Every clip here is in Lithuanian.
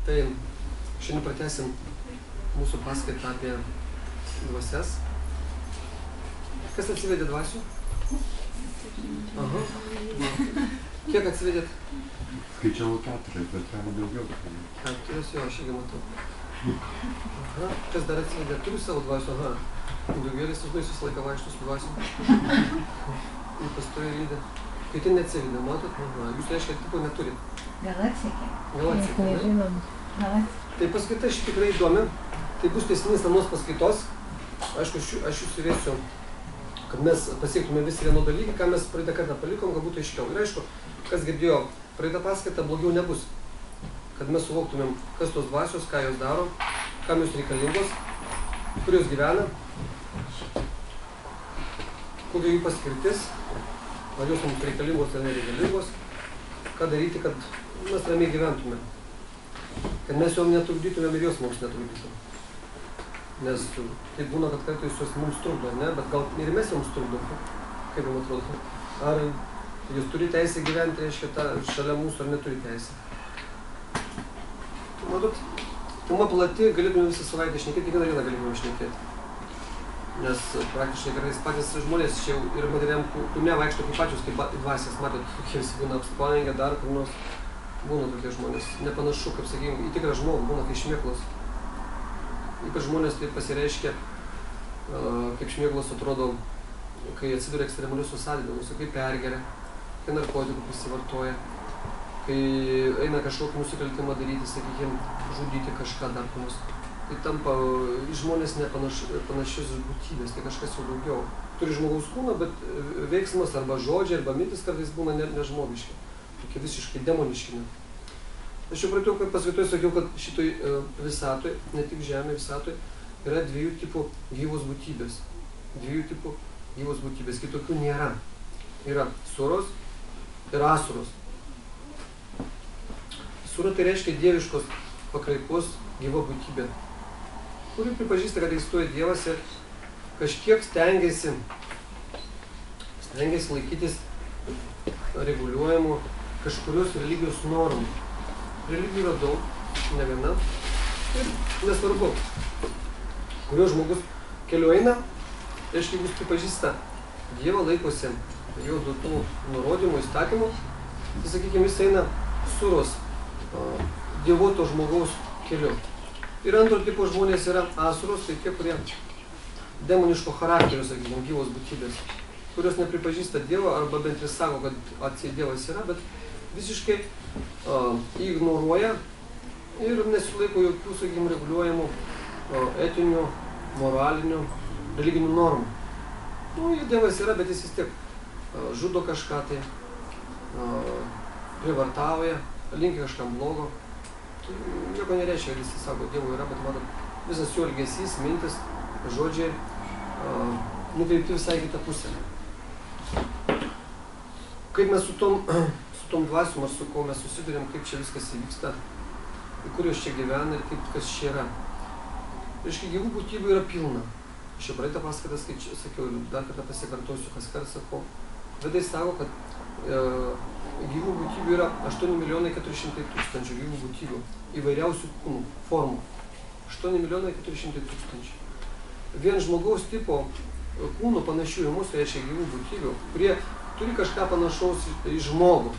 Tai šiandien pratęsim mūsų paskaitą apie dvasias. Kas atsivedė dvasių? Aha. Kiek atsivedėt? Skaičiavau 4, bet galima daugiau. 4, jo, aš irgi matau. Aha. Kas dar atsivedė? Turiu savo dvasių, aha. Daugelis visą laiką vaikšto su dvasiu. Ir pastoja lydi. Kai tai neatsivedė, matot? Aha. Jūs reiškia, tipo neturit. Gal atsekė? Gal atsekė, ne? Nežinom. Gal atsekė. Tai paskaita ši tikrai įdomi. Tai bus tęsinys anos paskaitos. Aišku, aš jūs įvėsiu, kad mes pasiektume visi vieno dalyką, ką mes praeitą kartą palikom, galbūt aiškiau. Ir aišku, kas girdėjo praeitą paskaitą, blogiau nebus. Kad mes suvoktumėm, kas tos dvasios, ką jos daro, kam jos reikalingos, kur jos gyvena, kokia jų paskirtis, ar jos mums reikalingos ar nereikalingos, ką daryti, kad mes ramiai gyventume. Kad mes jom netrukdytumėm ir jos mums netrukdytumėm. Nes tai būna, kad kartais jos mums trukdo, ne? Bet gal ir mes joms trukdom. Kaip jums atrodo? Ar jūs turi teisę gyventi, reiškia, šalia mūsų, ar neturi teisę? Matot, tema plati, galėtume visą savaitę šnekėti, kiekvieną dieną galėtume šnekėti. Nes praktiškai kartais patys žmonės čia ir materialiam kūne vaikšto kaip pačios, kaip dvasias, matot, kokie visi būna apspangę, dar kur nors. Būna tokie žmonės. Nepanašu, kaip sakykime, į tikrą žmogų, būna kaip šmėklos. Ypač žmonės tai pasireiškia, kaip šmėklos atrodo, kai atsiduria ekstremaliuose sąlygomis, kai pergeria, kai narkotikų prisivartoja, kai eina kažkokį nusikaltimą daryti, sakykime, žudyti kažką dar komus. Tai tampa žmonės nepanašios būtybės, tai kažkas jau daugiau. Turi žmogaus kūną, bet veiksmas arba žodžiai, arba mintis kartais būna nežmogiški. Tokie visiškai demoniški. Aš jau pradėjau, kad paskaitoj sakiau, kad šitoj visatoj, ne tik žemė visatoj, yra dviejų tipų gyvos būtybės. Dviejų tipų gyvos būtybės. Kitokių nėra. Yra suros ir asuros. Sura tai reiškia dieviškos pakraipos gyva būtybė, kuri pripažįsta, kad egzistuoja Dievas ir kažkiek stengiasi laikytis reguliuojamų kažkurios religijos normų. Religijų yra daug, ne viena. Ir nesvarbu, kurio žmogus keliu eina, reiškia, jis pripažįsta Dievą, laikosi jo duotų nurodymų, įstatymų. Tai sakykime, jis eina suros dievoto žmogaus keliu. Ir antro tipo žmonės yra asuros, tai tie, kurie demoniško charakterio, sakykime, gyvos būtybės, kurios nepripažįsta Dievą, arba bent vis sako, kad atseit Dievas yra, bet visiškai ignoruoja ir nesilaiko jokių, sakykime, reguliuojamų etinių, moralinių, religinių normų. Dievas yra, bet jis vis tiek žudo kažką tai, privartauja, linki kažkam blogo. Tai nieko nereiškia, kad jis sako, Dievo yra, bet matot, visas jo elgesys, mintis, žodžiai nukreipti visai kitą pusę. Kaip mes su tom dvasiom, ar su ko mes susidurėm, kaip čia viskas įvyksta, kur jos čia gyvena ir kaip kas čia yra. Reiškia, gyvų būtybių yra pilna. Aš jau praeitą paskaitą sakiau ir dar kartą pasikartosiu, kas kart sakau. Vedai sako, kad gyvų būtybių yra 8.400.000 gyvų būtybių, įvairiausių kūnų, formų. 8.400.000. Vien žmogaus tipo kūnų panašių į mūsų, reiškia gyvų būtybių, kurie turi kažką panašaus į žmogų.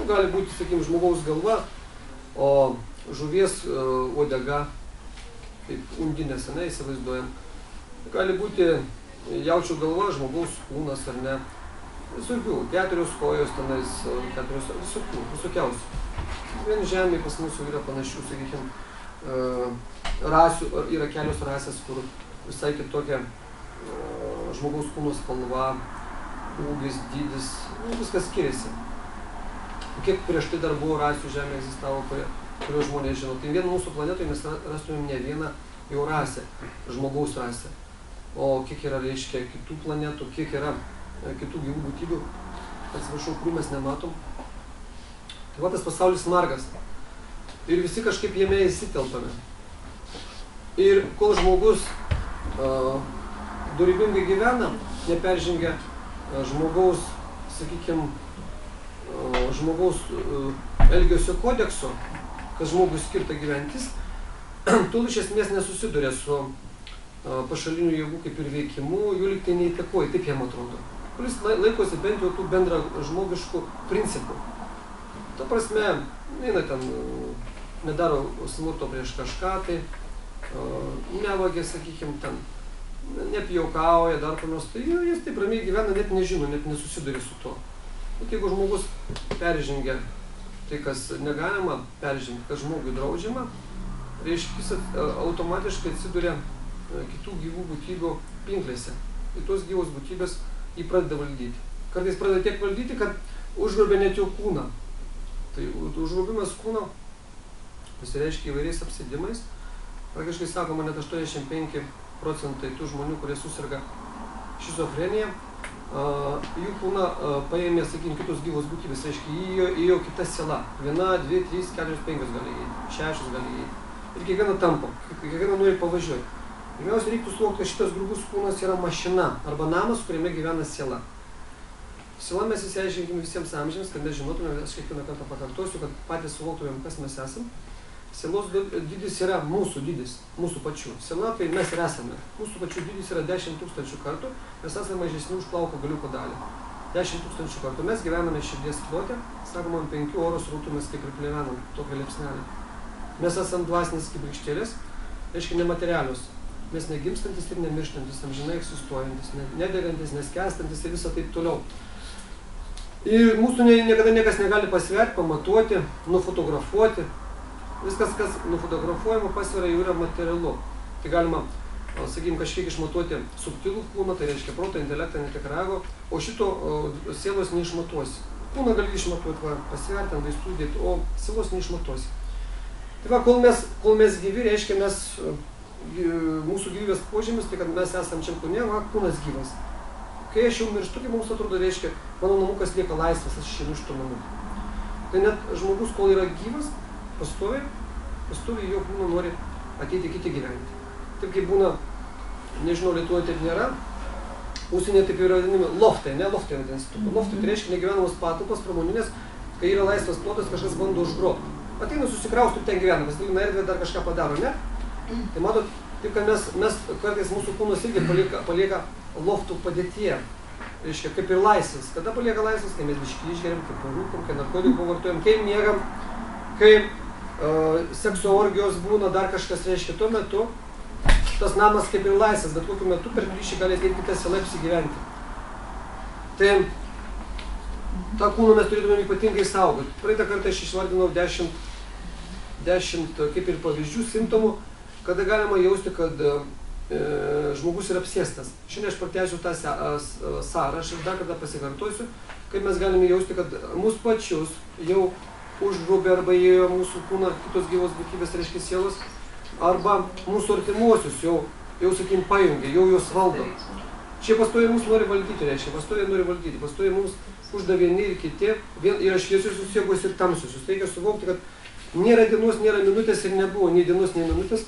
Gali būti, sakykime, žmogaus galva, o žuvies uodega, kaip undinės, ne, įsivaizduojam. Gali būti jaučių galva, žmogaus kūnas, ar ne. Visokių, 4 kojos tenais, 4, visokiausių. Vien žemė pas mūsų yra panašių, sakykime, rasių, yra kelios rasės, kur visai kitokia žmogaus kūno spalva, ūgis, dydis, viskas skiriasi. Kiek prieš tai dar buvo rasių žemė egzistavo, kurio žmonės žino. Tai vien mūsų planetoje mes rastumėm ne vieną jau rasę, žmogaus rasę. O kiek yra, reiškia, kitų planetų, kiek yra kitų gyvų būtybių, atsiprašau, kurių mes nematom. Tai va, tas pasaulis margas. Ir visi kažkaip jame įsitelpame. Ir kol žmogus dorybingai gyvena, neperžengia žmogaus, sakykime, žmogaus elgesio kodekso, kas žmogui skirta gyventis, tol iš esmės nesusiduria su pašalinių jėgų kaip ir veikimu, jų lyg tai neįtakoja, taip jam atrodo. Kuris laikosi bent jau tų bendra žmogiškų principų. Ta prasme, ten nedaro smurto prieš kažką, tai nevagė, sakykime, ten nepjaukauja, dar ko nors, tai jis taip ramiai gyvena, net nežino, net nesusiduria su to. Bet jeigu žmogus peržengia tai, kas negalima peržengti, kas žmogui draudžiama, reiškia, jis automatiškai atsiduria kitų gyvų būtybių pinklėse. Ir tos gyvos būtybės jį pradeda valdyti. Kartais pradeda tiek valdyti, kad užgrobia net jo kūną. Tai užgrobimas kūno pasireiškia įvairiais apsėdimais. Praktiškai sakoma, net 85% tų žmonių, kurie susirga šizofrenija, jų kūną paėmė, sakykime, kitos gyvos būtybės, reiškia, įėjo kita siela. 1, 2, 3, 4, 5 gali įeiti, 6 gali įeiti. Ir kiekviena tampo, kiekviena nori pavažiuoti. Pirmiausia, reiktų suvokti, kad šitas grubus kūnas yra mašina arba namas, kuriame gyvena siela. Siela mes įsiaiškinkime visiems amžiams, kad mes žinotumėm, aš kiekvieną kartą pakartosiu, kad patys suvoktumėm, kas mes esam. Sielos dydis yra mūsų dydis, mūsų pačių. Siela tai mes ir esame. Mūsų pačių dydis yra 10 000 kartų, mes esame mažesni už plauko galiuko dalį. 10 000 kartų. Mes gyvename širdies plote, sakoma, ant 5 oro srautų mes kaip ir plevenam tokią liepsnelę. Mes esame dvasinės kibirkštėlės, reiškia nematerialios. Mes negimstantis ir nemirštantis, amžinai egzistuojantis, nedegantis, neskęstantis ir visą taip toliau. Ir mūsų niekada niekas negali pasverti, pamatuoti, nufotografuoti. Viskas, kas nufotografuojama, pasveria, jau yra materialu. Tai galima, sakykime, kažkiek išmatuoti subtilų kūną, tai reiškia protą, intelektą, ne tik rago, o šito sielos neišmatuosi. Kūną gali išmatuoti, pasverti, ant vaistų dėti, o sielos neišmatuosi. Tai va, kol mes gyvi, reiškia, mūsų gyvybės požymis, tai kad mes esam čia kūne, kūnas gyvas. Kai aš jau mirštu, tai mums atrodo, reiškia, mano namukas lieka laisvas, aš išeinu iš to namų. Tai net žmogus, kol yra gyvas, pastoviai jo kūno nori ateiti kiti gyventi. Taip kaip būna, nežinau, Lietuvoje taip nėra, užsienyje taip yra vadinami loftai, ne loftai vadinasi. Loftai tai reiškia negyvenamos patalpos, pramoninės, kai yra laisvas plotas, kažkas bando užgrobti. Ateina susikraustų ten gyvena, pasidalina erdvę, dar kažką padaro, ne? Tai matot, taip kad mes kartais mūsų kūnus irgi palieka loftų padėtyje, reiškia, kaip ir laisvas. Kada palieka laisvas, kai mes biškį išgeriam, kai parūkom, kai narkotikų vartojam, kai miegam, kai sekso orgijos būna, dar kažkas, reiškia, tuo metu tas namas kaip ir laisvas, bet kokiu metu per plyšį gali ateiti kitą sielą apsigyventi. Tai tą kūną mes turėtume ypatingai saugoti. Praeitą kartą aš išvardinau 10 kaip ir pavyzdžių, simptomų, kada galima jausti, kad žmogus yra apsėstas. Šiandien aš pratęsiu tą sąrašą ir dar kartą pasikartosiu, kaip mes galime jausti, kad mūsų pačius jau užgrobė arba įėjo mūsų kūną kitos gyvos būtybės, reiškia sielos, arba mūsų artimuosius jau sakykim, pajungia, jau juos valdo. Šie pastoviai mūsų nori valdyti, reiškia, pastoviai mums uždavė vieni ir kiti, yra šviesiusius jėgos ir tamsiusius. Reikia suvokti, kad nėra dienos, nėra minutės ir nebuvo nei dienos, nei minutės,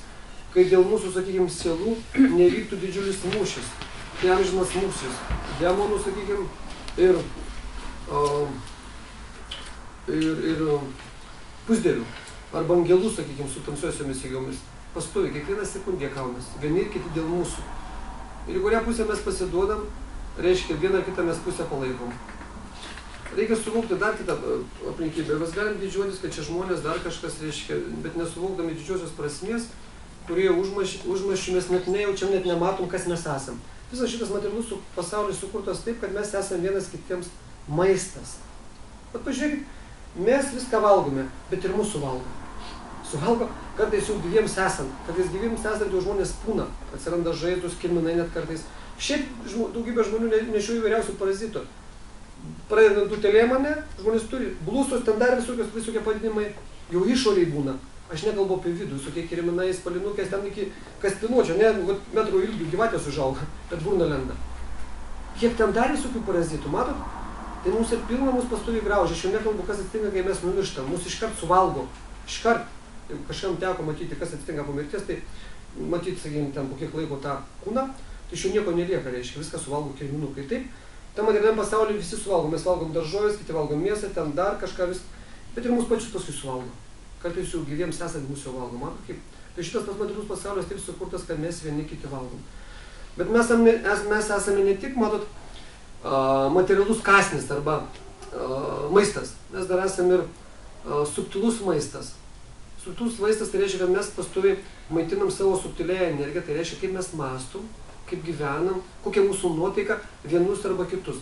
kai dėl mūsų, sakykime, sielų nevyktų didžiulis mūšis, tai amžinas mūšis, demonų, sakykime, ir pusdėlių, arba angelų, sakykime, su tamsiosiomis jėgomis. Pastoviai, kiekvieną sekundę kaunasi, vieni ir kiti dėl mūsų. Ir į kurią pusę mes pasiduodam, reiškia, vieną ar kitą mes pusę palaikom. Reikia suvokti dar kitą aplinkybę. Mes galim didžiuotis, kad čia žmonės dar kažkas reiškia, bet nesuvokdami didžiosios prasmės, kurie užmaščių mes net nejaučiam, net nematom, kas mes esam. Visas šitas materialus pasaulis sukurtas taip, kad mes esam vienas kitiems maistas. Bet pažiūrėkit, mes viską valgome, bet ir mūsų valgo. Suvalgo kartais jau gyviems esant. Kartais gyviems esant jau žmonės pūna. Atsiranda žaizdus, kirminai net kartais. Šiaip daugybė žmonių nešioja įvairiausių parazitų. Pradedant utėlėmane, žmonės turi blusos, ten dar visokie padidimai, jau išoriai būna. Aš nekalbu apie vidų, visokie kirminai, spalinukės, ten iki kaspinuočio, ne, metrų ilgių gyvatės užauga, bet burna lenda. Kiek ten dar visokių parazitų, matot? Tai mums ir pilna mus pastoviai graužia. Aš jau nekalbu, kas atsitinka, kai mes numirštam. Mus iškart suvalgo. Iškart. Jeigu kažkam teko matyti, kas atsitinka po mirties, tai matyti, sakykime, ten po kiek laiko tą kūną, tai iš jo nieko nelieka, reiškia, viską suvalgo kirminukai. Taip, tam materialiam pasaulyje visi suvalgo. Mes valgom daržovės, kiti valgom mėsą, ten dar kažką vis, bet ir mūsų pačius paskui suvalgo. kartais jau gyviems esant mūsų valgom. Matot kaip? Tai šitas pats materialus pasaulis taip sukurtas, kad mes vieni kiti valgom. Bet mes esame ne tik, matot, materialus kąsnis arba maistas. Mes dar esame ir subtilus maistas. Subtilus maistas tai reiškia, kad mes pastoviai maitinam savo subtiliąją energiją, tai reiškia, kaip mes mąstom, kaip gyvenam, kokia mūsų nuotaika vienus arba kitus.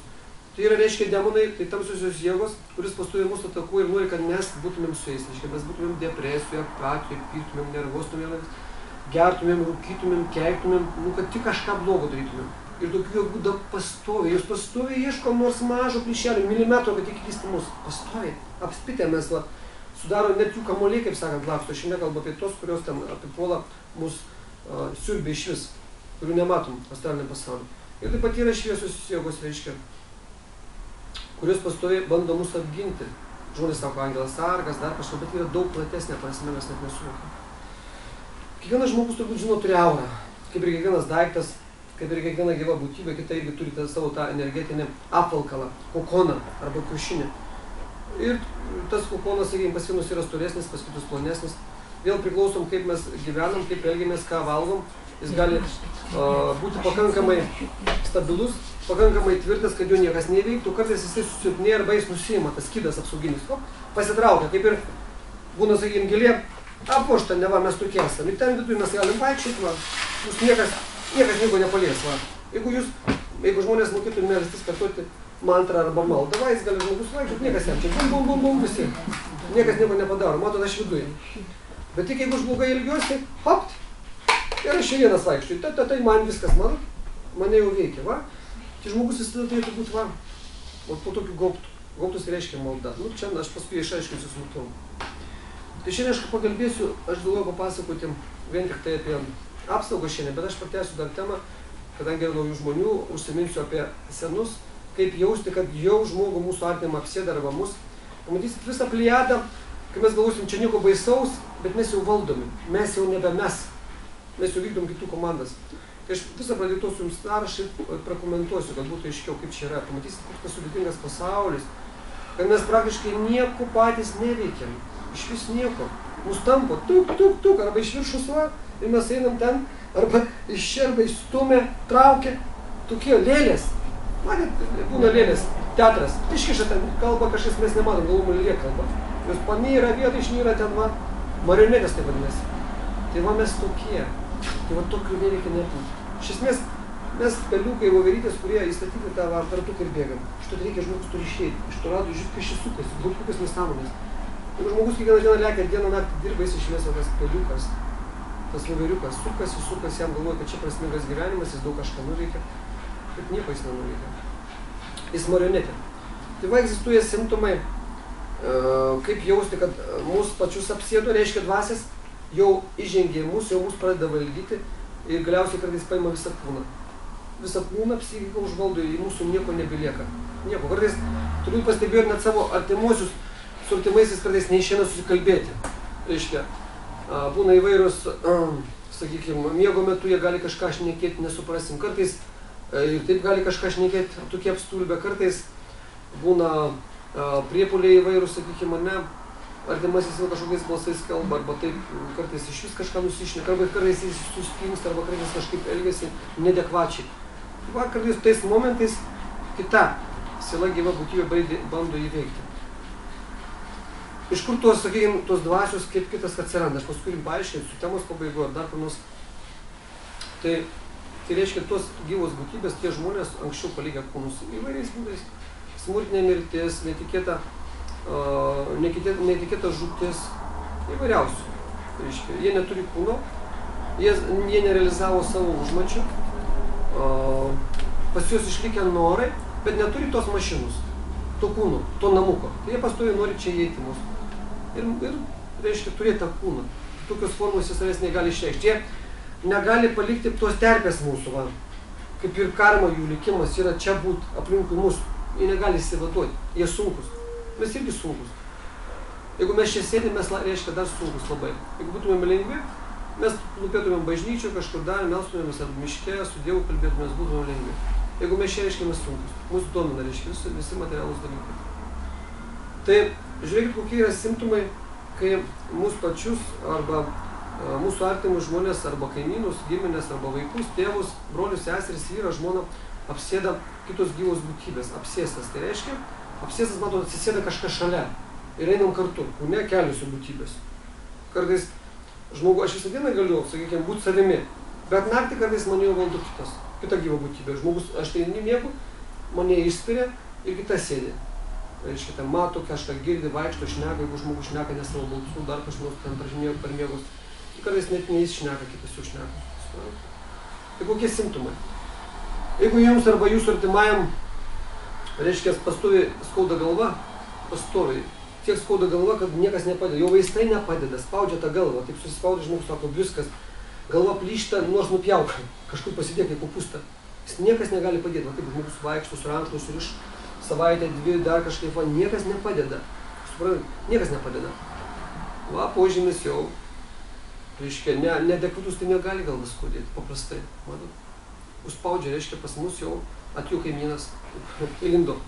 Tai yra, reiškia, demonai, tai tamsiosios jėgos, kuris pastoviai mūsų atakuoja ir nori, kad mes būtumėm su jais. Reiškia, mes būtumėm depresijoje, apatijoje, pyktumėm, nervostumėm, gertumėm, rūkytumėm, keiktumėm, kad tik kažką blogo darytumėm. Ir tokių jėgų būda pastoviai. Jūs pastoviai ieško nors mažo plyšelio, milimetro, kad tik įklysti mus. Pastoviai. Apspitę mes sudaro net jų kamuoliai, kaip sakant, laksto. Aš nekalbu apie tos, kurios ten apipuola mus siurbia iš vis, kurių nematom astraliniam pasauliu. Ir taip pat yra šviesos jėgos, reiškia, kurios pastoviai bando mus apginti. Žmonės sako, angelas sargas, dar kažką, bet yra daug platesnė prasme, mes net nesuvokiam. Kiekvienas žmogus turbūt žino turi aurą, kaip ir kiekvienas daiktas, kaip ir kiekviena gyva būtybė, kita irgi turi savo tą energetinį apvalkalą, kokoną arba kiaušinį. Ir tas kokonas, sakykime, pas vienus yra storesnis, pas kitus plonesnis. Vėl priklausom, kaip mes gyvenam, kaip elgiamės, ką valgom. Jis gali būti pakankamai stabilus, pakankamai tvirtas, kad jo niekas neveiktų. Kartais jisai susilpnėja arba jis nusiima, tas skydas apsauginis. Pasitraukia, kaip ir būna, sakykime, gėlė apuošta, neva mes tokie esame. Ir ten viduje mes galim vaikščioti, jūs niekas nieko nepalies. Jeigu žmonės mokėtų melstis, kartuoti mantrą arba maldą, jis gali žmogus vaikščioti, niekas jam čia bum, bum, bum, bum, visi. Niekas nieko nepadaro, matot, aš viduje. Bet tik jeigu žmogai ilgiuosi, hopt, ir aš čia vienas vaikščiu, tai man viskas, mane jau veikia, va. Tai žmogus visada turėtų būti, po tokių gaubtų. Gaubtus reiškia malda. Čia aš paskui išaiškinsiu smulkiau. Tai šiandien aš pakalbėsiu, aš galvoju papasakoti vien tik tai apie apsaugą šiandien, bet aš pratęsiu dar temą, kadangi yra naujų žmonių, užsiminsiu apie senus, kaip jausti, kad jau žmogų mūsų artimą apsėda arba mus. Pamatysit visą pliadą, kai mes galvosim, čia nieko baisaus, bet mes jau valdomi, mes jau nebe mes jau vykdom kitų komandas. Tai aš visą pradėtosiu jums sąrašą ir prakomentuosiu, kad būtų aiškiau, kaip čia yra. Pamatysit, koks tas sudėtingas pasaulis, kad mes praktiškai nieko patys neveikiam, iš vis nieko. Mus tampo tuk, arba iš viršus ir mes einam ten, arba iš čia, arba išstumė, traukia, tokie lėlės. Matėt, būna lėlės, teatras, iškiša ten, kalba kažkas mes nematom, galvom lėlė kalba. Jos panyra, vieta išnyra ten, marionetės tai vadinasi. Tai mes tokie, tai tokių nereikia nebūti. Iš esmės, mes peliukai, voverytės, kurie įstatyti tą vartuką ir bėgam. Iš to reikia, žmogus turi išeiti, iš to rado žiūrėti, kas šis sukasi, daug kokios nesąmonės. Jeigu žmogus kiekvieną dieną lekia, dieną naktį dirba, jis išmės tas peliukas, tas voveriukas, sukasi, jam galvoja, kad čia prasmingas gyvenimas, jis daug kažką nuveikia, bet nieko jis nenuveikia. Jis marionetė. Tai egzistuoja simptomai, kaip jausti, kad mūsų pačius apsėdo, reiškia dvasias, jau įžengė į mūsų, jau mūsų pradeda valdyti ir galiausiai kartais paima visą kūną. Visą kūną psichiką užvaldo, į mūsų nieko nebelieka. Nieko. Kartais turbūt pastebėjau net savo artimuosius, su artimaisiais kartais neišeina susikalbėti. Reiškia, būna įvairūs, sakykime, miego metu jie gali kažką šnekėti, nesuprasim. Kartais ir taip gali kažką šnekėti, tokie apstulbę. Kartais būna priepuoliai įvairūs, sakykime, ne. Artimasis vėl kažkokiais balsais kalba, arba taip kartais iš vis kažką nusišneka, arba kartais jis suspingsta, arba kartais kažkaip elgiasi nedekvačiai. Kartais tais momentais kita siela gyva būtybė bando įveikti. Iš kur tos, sakykime, tos dvasios kaip kitas atsiranda? Aš paskui jums paaiškinsiu, su temos pabaigoje ar dar kur nors. Tai reiškia, tos gyvos būtybės, tie žmonės anksčiau palikė kūnus įvairiais būdais. Smurtinė mirtis, netikėta žūtis, įvairiausių. Jie neturi kūno, jie nerealizavo savo užmačių, pas juos išlikę norai, bet neturi tos mašinos, to kūno, to namuko. Tai jie pastoviai nori čia įeiti mūsų. Ir reiškia, turėti tą kūną. Tokios formos jis savęs negali išreikšti. Jie negali palikti tos terpės mūsų, kaip ir karma jų likimas yra čia būt aplinkui mūsų. Jie negali įsivaduoti, jie sunkus. Mes irgi sunkus. Jeigu mes čia sėdėm, mes reiškia dar sunkus labai. Jeigu būtumėm lengvi, mes lupėtumėm bažnyčių, kažkur dar melstumėmės ar miške, su Dievu kalbėtumės, būtumėm lengvi. Jeigu mes čia reiškia, mes sunkus. Mūsų domina reiškia visi materialūs dalykai. Tai žiūrėkit, kokie yra simptomai, kai mūsų pačius arba mūsų artimus žmonės, arba kaimynus, giminės, arba vaikus, tėvus, brolius, seseris, vyrą, žmoną apsėda kitos gyvos būtybės. Apsėstas, tai reiškia, apsėstas, matot, atsisėda kažkas šalia ir einam kartu, ne kelios būtybės. Kartais žmogų, aš visą dieną galiu, sakykime, būti savimi, bet naktį kartais mane jau valdo kita gyva būtybė. Žmogus, aš tai nemiegu, mane išspiria ir kita sėdi. Reiškia, ten mato, kažką girdi, vaikšto, šneka, jeigu žmogus šneka ne savo balsu, dar kažkas ten pražinėjo per miegus. Kartais net ne jis šneka, kitas jau šneka. Tai kokie simptomai? Jeigu jums arba jūsų artimajam, reiškia, pastoviai skauda galva, pastoviai, tiek skauda galva, kad niekas nepadeda, jo vaistai nepadeda, spaudžia tą galvą, taip susispaudžia žmogus, sako, viskas, galva plyšta, nors nupjauk, kažkur pasidėk kaip kopūstą. Jis niekas negali padėti, va taip žmogus vaikšto su rankšluošiu ir iš savaitę, dvi, dar kažkaip, va, niekas nepadeda. Suprantat, niekas nepadeda. Va, požymis jau, reiškia, neadekvatus, tai negali galvas skaudėti, paprastai, matot. Užspaudžia, reiškia, pas mus jau atėjo kaimynas, įlindo.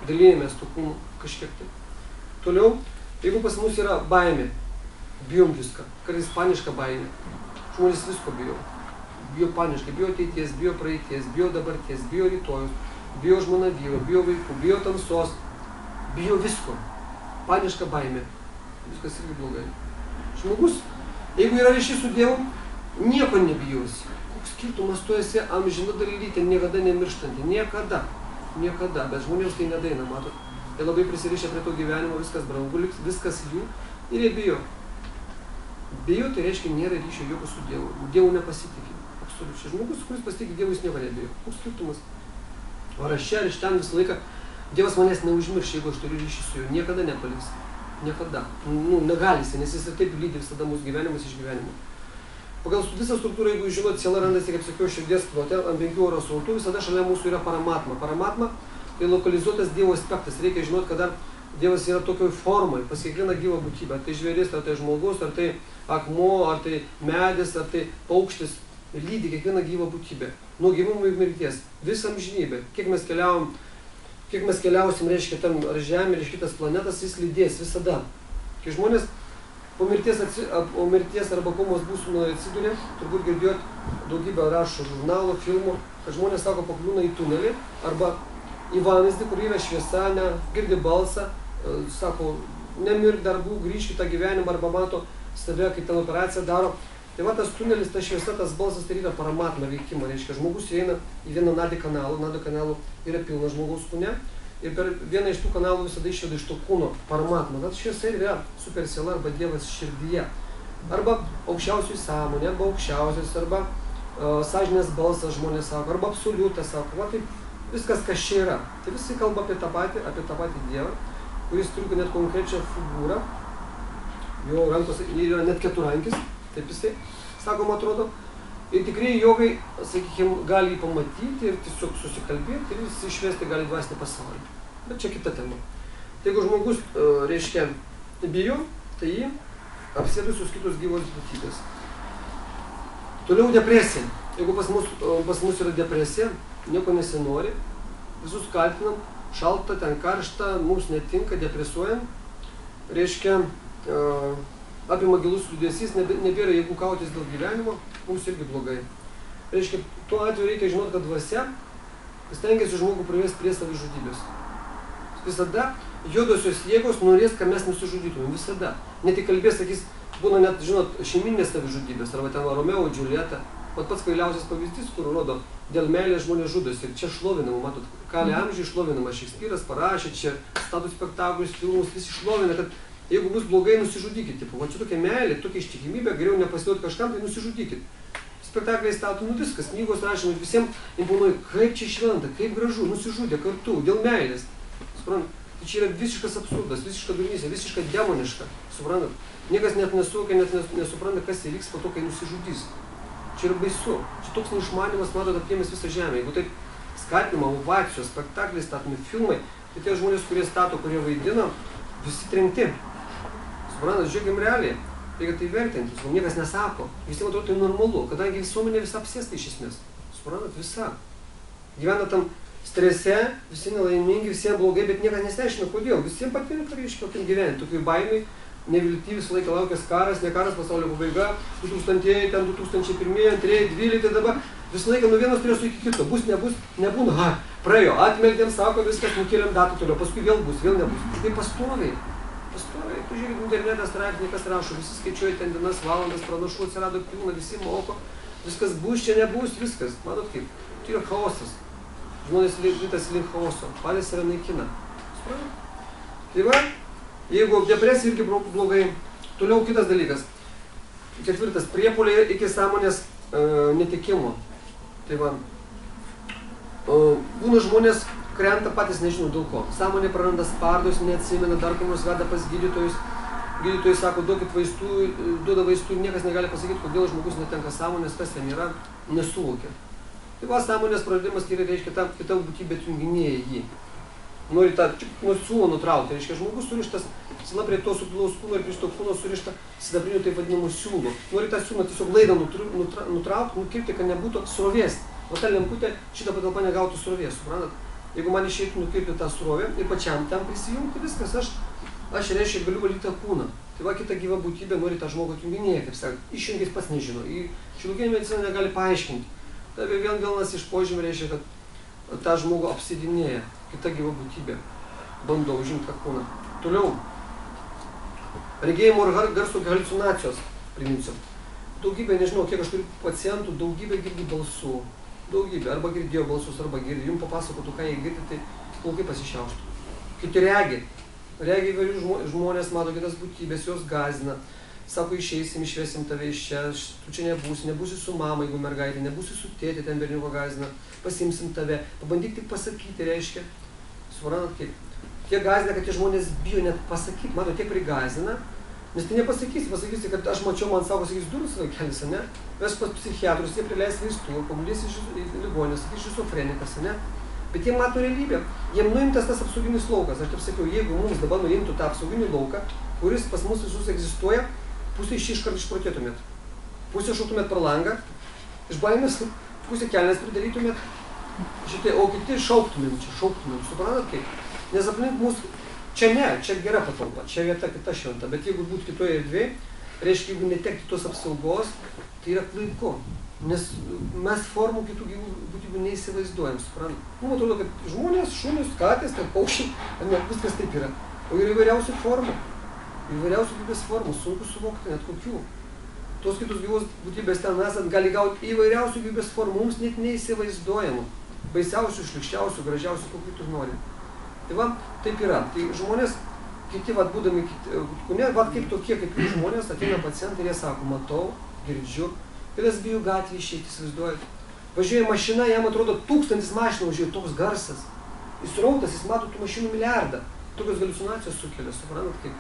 Dalėjomės tų kūnų kažkiek tai. Toliau, jeigu pas mus yra baimė, bijom viską, kartais paniška baimė. Žmonės visko bijo. Bijo paniškai, bijo ateities, bijo praeities, bijo dabarties, bijo rytojus, bijo žmona vyro, bijo vaikų, bijo tamsos, bijo visko. Paniška baimė. Viskas irgi blogai. Žmogus, jeigu yra ryšys su Dievu, nieko nebijos. Koks skirtumas, tu esi amžina dalytė, niekada nemirštanti, niekada, bet žmonėms tai nedaina, matot. Jie labai prisirišę prie to gyvenimo, viskas brangu, viskas jų ir jie bijo. Bijo, tai reiškia, nėra ryšio jokio su Dievu. Dievu nepasitikė. Absoliučiai. Žmogus, kuris pasitikė Dievu, jis nieko nebijo. Koks skirtumas? O ar aš čia, ar iš ten visą laiką, Dievas manęs neužmirš, jeigu aš turiu ryšį su juo, niekada nepaliks. Niekada. Negali jis, nes jis ir taip lydi visada mūsų gyvenimas iš gyvenimo. Pagal visą struktūrą, jeigu žinot, siela randasi, kaip sakiau, širdies plote, ant 5 oro srautų, visada šalia mūsų yra paramatma. Paramatma tai lokalizuotas Dievo aspektas. Reikia žinot, kada Dievas yra tokioj formai, pas kiekvieną gyvą būtybę. Ar tai žvėris, ar tai žmogus, ar tai akmuo, ar tai medis, ar tai paukštis. Lydi kiekvieną gyvą būtybę. Nuo gimimo iki mirties. Visą amžinybę. Kiek mes keliausim, reiškia, tam ar Žemė, ir iš kitas planetas, jis lydės visada. Kai žmonės po mirties arba komos būsenoje atsiduria, turbūt girdėjot daugybę rašo žurnalų, filmų, kad žmonės, sako, pakliūna į tunelį arba į vamzdį, kur yra šviesa, girdi balsą, sako, nemirk darbų, grįžk į tą gyvenimą arba mato save, kaip ten operaciją daro. Tai va tas tunelis, ta šviesa, tas balsas, tai yra paramatma veikimą, reiškia, žmogus įeina į vieną nadį kanalų, nadį kanalų yra pilna žmogaus kūne. Ir per vieną iš tų kanalų visada išveda iš to kūno paramatma. Tas šviesa yra super siela arba Dievas širdyje. Arba aukščiausiųjų sąmonė, arba aukščiausias, arba sąžinės balsas žmonės sako, arba absoliutas sako. Va taip viskas, kas čia yra. Tai visi kalba apie tą patį Dievą, kuris turi net konkrečią figūrą. Jo rankos yra net keturankis, taip jisai, sakom, atrodo. Ir tikrai jogai, sakykime, gali jį pamatyti ir tiesiog susikalbėti ir jis išvesti gali dvasinį pasaulį. Bet čia kita tema. Tai jeigu žmogus, reiškia, bijo, tai jį apsėdusius kitos gyvos būtybės. Toliau depresija. Jeigu pas mus yra depresija, nieko nesinori, visus kaltinam, šalta, ten karšta, mums netinka, depresuojam, reiškia, apima gilus liūdesys, nebėra jėgų kautis dėl gyvenimo, mums irgi blogai. Reiškia, tuo atveju reikia žinoti, kad dvasia stengiasi žmogų privesti prie savižudybės. Visada juodosios jėgos norės, kad mes nusižudytumėm. Visada. Net įkalbės, sakys, būna net, žinot, šeiminės savižudybės, arba ten Romeo, Džiulieta. Pats kvailiausias pavyzdys, kur rodo, dėl meilės žmonės žudosi. Ir čia šlovinama, matot, kalė amžiai šlovinama. Šekspyras parašė čia, statų spektaklius, filmus, visi šlovina, kad jeigu bus blogai, nusižudykit. Tipo, va čia tokia meilė, tokia ištikimybė, geriau nepasiduoti kažkam, tai nusižudykit. Spektakliai statų, viskas, knygos rašymai, visiems imponuoja, kaip čia šventa, kaip gražu, nusižudė kartu, dėl meilės. Suprantat, tai čia yra visiškas absurdas, visiška durnystė, visiška demoniška. Suprantat, niekas net nesuvokia, net nesupranta, kas įvyks po to, kai nusižudys. Čia yra baisu, čia toks neišmanimas, matot, apėmęs visą žemę. Jeigu taip skatinama, ovacijos, spektakliai statomi, filmai, tai tie žmonės, kurie stato, kurie vaidina, visi trenkti. Suprantat, žiūrėkim realiai, reikia tai vertinti, niekas nesako, visiems atrodo tai normalu, kadangi visuomenė visa apsėsta iš esmės. Suprantat, visa. Gyvena tam strese, visi nelaimingi, visiems blogai, bet niekas nesiaiškina, kodėl. Visiems patinka, reiškia, tokiam gyventi, tokiai baimiai, nevilty visą laiką laukęs karas, ne karas, pasaulio pabaiga, 2000-ieji, ten 2001, 2002, 2012 dabar, visą laiką nuo vienos streso iki kito, bus, nebus, nebūna, praėjo, atmeldėm, sako, viskas, nukėlėm datą toliau, paskui vėl bus, vėl nebus. Tai pastoviai, tu žiūrėk, internetą straipsnį, kas rašo, visi skaičiuoja ten dienas, valandas, pranašų atsirado pilna, visi moko, viskas bus, čia nebus, viskas, matot kaip, tai yra chaosas. Žmonės rytas link chaoso, patys save naikina. Tai va, jeigu depresija irgi blogai, toliau kitas dalykas. 4. Priepuoliai iki sąmonės netikimo. Tai va, būna žmonės krenta patys nežinau dėl ko. Sąmonė praranda spardus, neatsimena, dar kur nors veda pas gydytojus. Gydytojai sako, duokit vaistų, duoda vaistų ir niekas negali pasakyti, kodėl žmogus netenka sąmonės, kas ten yra, nesuvokia. Tai va, sąmonės praradimas tai reiškia, kita būtybė junginėja jį. Nori tą siūlo nutraukti, reiškia, žmogus surištas sila prie to subtilaus kūno ir prie to kūno surišta sidabriniu taip vadinamu siūlu. Nori tą siūlą tiesiog laidą nutraukti, nukirpti, kad nebūtų srovės. O ta lemputė šitą patalpą negautų srovės, suprantat? Jeigu man išeitų nukirpti tą srovę ir pačiam tam prisijungti, viskas, aš reiškia galiu valyti tą kūną. Tai va, kita gyva būtybė nori tą žmogų atjunginėja, kaip sakant, išjungęs pats nežino, į šiuolaikinę mediciną negali paaiškinti. Tai vienas iš požymių reiškia, kad tą žmogų apsidinėja, kita gyva būtybė, bando užimti tą kūną. Toliau, regėjimo ir garso haliucinacijos, priminsiu. Daugybė, nežinau, kiek aš turiu pacientų, daugybė girdi balsų. Daugybė, arba girdėjo balsus, arba girdi. Jums papasakotų, ką jie girdi, tai plaukai pasišiauštų. Kiti regi. Regi įvairių žmonės, mato kitas būtybės, jos gąsdina. Sako, išeisim, išvesim tave iš čia, tu čia nebūsi su mama, jeigu mergaitė, nebūsi su tėtė, ten berniuko gąsdina, pasimsim tave. Pabandyk tik pasakyti, reiškia. Suprantat kaip? Tie gąsdina, kad tie žmonės bijo net pasakyti, mato, tiek prigąsdina. Nes tai nepasakysi, kad aš mačiau, man sako, sakys, durus vaikelis, ne? Ves pas psichiatrus, jie prileis vaistų, pagulės į ligonę, sakys, šizofrenikas, ne? Bet jie mato realybę. Jiem nuimtas tas apsauginis laukas. Aš taip sakiau, jeigu mums dabar nuimtų tą apsauginį lauką, kuris pas mus visus egzistuoja, pusę iškart išprotėtumėt. Pusę šautumėt per langą, iš baimės, pusę kelnes pridarytumėt, šitai, o kiti šauktumėm, suprantat kaip? Nes aplink mūsų, čia gera patalpa, čia vieta kita šventa, bet jeigu būtų kitoje erdvėje, reiškia, jeigu netekti tos apsaugos, tai yra klaiku. Nes mes formų kitų gyvų būtybių neįsivaizduojam, suprantat. Mums atrodo, kad žmonės, šunys, katės, ten paukščiai, viskas taip yra. O yra įvairiausių formų. Įvairiausių gyvybės formų, sunku suvokti net kokių. Tos kitos gyvos būtybės ten esant gali gauti įvairiausių gyvybės formų, mums net neįsivaizduojamų. Baisiausių, šlykščiausių, gražiausių, kokių tu nori. Tai va, taip yra. Tai žmonės, kiti, va, būdami kūne, va, kaip tokie, kaip jų žmonės, ateina pacientai ir jie sako, matau, girdžiu, kitas bijo gatvį išeiti, įsivaizduojat. Važiuoja mašina, jam atrodo 1000 mašinų važiuoja, toks garsas. Jis rautas, jis mato tų mašinų milijardą. Tokios haliucinacijos sukelia, suprantat kaip.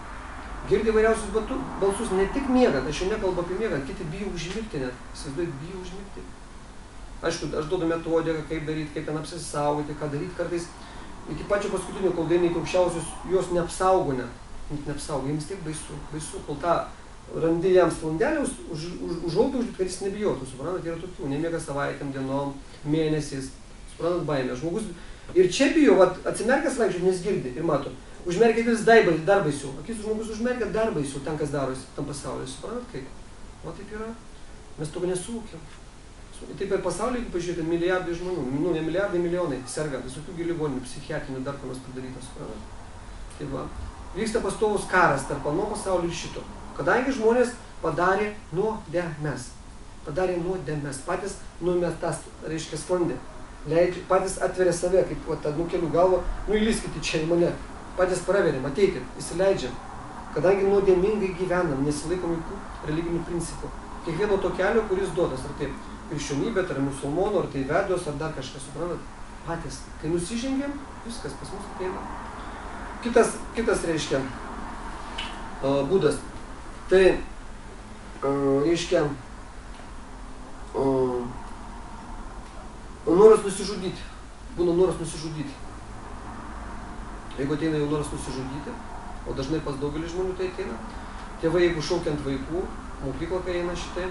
Girdi įvairiausius balsus, ne tik miegant, aš jau nekalbu apie miegant, kiti bijo užmigti net, įsivaizduojat, bijo užmigti. Aišku, aš duodu metodiką, kaip daryti, kaip ten apsisaugoti, ką daryti kartais. Iki pačio paskutinio, kol daina iki aukščiausius, jos neapsaugo neapsaugo, jiems tiek baisu, kol tą randi jam sklandelę, užaugti, kad jis nebijotų, suprantat, yra tokių, nemiega savaitėm, dienom, mėnesiais, suprantat, baimė. Žmogus ir čia bijo, atsimerkęs vaikščioti, nes girdi ir mato. Užmerkia vis dar baisiau. Akis žmogus užmerkia dar baisiau ten, kas darosi tam pasaulyje. Suprantat kaip? O taip yra. Mes to nesuvokiam. Taip per pasaulį, jeigu pažiūrėti, milijardai žmonių, ne milijardai, milijonai serga, visokių ligoninių, psichiatrinių, dar ko nors padarytas. Suprantat? Tai va. Vyksta pastovus karas tarp ano pasaulio ir šito. Kadangi žmonės padarė nuodėmes. Patys numetas, reiškia, sklandė. Patys atveria save, kaip tą nukelių galvą, įlyskite čia į mane. Patys praveriam, ateikit, įsileidžiam. Kadangi nuodėmingai gyvenam, nesilaikom jokių religinių principų. Kiekvieno to kelio, kuris duotas, ar tai krikščionybė, ar musulmonų, ar tai vedos, ar dar kažkas, suprantat, patys. Kai nusižengiam, viskas pas mus ateina. Kitas reiškia būdas. Tai reiškia noras nusižudyti. Būna noras nusižudyti. Jeigu ateina jau noras nusižudyti, o dažnai pas daugelį žmonių tai ateina, tėvai, jeigu šaukiant vaikų, mokyklą, kai eina šitai,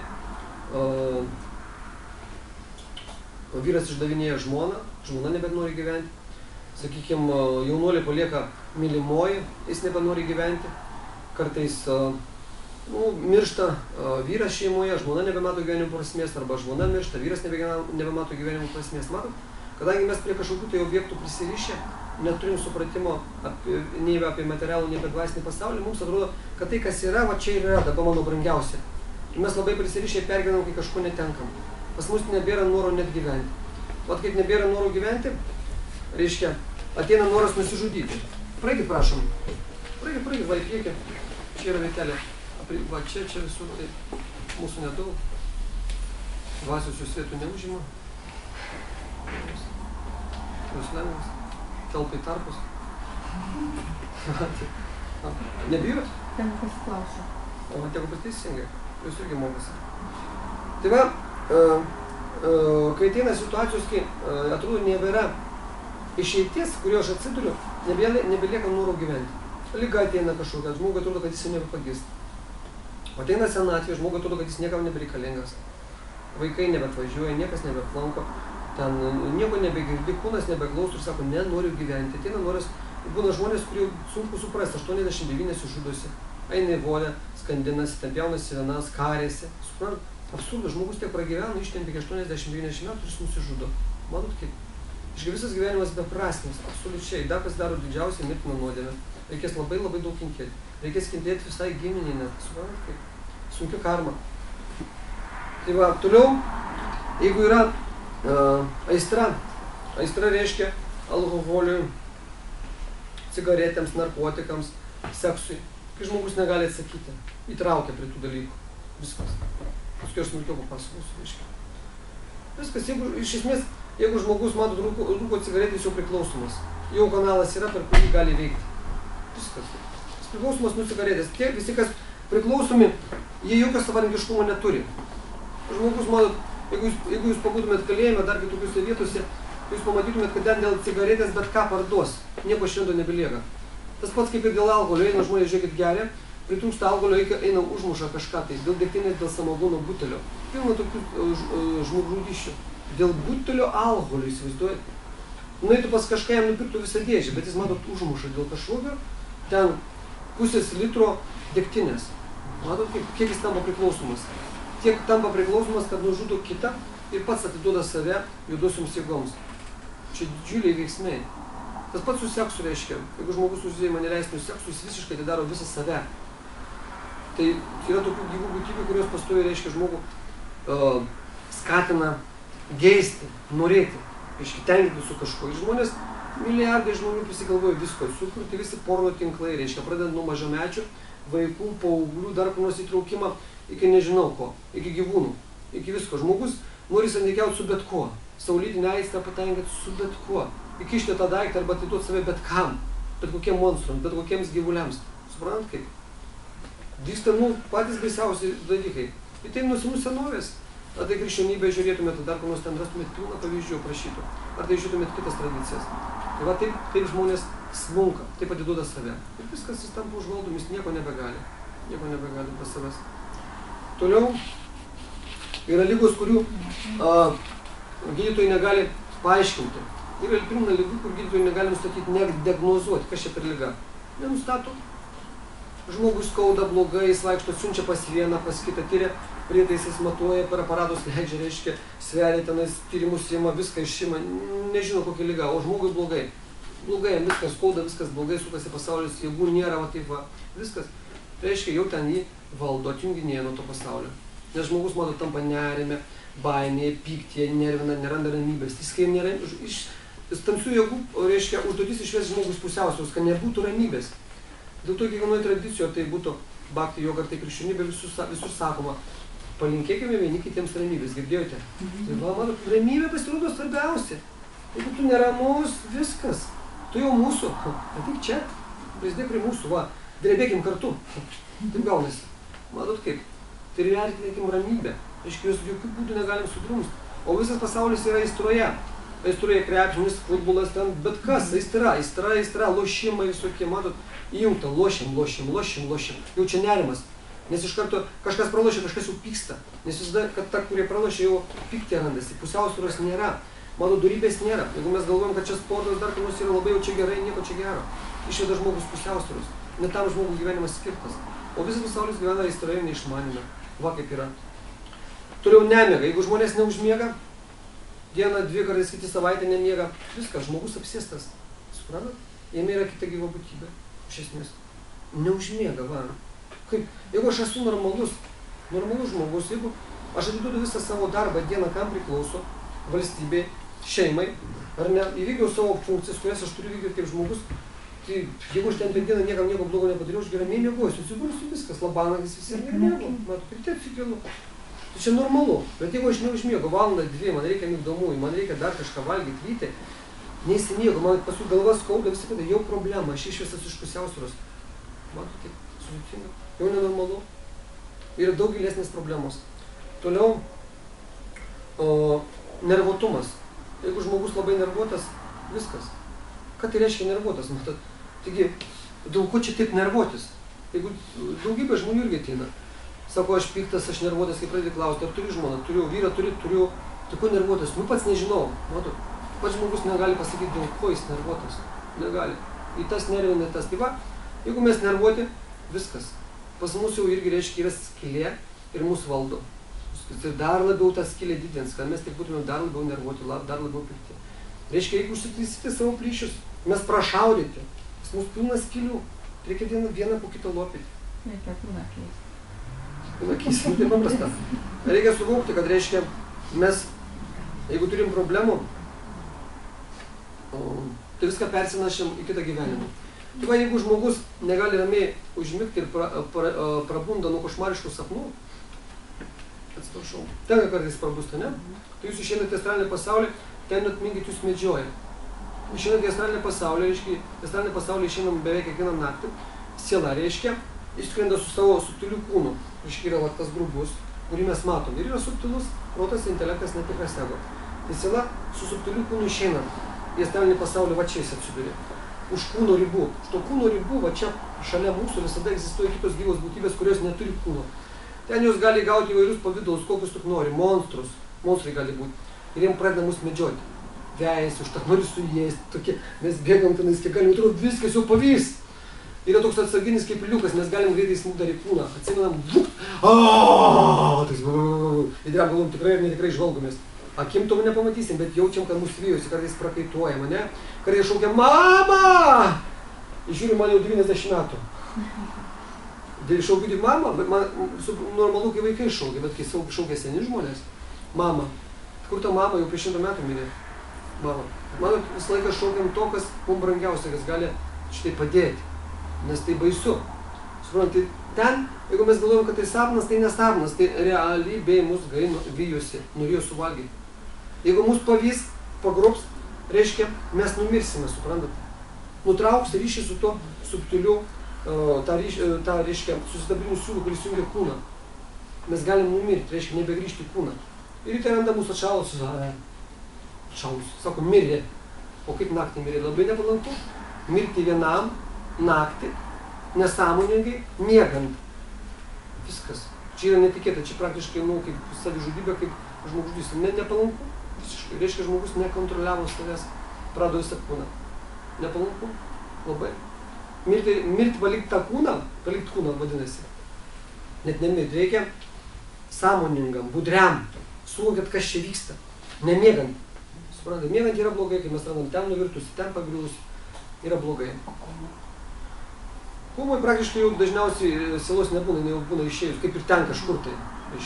vyras išdavinėja žmoną, žmona nebenori gyventi, sakykime, jaunuolį palieka mylimoji, jis nebenori gyventi, kartais miršta vyras šeimoje, žmona nebemato gyvenimo prasmės, arba žmona miršta, vyras nebemato gyvenimo prasmės. Matot, kadangi mes prie kažkokių tai objektų prisirišę, neturim supratimo nei apie materialų, nei apie dvasinį pasaulį, mums atrodo, kad tai, kas yra, va čia ir yra, dabar mano brangiausia. Ir mes labai prisirišę pergyvenam, kai kažko netenkam. Pas mus nebėra noro net gyventi. Vat kaip nebėra noro gyventi, reiškia, ateina noras nusižudyti. Praeikit, prašom. Praeikit, va į priekį. Čia yra vietelė. Va čia visur, tai mūsų nedaug. Dvasios jūs vietų neužima. Jūs lengvas. Telpa į tarpus. Nebijot? Ten pasiklauso. O man tegu teisingai. Jūs irgi mokosi. Tai va, kai ateina situacijos, kai atrodo nebėra išeities, kurio aš atsiduriu, nebelieka noro gyventi. Liga ateina kažkokia, žmogui atrodo, kad jis jau nebepagist. O ateina senatvė, žmogui atrodo, kad jis niekam nebereikalingas. Vaikai nebeatvažiuoja, niekas nebeplanko, ten nieko nebegirdi, kūnas nebeklauso ir sako, nenoriu gyventi. Ateina noras, būna žmonės, kurių sunku suprasti, 89 žudosi, eina į volę, skandinasi, ten pjaunasi vienas, karėsi. Suprant, absurdas, žmogus tiek pragyveno, ištempė iki 80-90 metų ir jis nusižudo. Matot kaip? Iškai visas gyvenimas beprasmis, absoliučiai. Dar kas daro didžiausią mirtiną nuodėmę. Reikės labai daug kentėti. Reikės kentėti visai giminiai net. Suprantat kaip? Sunki karma. Tai va, toliau, jeigu yra aistra reiškia alkoholiui, cigaretėms, narkotikams, seksui. Kai žmogus negali atsakyti, įtraukia prie tų dalykų. Viskas. Paskui aš smulkiau papasakosiu, reiškia. Viskas, iš esmės, jeigu žmogus, matot, rūko cigaretę, jis jau priklausomas. Jau kanalas yra, per kurį gali veikti. Viskas. Jis priklausomas nuo cigaretės. Tie visi, kas priklausomi, jie jokio savarankiškumo neturi. Žmogus, matot, jeigu jūs pabūtumėt kalėjime, dar kitokiuose vietose, jūs pamatytumėt, kad ten dėl cigaretės bet ką parduos. Nieko švento nebelieka. Tas pats kaip ir dėl alkoholio, eina žmonės, žiūrėkit, geria, pritrūksta alkoholio, eina užmuša kažką tai, dėl degtinės, dėl samagono butelio. Pilna tokių žmogžudysčių. Dėl butelio alkoholio, įsivaizduojat. Nueitų pas kažką, jam nupirktų visą dėžę, bet jis, matot, užmuša dėl kažkokio, ten pusės litro degtinės. Matot, kiek jis tampa priklausomas. Tiek tampa priklausomas, kad nužudo kitą ir pats atiduoda save juodosioms jėgoms. Čia didžiuliai veiksmai. Tas pats su seksu reiškia. Jeigu žmogus užsiima neleistiniu seksu, jis visiškai atidaro visą save. Tai yra tokių gyvų būtybių, kurios pastoviai reiškia žmogų skatina geisti, norėti, reiškia tenkinti su kažkuo. Ir žmonės, milijardai žmonių prisigalvoja visko, sukurti visi porno tinklai, reiškia, pradedant nuo mažamečių, vaikų, paauglių, dar kur nors įtraukimą iki nežinau ko, iki gyvūnų, iki visko. Žmogus nori santykiauti su bet kuo, saulytinę aistrą patenkinti su bet kuo, įkišti tą daiktą arba atiduoti save bet kam, bet kokiem monstrams, bet kokiems gyvuliams. Suprant kaip? Vyksta, patys baisiausi dalykai. Ir tai nuo senų senovės. Ar tai krikščionybę žiūrėtumėte, dar kur nors ten rastumėte pilną pavyzdžių aprašytų. Ar tai žiūrėtumėte kitas tradicijas. Tai va taip žmonės smunka, taip atiduoda save. Ir viskas jis tampa užvaldom, jis nieko nebegali. Nieko nebegali pas savęs. Toliau yra ligos, kurių gydytojai negali paaiškinti. Yra pilna ligų, kur gydytojai negali nustatyti, nediagnozuoti, kas čia per liga. Nenustato. Žmogus skauda blogai, jis vaikšto, siunčia pas vieną, pas kitą, tyria prietaisais, matuoja, per aparatus leidžia, reiškia, sveria tenais, tyrimus įima, viską išima, nežino kokia liga, o žmogui blogai. Blogai, viskas skauda, viskas blogai, sukasi pasaulis, jėgų nėra, va taip va, viskas. Tai reiškia, jau ten jį valdo, atjunginėja nuo to pasaulio. Nes žmogus, mato, tampa nerime, baimėje, pyktyje, nervina, neranda ramybės. Jis kai nėra, iš tamsių jėgų, reiškia, užduotis išvesti žmogus pusiausvyros, kad nebūtų ramybės. Dėl to kiekvienoje tradicijoje tai būtų bhakti joga, tai krikščionybė visur sakoma, palinkėkime vieni kitiems ramybės, girdėjote? Tai va, matot, ramybė pasirodo svarbiausia. Jeigu tu neramus, viskas, tu jau mūsų, ateik čia, prisidėk prie mūsų, va, drebėkim kartu. Taip gaunasi. Matot kaip? Tai vertinėkim ramybę, reiškia, jos jokių būdų negalim sudrumsti. O visas pasaulis yra aistroje. Aistroje krepšinis, futbolas, ten, bet kas, aistra, lošimai visokie, matot, įjungta, lošim. Jau čia nerimas. Nes iš karto kažkas pralošia, kažkas jau pyksta. Nes visada, kad ta, kurie pralošia, jau pyktė randasi. Pusiausvyros nėra. Mano dorybės nėra. Jeigu mes galvojam, kad čia sportas dar kur nors yra labai jau čia gerai, nieko čia gero. Išveda žmogus pusiausvyros. ne tam žmogui gyvenimas skirtas. O visas pasaulis gyvena įstojame neišmanime. Va kaip yra. Toliau nemiega. Jeigu žmonės neužmiega, dieną, 2 kartais kitą savaitę nemiega, viskas, žmogus apsėstas. Suprantat? Jame yra kita gyva būtybė. Iš esmės. Neužmiega, va. Kaip? Jeigu aš esu normalus žmogus, jeigu aš atiduodu visą savo darbą dieną, kam priklauso, valstybei, šeimai, ar ne, įvykdžiau savo funkcijas, kurias aš turiu vykdyti kaip žmogus, tai jeigu aš ten per dieną niekam nieko blogo nepadariau, aš gerai mėgausiu, susigulsiu viskas, labanagis visi ir mėgau, matau, ir taip sikėlu. Tai čia normalu, bet jeigu aš neužmiegu valandą, 2, man reikia migdomųjų, man reikia dar kažką valgyti, vyti, neįsimiegu, man paskui galva skauda, visi kada, jau problema, aš išvestas iš pusiausvyros. Matot, taip, sudėtinga, jau nenormalu. Yra daug gilesnės problemos. Toliau, nervuotumas. Jeigu žmogus labai nervuotas, viskas. Ką tai reiškia nervuotas, matot? Taigi, dėl ko čia taip nervuotis? Jeigu daugybė žmonių irgi ateina. Sako, aš piktas, aš nervuotas, kai pradedi klausti, ar turiu žmoną, turiu vyrą, turiu, tai ko nervuotas? Nu pats nežinau, matot? Pats žmogus negali pasakyti, dėl ko jis nervuotas. Negali. Į tas nervina, tas. Tai va, jeigu mes nervuoti, viskas. Pas mus jau irgi reiškia yra skylė ir mus valdo. Tai dar labiau tą skylę didins, kad mes tik būtume dar labiau nervuoti, dar labiau pikti. Reiškia, jeigu užsitaisyti savo plyšius, mes prašaudyti, pas mus pilna skylių, reikia vieną po kitą lopyti. Reikia kūną keisti. Kūną keisti, tai paprasta. Reikia suvokti, kad reiškia, mes, jeigu turim problemų, tai viską persinašėm į kitą gyvenimą. Tai va, jeigu žmogus negali ramiai užmigti ir prabunda nuo košmariškų sapnų, atsiprašau, tenka kartais prabusta, ne? Tai jūs išeinate į astralinį pasaulį, ten atmingit jūs medžioja. Išeinate į astralinį pasaulį, reiškia, į astralinį pasaulį išeinam beveik kiekvieną naktį, siela reiškia, išskrenda su savo subtiliu kūnu, reiškia yra tas grubus, kurį mes matom. Ir yra subtilus protas, intelektas, netikras ego. Tai siela su subtiliu kūnu išeinam į astralinį pasaulį, va čia jis atsidūrė. Už kūno ribų. Už to kūno ribų, va čia šalia mūsų visada egzistuoja kitos gyvos būtybės, kurios neturi kūno. Ten jūs gali gauti įvairius pavydalus, kokius tik nori, monstrus, monstrai gali būti. Ir jiem pradeda mus medžioti. Vejasi, už tą nori suėsti, tokie, mes bėgam tenais, kiek galim, atrodo, viskas jau pavys. Yra toks atsarginis kaip liukas, mes galim greitai smūgt dar į kūną. Atsimenam, vukt, ir galvom tikrai ir netikrai žvalgomės. Akim to nepamatysim, bet jaučiam, kad mus vyjosi, kartais prakaituojama, ne? Kartais šaukia, mama! Žiūriu, man jau 90 metų. Dėl šaukyti mama, bet man normalu, kai vaikai šaukia, bet kai šaukia seni žmonės, mama. Kur ta mama jau prieš 100 metų mirė? Mama. Man visą laiką šaukiam to, kas mums brangiausia, kas gali šitai padėti. Nes tai baisu. Suprantate, ten, jeigu mes galvojam, kad tai sapnas, tai nesapnas, tai realybė mus vijosi, norėjo suvalgyti. Jeigu mus pavys, pagrobs, reiškia, mes numirsime, suprantate. Nutrauks ryšį su to subtiliu, tą reiškia, susidabriniu siūlu, kuris jungia kūną. Mes galim numirti, reiškia, nebegrįžti į kūną. Ir ryte randa mūsų atšalusius, sako, mirė. O kaip naktį mirė? Labai nepalanku. Mirti vienam, naktį, nesąmoningai, miegant. Viskas. Čia yra netikėta, čia praktiškai, kaip savižudybė, kaip žmogžudystė. Nepalanku. Visiškai. Reiškia, žmogus nekontroliavo savęs, prado visą kūną. Nepalanku. Labai. Mirti palikti tą kūną, palikti kūną vadinasi. Net nemirti. Reikia sąmoningam, budriam, suvokėt, kas čia vyksta. Nemiegant. Suprantate, miegant yra blogai, kai mes randam ten nuvirtusi, ten pagrilusi. Yra blogai. Kūmui praktiškai jau dažniausiai sielos nebūna, jau būna išėjus, kaip ir ten kažkur tai.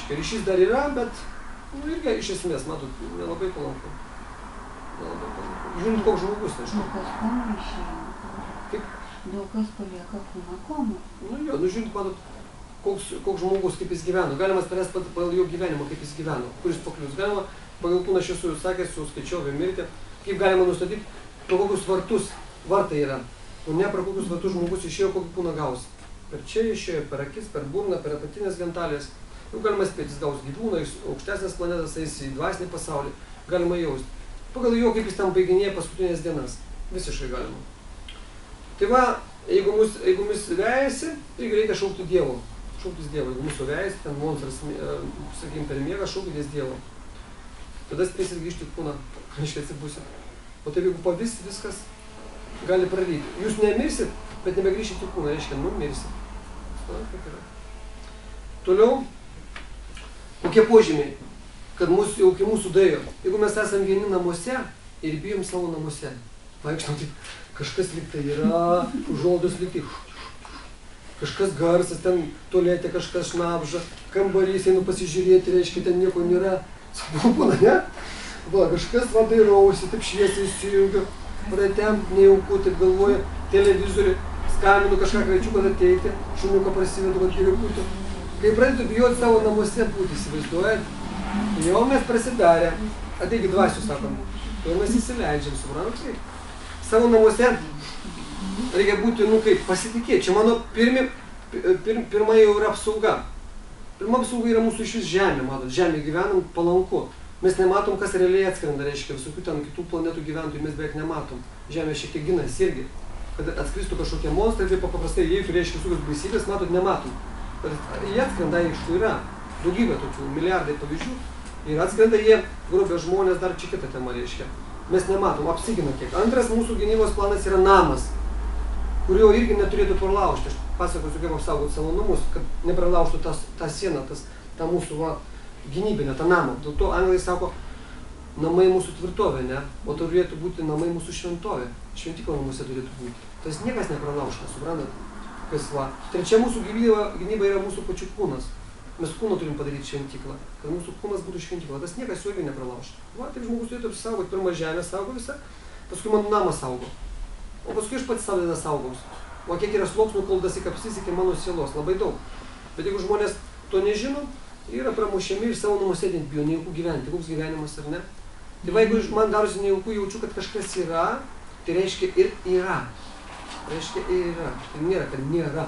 Ryšys dar yra, bet irgi iš esmės, matot, nelabai palanku. Žiūrint, koks žmogus, aišku. Daug kas kūno išeina. Kaip? Daug kas palieka kūną koma. Žiūrint, matot, koks žmogus, kaip jis gyveno. Galima spręsti pagal jo gyvenimą, kaip jis gyveno, kuris paklius. Galima pagal kūną, aš esu sakęs, jau skaičiau apie mirtį, kaip galima nustatyti, kokius vartai yra. O ne per kokius vartus žmogus išėjo, kokį kūną gaus. Per čia išėjo, per akis, per burną, per apatinės gentalės. Jau galima spėti, jis gaus gyvūną, iš aukštesnės planetas, eis į dvasinį pasaulį. Galima jausti. Pagal jo, kaip jis tam baiginėja paskutinės dienas. Visiškai galima. Tai va, jeigu mus vejasi, tai reikia šaukti Dievo. Šauktis Dievo. Jeigu mūsų vejasi, ten monstras, sakykim, per miegą, šaukitės Dievo. Tada spėsit grįžti į kūną, reiškia atsibusit. O taip, jeigu pavis viskas, gali praryti. Jūs nemirsit, bet nebegrįšit į kūną, reiškia, numirsi. Kaip yra. Toliau, kokie požymiai, kad jau kai mūsų daėjo. Jeigu mes esame vieni namuose ir bijom savo namuose, vaikštam taip, kažkas liktai yra, užuolaidos liktai, kažkas garsas, ten tualete kažkas šnabža, kambarys einu pasižiūrėti, reiškia, ten nieko nėra. Būna, ne? Va, kažkas dairausi, taip šviesiai įsijungiu, pratempt nejauku, taip galvoju, televizorių, skambinu kažką kviečiu, kad ateiti, šuniuką prasivedu, kad geriau būtų. Kai pradedu bijoti savo namuose būti, įsivaizduojat, jau mes prasidarę, ateigi dvasių, sakom, jau mes įsileidžiam, suprantate? Savo namuose reikia būti, kaip, pasitikėti. Čia mano pirma jau yra apsauga. Pirma apsauga yra mūsų išvis žemė, matot, žemė gyvenam palanku. Mes nematom, kas realiai atskrenda, reiškia, visokių ten kitų planetų gyventojų mes beveik nematom. Žemė šiek tiek ginasi irgi. Kad atskristų kažkokie monstrai, tai paprastai įeitų, reiškia, visokios baisybės, matot, nematom. Bet jie atskrenda, aišku, yra daugybė tokių, milijardai pavyzdžių. Ir atskrenda jie, grobia žmonės, dar čia kita tema, reiškia. Mes nematom, apsigina kiek. Antras mūsų gynybos planas yra namas, kurio irgi neturėtų pralaužti. Aš pasakosiu, kaip apsaugoti savo namus, kad nepralaužtų tą sieną, tą mūsų gynybinę, tą namą. Dėl to anglai sako, namai mūsų tvirtovė, ne? O turėtų būti namai mūsų šventovė. Šventykla namuose turėtų būti. Tas niekas nepralaužta, suprantat? Kas va. Trečia mūsų gynyba yra mūsų pačių kūnas. Mes kūną turim padaryti šventyklą, kad mūsų kūnas būtų šventykla. Tas niekas jo irgi nepralaužta. Va, taip žmogus turėtų apsisaugoti. Pirma žemė saugo visą, paskui mano namą saugo. O paskui aš pats savo saugaus. O kiek yra sluoksnių, kol dasikapsys iki mano sielos, labai daug. Bet jeigu žmonės to nežino, yra pramušiami ir savo namuose bijo nejauku gyventi, koks gyvenimas ar ne. Tai jeigu man darosi nejauku, jaučiu, kad kažkas yra, tai reiškia ir yra. Reiškia ir yra. Tai nėra, kad nėra.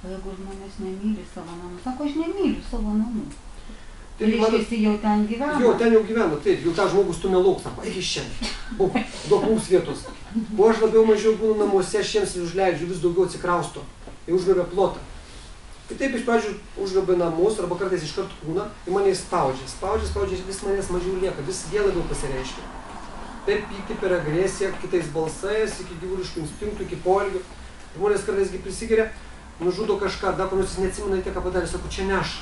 O jeigu žmonės nemyli savo namų, sako, aš nemyliu savo namų. Tai reiškia, jau ten gyvena. Jo, ten jau gyvena, taip, jau tą žmogus stumia lauk, sako, eik iš čia, duok mums vietos. O aš labiau mažiau būnu namuose, aš jiems užleidžiu, vis daugiau atsikrausto, jau užgrabia plotą. Tai taip iš pradžių užgrabia namus, arba kartais iš karto kūną, ir mane spaudžia, vis manęs mažiau lieka, vis jie labiau pasireiškia. Taip pykti per agresiją, kitais balsais, iki gyvuliškų instinktų, iki poelgių. Žmonės kartais prisigeria, nužudo kažką, dar nors jis neatsimena į tai, ką padarė, sako, čia ne aš.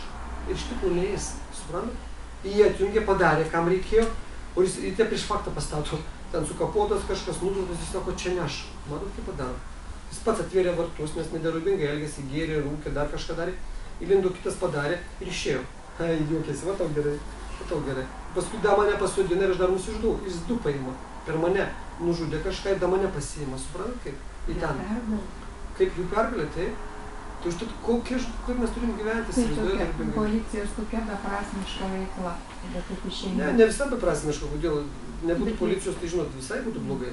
Ir iš tikrųjų neis, suprantat? Jie atjungė, padarė, kam reikėjo, o jis į tai prieš faktą pastato. Ten sukapotas kažkas, nužudas, jis sako, čia ne aš. Matot, kaip padaro. Jis pats atvėrė vartus, nes nedarubingai elgėsi, gėrė, rūkė, dar kažką darė. Įlindo, kitas padarė ir išėjo. Ai, juokėsi, va tau gerai, va tau gerai. Paskui da mane pasodina ir aš dar nusiždau. Jis du paima per mane, nužudė kažką ir da mane pasiima, suprantat kaip? Į ten. Kaip jų pergalė, taip? Tai už tai, kaip mes turim gyventi, tai tokia policijos tokia beprasmiška veikla, bet kaip išeina. Ne visą beprasmiška, kodėl nebūtų policijos, tai žinot, visai būtų blogai.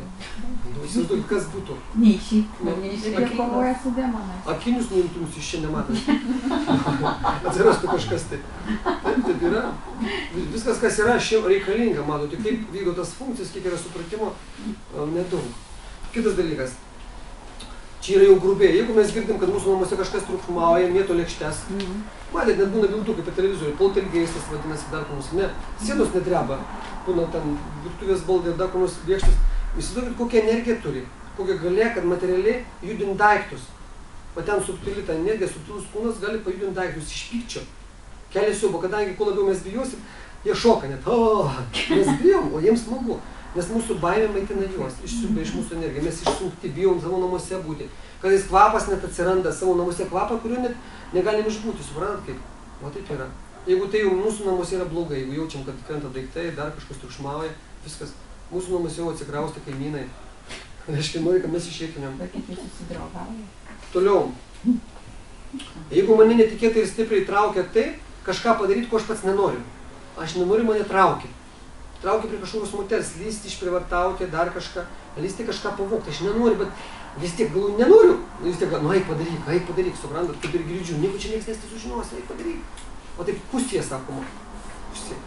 Įsivaizduokit, kas būtų. Neišyk. Jie kovoja su demonais. Akinius nuimtumus iš čia nematant. Atsirastų kažkas taip. Taip yra. Viskas, kas yra, šiaip reikalinga, matote, kaip vykdo tas funkcijas, kiek yra supratimo, nedaug. Kitas dalykas. Čia yra jau grubiai. Jeigu mes girdim, kad mūsų namuose kažkas triukšmauja, mėto lėkštes, matėt, net būna vildukai per televizorių, poltergeistas vadinasi, dar ko nors, ne, sienos netreba, būna ten virtuvės baldai, dar ko nors lėkštes. Įsivaizduokit, kokią energiją turi, kokią galė, kad materialiai judint daiktus. O ten subtili ta energija, subtilus kūnas gali pajudinti daiktus iš pykčio. Kelia siaubo, kadangi kuo labiau mes bijosim, jie šoka net, mes bijom, o jiems smagu. Nes mūsų baimė maitina juos, išsiurbia iš mūsų energiją, mes išsunkti, bijom savo namuose būti. Kartais kvapas net atsiranda savo namuose kvapą, kurio net negalim išbūti, suprantat kaip? O taip yra. Jeigu tai jau mūsų namuose yra blogai, jeigu jaučiam, kad krenta daiktai, dar kažkas triukšmauja, viskas, mūsų namuose jau atsikrausti kaimynai. Reiškia, nori, kad mes išeitumėm. Bet kaip jis susidraugauja. Toliau. Jeigu mane netikėtai ir stipriai traukia tai, kažką padaryti, ko aš pats nenoriu. Aš nenoriu, mane traukia. Traukia prie kažkokios moters, lysti išprivartauti, dar kažką, lysti kažką pavogti. Aš nenoriu, bet vis tiek galvoju, nenoriu. Vis tiek, nu eik padaryk, suprantat, kaip ir girdžiu, nieko čia niekas nesužinos, eik padaryk. O taip pusėje sakoma. Pusėje.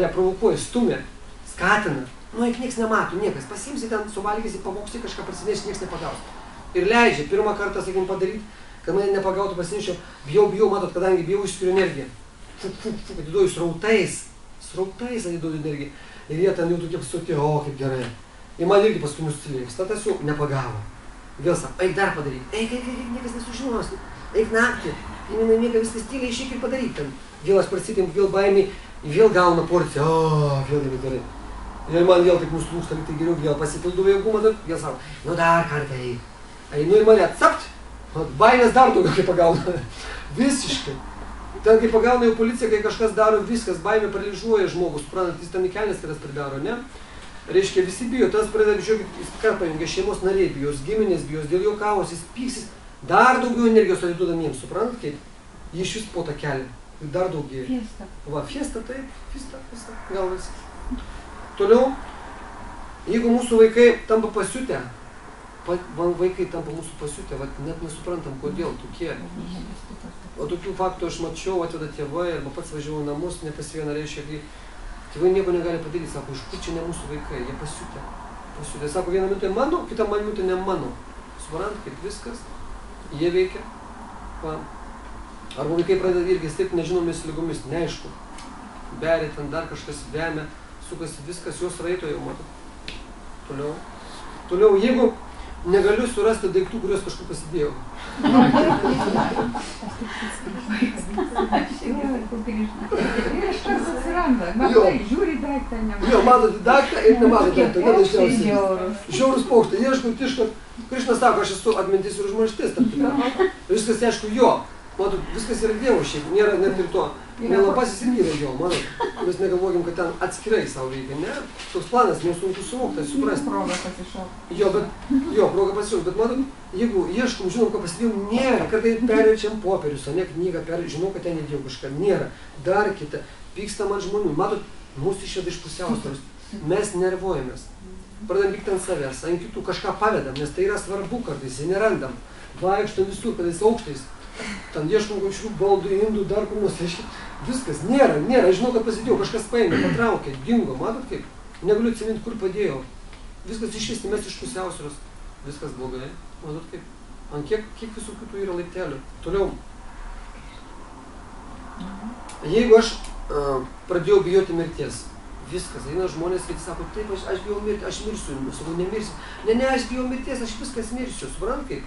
Ja, provokuoja, stumia, skatina. Nu eik, nieks nemato, niekas. Pasiimsi ten, suvalgysi, pavogsi kažką, prasineši, nieks nepagaus. Ir leidžia pirmą kartą, sakykim, padaryti, kad mane nepagautų, pasinešiau, bijau, matot, kadangi bijau išskiriu energiją. Atiduoju srautais atiduodu energiją. Ir jie ten jau tokie pasuti, o kaip gerai. Ir man irgi paskui nustilėks, tas jau nepagavo. Vėl sako, eik dar padaryk, eik, niekas nesužinos, eik naktį, jinai miega viskas tyliai, išeik ir padaryk ten. Vėl aš prasitim, vėl baimiai, vėl gauna porciją, vėl nebegerai. Ir man vėl taip nuslūksta, tai geriau vėl pasipildu jėgumą, vėl sako, nu dar kartą eik. Einu ir mane atsapt, baimės dar daugiau kaip pagauna. Visiškai. Ten kai pagauna jau policija, kai kažkas daro viskas, baimė paralyžiuoja žmogus, suprantat, jis ten į kelnes kitas pridaro, ne? Reiškia, visi bijo, tas pradeda, žiūrėkit, jis ką pajungia, šeimos nariai bijo, giminės bijo, dėl jo kavos, jis pyksis, dar daugiau energijos atiduodam jiems, suprantat, kaip? Jie iš vis po tą kelią, dar daugiau. Fiesta. Va, fiesta, taip, fiesta, gal visi. Toliau, jeigu mūsų vaikai tampa pasiutę, vaikai tampa mūsų pasiutę, net nesuprantam, kodėl tokie. O tokių faktų aš mačiau, atveda tėvai, arba pats važiavau namus, ne pas vieną reiškia, kai tėvai nieko negali padaryti, sako, iš kur čia ne mūsų vaikai, jie pasiutę. Sako, vieną minutę mano, kitą minutę ne mano. Suprant, kaip viskas, jie veikia. Va. Arba vaikai pradeda irgi taip nežinomis lygomis, neaišku. Beria ten dar kažkas vemia, sukasi viskas, jos raito jau mato. Toliau, jeigu negaliu surasti daiktų, kuriuos kažkur pasidėjau. Kažkas atsiranda, matai, žiūri daiktą, nematai. Jo, matot daiktą ir nematot daiktą, nedažniausiai. Žiaurus paukštai, ieškau, tiškau. Krišnas sako, aš esu atmintis ir užmarštis. Viskas, aišku, jo. Matot, viskas yra Dievo šiaip, nėra net ir to. Nelapasis irgi yra jo, matot. Mes negalvokim, kad ten atskirai savo veikia, ne? Toks planas, mums sunku suvokti, suprasti. Proga pasišaukti. Proga pasišaukti, bet matot, jeigu ieškom, žinom, ką pasidėjau, nėra, kartai perverčiam popierius, o ne knygą, žinau, kad ten įdėjau kažką, nėra. Dar kita, pykstam ant žmonių, matot, mūsų išveda iš pusiausvyros, mes nervuojamės. Pradedam pykti ant savęs, ant kitų kažką pavedam, nes tai yra svarbu kartais, jie nerandam. Vaikštam visur, kadais aukštais. Ten ieškom kažkokių baldų, indų, dar kur nors, viskas, nėra, žinau, kad pasidėjau, kažkas paėmė, patraukė, dingo, matot kaip, negaliu atsiminti, kur padėjau, viskas išvesti, mes iš pusiausvyros, viskas blogai, matot kaip, ant kiek visų kitų yra laiptelių. Toliau, jeigu aš pradėjau bijoti mirties, viskas, eina žmonės, kai sako, taip, aš bijau mirti, aš mirsiu, sakau, nemirsiu, ne, aš bijau mirties, aš viskas mirsiu, suprant kaip,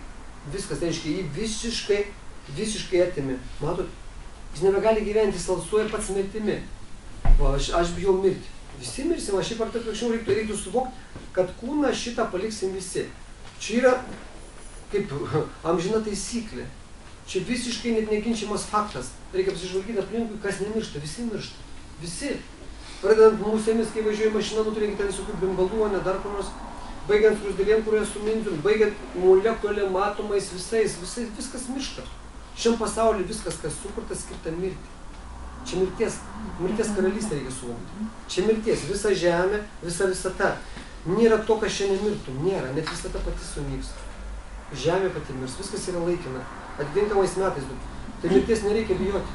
viskas, tai reiškia, jį visiškai atimi. Matot, jis nebegali gyventi, jis alsuoja pats mirtimi. Va, aš bijau mirti. Visi mirsim, aš šiaip ar taip anksčiau reiktų suvokti, kad kūną šitą paliksim visi. Čia yra kaip amžina taisyklė. Čia visiškai net neginčiamas faktas. Reikia pasižvalgyti aplinkui, kas nemiršta. Visi miršta. Visi. Pradedant musėmis, kai važiuoju mašina, turėkit ten visokių bimbalų, ne dar kur nors. Baigiant skruzdėlėm, kurios sumintum, baigiant molekulėm, atomais, viskas miršta. Šiam pasaulyje viskas, kas sukurta, skirta mirti. Čia mirties karalystė reikia suvokti. Čia mirties, visa žemė, visa visata. Nėra to, kas šiandien mirtų, nėra, net visata pati sunyks. Žemė pati mirs, viskas yra laikina, atitinkamais metais. Tai mirties nereikia bijoti.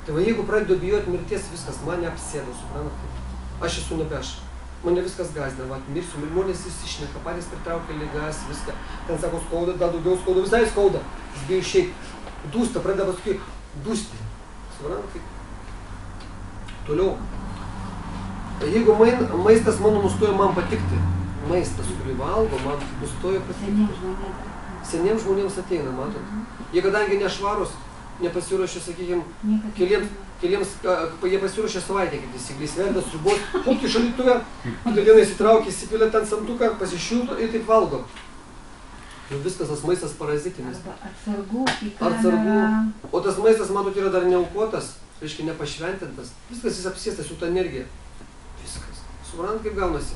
Tai va, jeigu pradedu bijoti mirties, viskas mane apsėdo, suprantate? Aš esu nebe aš. Mane viskas gąsdina, va, mirsiu, žmonės įsišneka, patys pritraukia ligas, viską. Ten sako, skauda, dar daugiau skauda, visai skauda. Jis bijo išeiti. Dūsta, pradeda paskui dūsti. Suprantate? Toliau. Jeigu maistas mano nustoja man patikti, maistas, kurį valgo, man nustoja patikti. Seniems žmonėms ateina, matot. Jie kadangi nešvarus, nepasiruošė, sakykime, keliems, jie pasiruošė savaitę, kaip įsiglys verdas, sriubos, pukti šaldytuve, kitą dieną įsitraukia, įsipilė ten santuką, pasišildo ir taip valgo. Nu viskas, tas maistas parazitinis. Atsargų. O tas maistas, matot, yra dar neaukotas, reiškia nepašventintas. Viskas, jis apsėstas, jų ta energija. Viskas. Suprant, kaip gaunasi.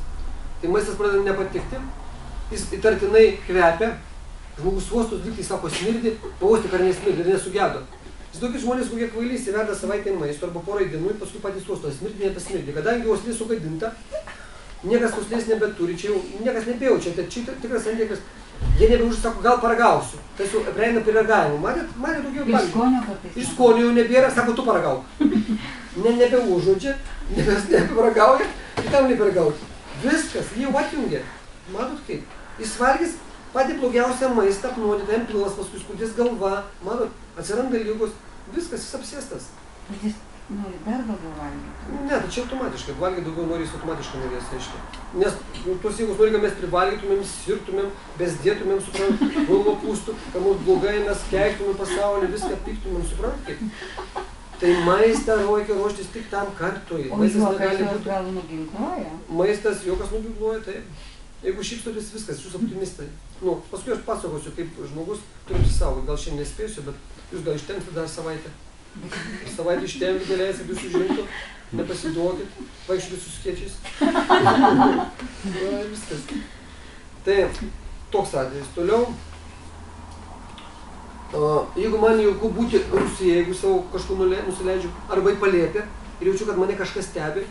Tai maistas pradeda nepatikti, jis įtartinai kvepia, žmogus uostus, lyg tai sako smirdi, pauosti, ar nesmirdi, ir nesugedo. Įsivaizduokit žmonės, kokie kvailys įverda savaitę maisto arba porai dienų ir paskui patys uostos smirdi, nepasmirdi. Kadangi uoslė sugadinta, niekas uoslės nebeturi, čia jau niekas nebejaučia, tai čia tikras antiekas. Jie nebeužsako, gal paragausiu. Tas jau prieina prie ragavimo. Matėt daugiau pavyzdžių. Iš skonio jau nebėra, sako, tu paragauk. Nebeužodžia, nebeparagauja, kitam neparagauti. Viskas, jie jau atjungia. Matot kaip? Jis valgys patį blogiausią maistą, apnuodytą, pilnas, paskui skudės galva. Matot, atsiranda lygos. Viskas, jis apsėstas. Nori dar daugiau valgyti. Ne, tai čia automatiškai. Valgyti daugiau nori, jis automatiškai norės, reiškia. Nes tuos jėgus nori, kad mes privalgytumėm, sirtumėm, bezdėtumėm, suprantat, galvo pūstų, kad mums blogai, mes keiktumėm pasaulį, viską piktumėm, suprantat kaip. Tai maistą reikia ruoštis tik tam kartui. O juokas jos gal nuginkluoja? Maistas, juokas nuginkluoja, taip. Jeigu šypsotės viskas, jūs optimistai. Nu, paskui aš pasakosiu, kaip žmogus turi apsisaugoti. Gal šiandien nespėsiu, bet jūs gal ištempti dar savaitę. Savaitę ištempti galėsit, jūs užimtų, nepasiduokit, vaikščiokit su skėčiais. Viskas. Tai toks atvejis. Toliau. Jeigu man jauku būti Rusija, jeigu savo kažkur nusileidžiu arba į palėpę ir jaučiu, kad mane kažkas stebi,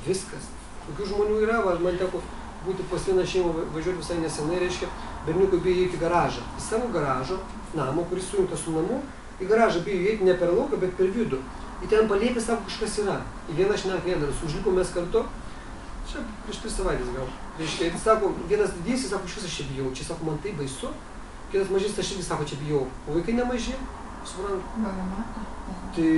viskas. Tokių žmonių yra, man teko būti pas vieną šeimą važiuoti visai nesenai, reiškia, berniukai bijo įeiti į garažą. Į savo garažo namo, kuris sujungtas su namu, į garažą bijo įeiti ne per lauką, bet per vidų. Į ten palėpę sako kažkas yra. Į vieną šnekėdaras, užlipom mes kartu, čia prieš 3 savaitės gal. Reiškia, jis sako, vienas didysis sako, iš vis aš čia bijau, čia sako, man tai baisu. Kitas mažys, aš irgi sako, čia bijau. O vaikai nemaži, suprantat. Tai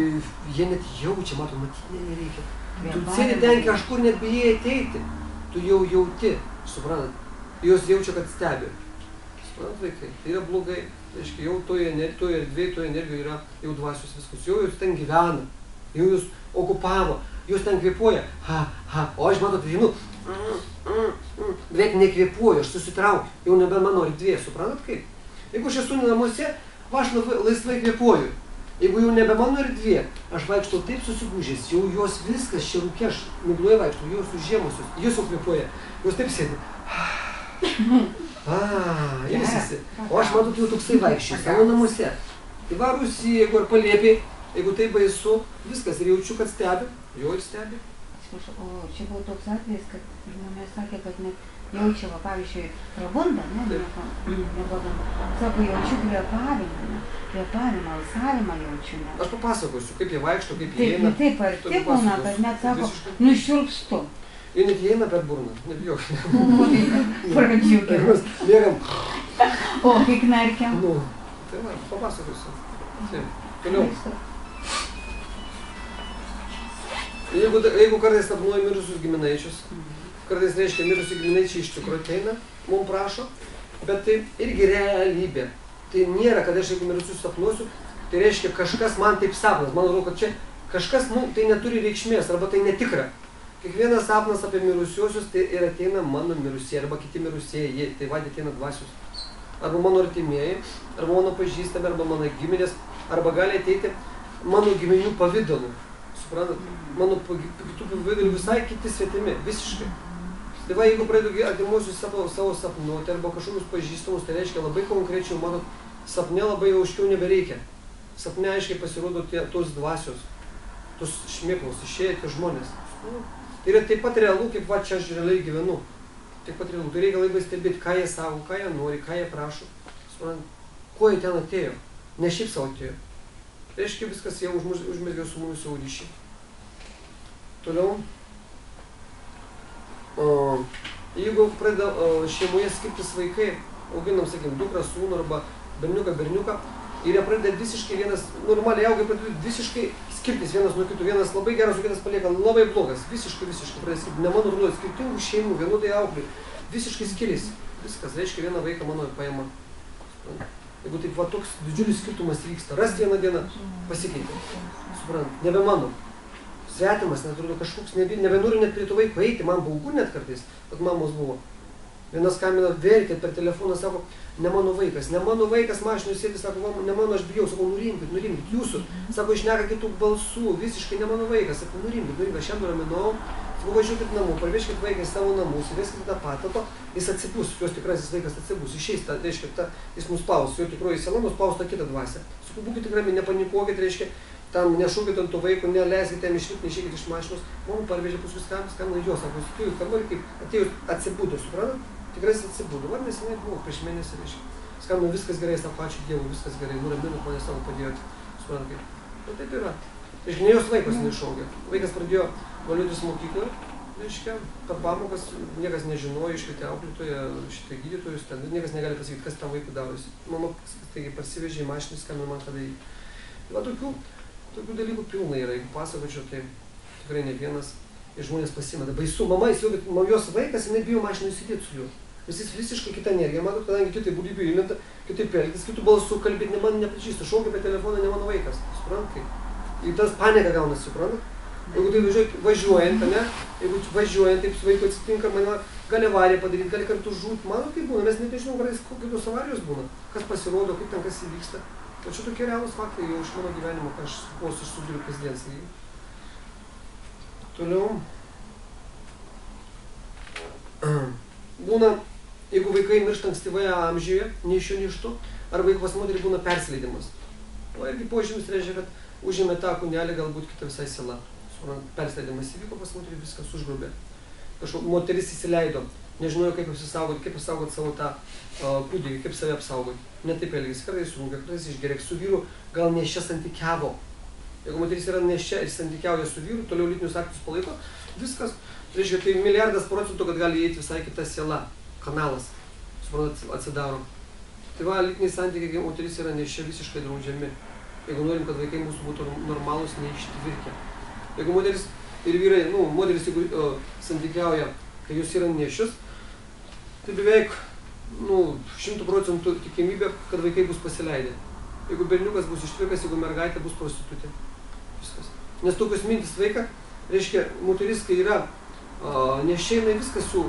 jie net jaučia, matyti nereikia. Tu sėdi ten kažkur, net bijai ateiti. Tu jau jauti, suprantat. Jos jaučia, kad stebi. Suprantat, vaikai, tai yra blogai. Reiškia, jau toje erdvėje, toje energijoje yra jau dvasios viskas. Jau jūs ten gyvena, jau jūs okupavo, jūs ten kvėpuoja. O aš matot, žinu, beveik nekvėpuoju, aš susitraukiu. Jau nebe mano erdvė, suprantat kaip? Jeigu aš esu namuose, aš laisvai kvėpuoju. Jeigu jau nebe mano erdvė, aš vaikštau taip susigūžęs, jau jos viskas čia rūke, aš migloje vaikštau, jos užžėmusios, jos jau kvėpuoja, jos taip sėdi. Ilsisi. O aš matot jau toksai vaikščiu, savo namuose. Tai va Rusija, jeigu ar palėpiai, jeigu tai baisu, viskas ir jaučiu, kad stebi, jo ir stebi. Atsiprašau, o čia buvo toks atvejis, kad žmonės sakė, kad net jaučia, va, pavyzdžiui, prabunda, nebodama. Sako, jaučiu kvėpavimą, alsavimą jaučiu. Aš papasakosiu, kaip jie vaikšto, kaip jie eina. Taip, arti būna, kad net sako, nušiurpstu. Ir net jie eina per burną, nebijok. Pradžiugė. Bėgam. O, kai knarkiam. Nu, tai va, papasakosiu. Taip, toliau. Jeigu kartais sapnuoju mirusius giminaičius, kartais reiškia mirusi giminaičiai iš tikrųjų ateina, mums prašo, bet tai irgi realybė. Tai nėra, kad aš jeigu mirusius sapnuosiu, tai reiškia kažkas man taip sapnas. Man atrodo, kad čia kažkas, tai neturi reikšmės, arba tai netikra. Kiekvienas sapnas apie mirusiuosius, tai ir ateina mano mirusieji, arba kiti mirusieji, tai vadė ateina dvasius. Arba mano artimieji, arba mano pažįstami, arba mano giminės, arba gali ateiti mano giminių pavidalų. Suprantat, mano kitų pavidalų visai kiti svetimi, visiškai. Tai va, jeigu pradedu artimuosius savo sapnuoti arba kažkokius pažįstamus, tai reiškia labai konkrečiai, matot, sapne labai aiškiau nebereikia. Sapne aiškiai pasirodo tos dvasios, tos šmėklos, išėję tie žmonės. Tai yra taip pat realu, kaip va čia aš realiai gyvenu. Taip pat realu. Tai reikia labai stebėti, ką jie savo, ką jie nori, ką jie prašo. Suprantat, kuo jie ten atėjo. Ne šiaip savo atėjo. Reiškia, viskas jau užmezgė su mumis savo ryšį. Toliau. Jeigu pradeda šeimoje skirtis vaikai, auginam, sakykim, dukrą, sūnų arba berniuką, ir jie pradeda visiškai vienas, normaliai augai pradeda visiškai skirtis vienas nuo kitų, vienas labai geras, o kitas palieka labai blogas, visiškai pradeda skirtis, ne mano ruduo, skirtingų šeimų, vienodai auklį, visiškai skiriasi. Viskas, reiškia, vieną vaiką mano paima. Jeigu taip va toks didžiulis skirtumas vyksta, rast vieną dieną pasikeitė, suprant, nebe mano. Svetimas, netrodo kažkoks, nebenoriu net prie to vaiko eiti, man baugu net kartais, kad mamos buvo. Vienas skambina, verkė per telefoną, sako, ne mano vaikas mašinoj sėdi, sako, ne mano, aš bijau, sako, nurimkit, jūsų, sako, išneka kitų balsų, visiškai ne mano vaikas, sako, nurimkit, aš jam nuraminau, sako, važiuokit namo, parvežkit vaiką į savo namus, įveskit tą patalpą, jis atsibus, jos tikrasis vaikas atsibus, išeis, reiškia, jis nuspaus, jo tikroji siela nuspaus tą kitą dvasią. Sako, būkit tikrami, nepanikuokit, reiškia, tam nešūkit ant to vaiko, neleiskite jam išlipti, neišeikit iš mašinos, mama parvežė paskui skambina jo, sako, jūs kamolį kaip atėjus atsibudo, suprantat? Tikrai atsibudo, var nesenai buvo, prieš mėnesį, reiškia. Skambino, viskas gerai, sako, ačiū Dievui, viskas gerai, nuraminu, mane savo padėjote, suprantat kaip. Nu taip yra. Reiškia, ne jos vaikas neišaugė. Vaikas pradėjo valiotis mokykloje, reiškia, per pamokas, niekas nežinojo, iškvietė auklėtoją, šitai gydytojus, ten niekas negali pasakyti, kas tam vaikui darosi. Mama taigi parsivežė į mašiną, skambino man kada į. Va tokių Tokių dalykų pilna yra, jeigu pasakočiau, tai tikrai ne vienas ir žmonės pasimeta. Baisu, mama įsivaizduoja, jos vaikas, jinai bijo mašinai sėdėti su juo. Jis visiškai kita energija, matot, kadangi kitai būdį bijo, įlenta, kitaip elgtis, kitų balsų kalbėti, man nepažįsta, šaukia apie telefoną, ne mano vaikas, suprantai? Ir tas panika gaunasi, suprantat? Jeigu tai važiuojant, ne, jeigu važiuojant, taip su vaiku atsitinka, man gali avariją padaryti, gali kartu žūt, mano tai būna, mes net nežinom, kartais kokios avarijos būna, kas pasirodo, kaip ten kas įvyksta. O čia tokie realūs faktai jau iš mano gyvenimo, ką aš susiduriu kasdien, sakykim. Toliau. Būna, jeigu vaikai miršta ankstyvoje amžiuje, nei iš jo, nei iš to, arba jeigu pas moterį būna persileidimas. O irgi požymis reiškia, kad užėmė tą kūnelį, galbūt kita visai siela. Persileidimas įvyko pas moterį, viskas užgrobė. Kažkokia moteris įsileido, nežinojo kaip apsaugot savo tą kūdikį, kaip save apsaugot. Ne taip elgėsi, kartais surūkė, kartais išgeria, su vyru gal nešia santykiavo. Jeigu moteris yra nešia ir santykiauja su vyru, toliau lytinius aktus palaiko, viskas. Reiškia, tai milijardas procentų, kad gali įeiti visai kita siela, kanalas, suprantat, atsidaro. Tai va, lytiniai santykiai, kai moteris yra nešia, visiškai draudžiami. Jeigu norim, kad vaikai mūsų būtų normalūs, neištvirkę. Jeigu moteris ir vyrai, moteris, jeigu santykiauja, kai jūs yra nešius, tai beveik 100% tikimybė, kad vaikai bus pasileidę. Jeigu berniukas bus ištvirkas, jeigu mergaitė bus prostitutė. Viskas. Nes tokios mintis vaiką, reiškia, moteris, kai yra nešia, jinai viskas su,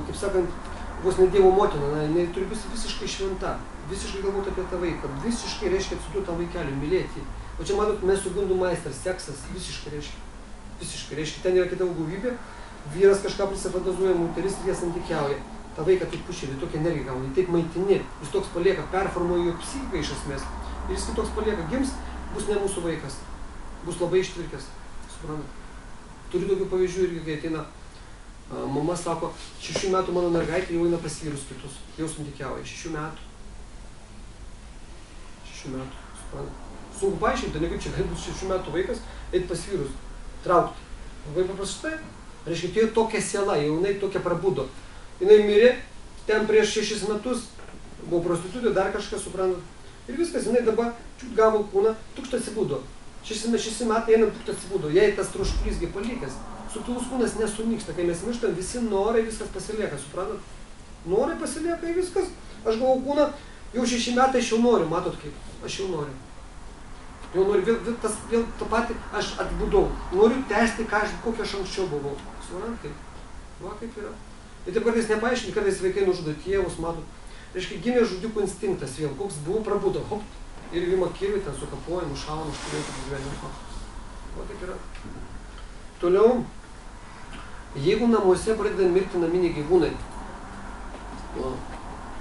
kaip sakant, vos ne Dievo motina, jinai turi būti visiškai šventa, visiškai galvoti apie tą vaiką, visiškai reiškia atsiduoti tą vaikelį, mylėti. O čia matot, mes su gundų maistras, seksas, visiškai reiškia. Visiškai reiškia, ten yra kita gyvybė, vyras kažką prisifantazuoja, moteris ir jie santykiauja. Ta vaiką taip pušėlį, tokia energija gauna, jį taip maitini, jis toks palieka, performuoja jo psichiką iš esmės. Ir jis kitoks palieka, gims, bus ne mūsų vaikas, bus labai ištvirkęs, suprantat. Turiu tokių pavyzdžių irgi, kai ateina mama sako, 6 metų mano mergaitė jau eina pas vyrus kitus, jau santykiauja, 6 metų. 6 metų, suprantat. Sunku paaiškinti, ne kaip čia gali būti 6 metų vaikas, eit pas vyrus, traukti. Labai paprastai, reiškia, tai tokia siela, jau jinai tokia prabudo. Jinai mirė, ten prieš 6 metus, buvo prostitutė, dar kažkas, suprantat. Ir viskas, jinai dabar gavo kūną, tukšt atsibudo. 6 metai einant tukšt atsibudo, jai tas troškulys palikęs. Subtilus kūnas nesunyksta, kai mes mirštam, visi norai viskas pasilieka, suprantat? Norai pasilieka ir viskas. Aš gavau kūną, jau 6 metai aš jau noriu, matot kaip, aš jau noriu. Jau noriu, vėl tą patį aš atbudau. Noriu tęsti, kokią aš anksčiau buvau. Suprantat kaip? Va kaip yra. Ir taip kartais nepaaiškinti, kartais vaikai nužudo tėvus, matot. Reiškia, gimė žudikų instinktas vėl, koks buvo, prabudo, hop, ir vima kirvi ten sukapoja, nušauna, užturėtų gyvenimą. Va taip yra. Toliau, jeigu namuose pradeda mirti naminiai gyvūnai,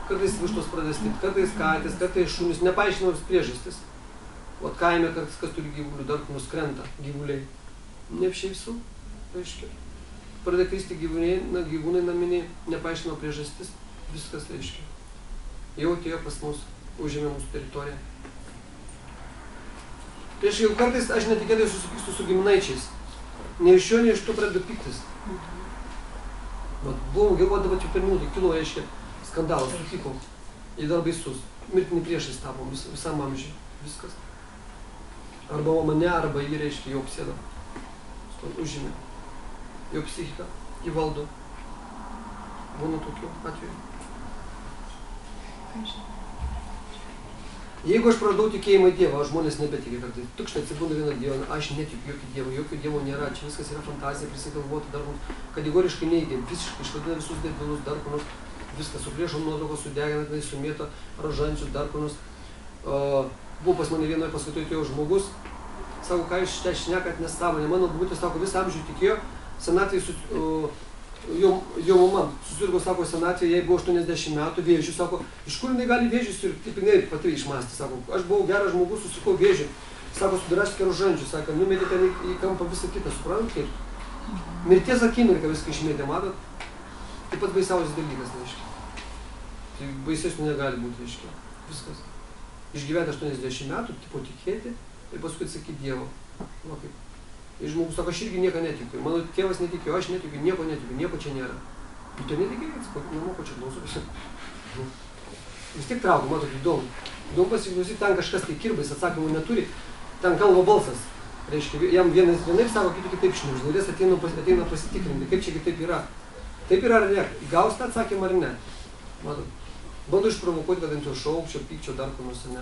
kartais vištos pradeda stipt, kartais katės, kartais šunys, nepaaiškinamos priežastis. O kaime, kas turi gyvulių, dar nuskrenta gyvuliai. Ne šiaip visų, reiškia. Pradeda kristi gyvūnai naminiai, nepaaiškino priežastis, viskas reiškia. Jau atėjo pas mus, užėmė mūsų teritoriją. Tai aš jau kartais, aš netikėtai susipykstu su giminaičiais. Ne iš jo, ne iš to pradedu piktis. Buvom galvodama, čia per minutę kilo, reiškia, skandalas, supykau. Ir dar baisus. Mirtini priešais tapom visam amžiui. Viskas. Arba mane, arba jį, reiškia, jau apsėdo. Užėmė. Jo psichika įvaldo. Būna tokių atvejų. Jeigu aš praradau tikėjimą į Dievą, žmonės nebetikė kartais. Tukštai atsibūna vieną Dievą, aš netikiu jokio Dievo nėra, čia viskas yra fantazija, prisigalvota, dar kategoriškai neigia, visiškai išvadina visus debilus, dar ko nors, viskas suplėšo nuotraukos, sudegina, sumėto, rožančius, dar ko nors. Buvo pas mane vienoje paskaitoje atėjo žmogus, sako, ką jūs čia šnekat nesąmonė, mano būtis, sako, visą amžių tikėjo, senatvėje jo mama susirgo, sako, senatvėje, jai buvo 80 metų, vėžių, sako, iš kur jinai gali vėžius ir taip jinai pati išmąstė, sako, aš buvau geras žmogus, susikau vėžių, sako, sudaraškė rožančių, sako, numetė ten į kampą visą kitą, suprantat kaip? Mirties akimirką viską išmėtė, matot? Taip pat baisiausias dalykas, reiškia. Tai baisesnių negali būti, reiškia. Viskas. Išgyventi 80 metų, tipo tikėti ir paskui atsakyti Dievo. Va kaip. Ir žmogus sako, aš irgi nieko netikiu. Mano tėvas netikiu, aš netikiu, nieko čia nėra. Tu to netikėjai, nemoku čia klausosi. Vis tiek traukia, matot, įdomu. Įdomu pasiklausyti, ten kažkas tai kirbais atsakymų neturi, ten kalba balsas. Reiškia, jam vienaip sako, kiti kitaip šnibžda, ir jis ateina pasitikrinti, kaip čia kitaip yra. Taip yra ar ne? Gaus tą atsakymą ar ne? Matot, bando išprovokuoti, kad ant jo šaukčio, pykčio, dar ko nors, ne?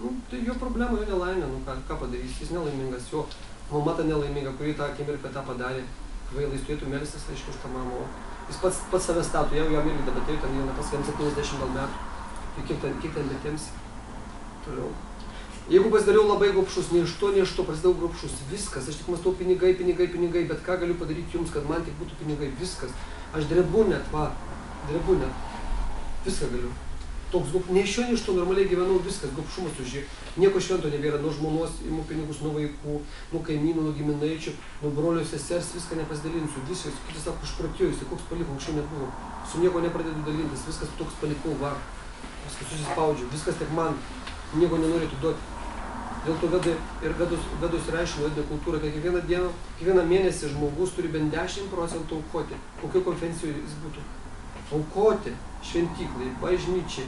Nu, tai jo problema, jo nelaimė, nu ką padarys, jis nelaimingas, jo mama ta nelaiminga, kuri tą akimirką tą padarė, kvailai jis turėtų melstis, aišku, už tą mamą. Jis pats save stato, jam irgi dabar tai ten jau pas 70 gal metų, tai kiek ten betiems toliau. Jeigu pasidariau labai gobšus, nei iš to pasidariau gobšus, viskas, aš tik mąstau pinigai, bet ką galiu padaryti jums, kad man tik būtų pinigai, viskas. Aš drebu net, viską galiu. Toks nei iš to normaliai gyvenau, viskas, gobšumas už jį. Nieko švento nebėra, nuo žmonos imu pinigus, nuo vaikų, nuo kaimynų, nuo giminaičių, nuo brolio sesers, viską nepasidalinsiu, viskas, kitas sako, išpratėjusi, koks palikau, anksčiau nebuvo. Su nieko nepradedu dalintis, viskas toks palikau, viskas susispaudžiu, viskas tik man, nieko nenorėtų duoti. Dėl to vedos ir aiškino vedinė kultūra, kad kiekvieną mėnesį žmogus turi bent 10% aukoti. Kokio konvencijoje jis būtų? Aukoti šventyklai, bažnyčiai,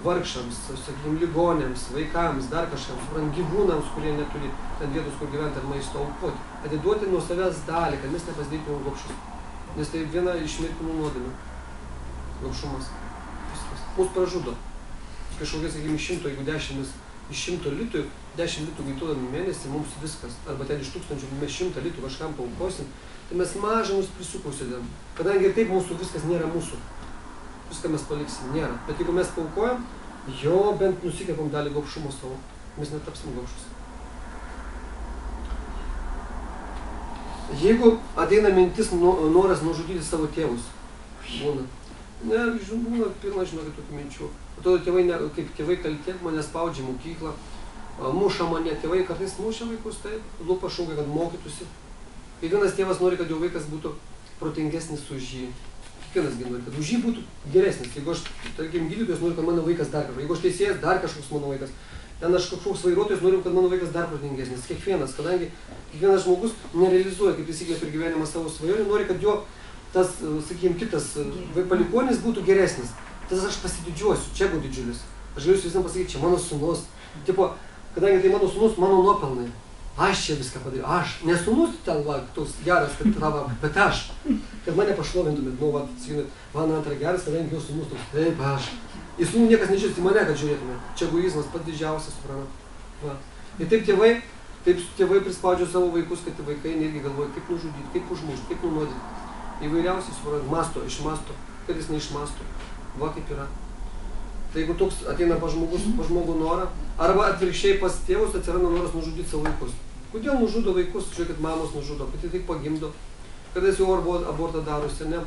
vargšams, sakykime, ligonėms, vaikams, dar kažkam, gyvūnams, kurie neturi ten vietos, kur gyventi ar maisto aukoti. Atiduoti nuo savęs dalį, kad mes nepasidarytume gobšus. Nes tai viena iš mirtinų nuodėmių. Gobšumas. Viskas. Mus pražudo. Kažkokia, sakykime, 100, jeigu 10 iš 100 litų, 10 litų gaituodami mėnesį, mums viskas, arba ten iš 1000 mes 100 litų kažkam paaukosim, tai mes mažą mus prisukausėdėm. Kadangi ir taip mūsų viskas nėra mūsų. Viską mes paliksim, nėra. Bet jeigu mes paaukojam, jo bent nusikėpam dalį gobšumo savo, mes netapsim gobšus. Jeigu ateina mintis, noras nužudyti savo tėvus, būna. Ne, būna pirma, žinokit, tokių minčių. Atrodo, tėvai, kaip tėvai kalti, mane spaudžia į mokyklą, muša mane, tėvai kartais muša vaikus, taip, lupa šaukia, kad mokytųsi. Kiekvienas tėvas nori, kad jo vaikas būtų protingesnis už jį. Kiekvienas nori, kad už jį būtų geresnis. Jeigu aš, tarkim, gydytojas, noriu, kad mano vaikas dar kažkoks. Jeigu aš teisėjas, dar kažkoks mano vaikas. Ten aš kažkoks vairuotojas, noriu, kad mano vaikas dar protingesnis. Kiekvienas, kadangi kiekvienas žmogus nerealizuoja, kaip taisyklė, per gyvenimą savo svajonių, nori, kad jo tas, sakykime, kitas palikuonis būtų geresnis. Tada aš pasididžiuosiu, čia buvo didžiulis. Aš galiu visam pasakyti, čia mano sūnus. Tipo, kadangi tai mano sūnus, mano nuopelnai. Aš čia viską padariau. Aš. Ne sūnus ten, toks geras, kad tava, bet aš. Kad mane pašlovintumėt, sakykime, mano antrą geras, kadangi jo sūnus toks. Taip, aš. Į sūnų niekas nežiūrės, į mane, kad žiūrėtume. Čia egoizmas pats didžiausias, suprantat. Ir taip tėvai prispaudžia savo vaikus, kad vaikai irgi galvoja, kaip nužudyti, kaip užmušti, kaip nunuodyti. Įvairiausiai, suprantat, išmasto, kad jis neišmasto. Va kaip yra. Tai jeigu toks ateina pas žmogų norą, arba atvirkščiai pas tėvus atsiranda noras nužudyti savo vaikus. Kodėl nužudo vaikus? Žiūrėkit, mamos nužudo, pati tik pagimdo. Kartais jau abortą darosi, ne?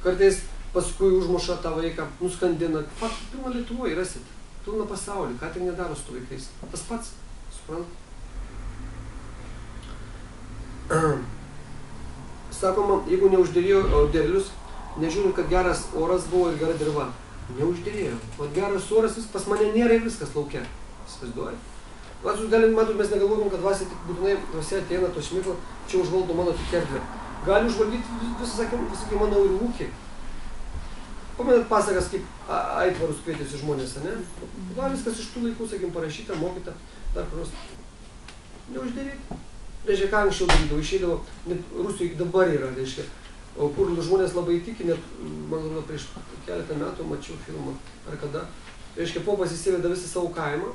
Kartais paskui užmuša tą vaiką, nuskandina. Pilna Lietuvoje rasit, pilna pasaulį, ką tik nedaro su vaikais. Tas pats, suprantat? Sakoma, jeigu neuždėrėjo derlius, nežiūrint, kad geras oras buvo ir gera dirva. Neuždėrėjo. O geras oras pas mane nėra ir viskas laukia. Įsivaizduoja. Matot, mes negalvojam, kad dvasia tik būtinai dvasia ateina to šmiklo, čia užvaldo mano tik erdvę. Gali užvaldyti visą mano ir ūkį. Pamenat pasakas, kaip aitvarus kvietėsi žmonės, ne? Va, viskas iš tų laikų, sakim, parašyta, mokyta, dar kurios. Neuždėrėti. Reiškia, ką anksčiau darydavo, išeidavo, net Rusijoje dabar yra, reiškia, kur žmonės labai tiki, net, man atrodo, prieš keletą metų mačiau filmą, ar kada, reiškia, popas įsiveda visą savo kaimą,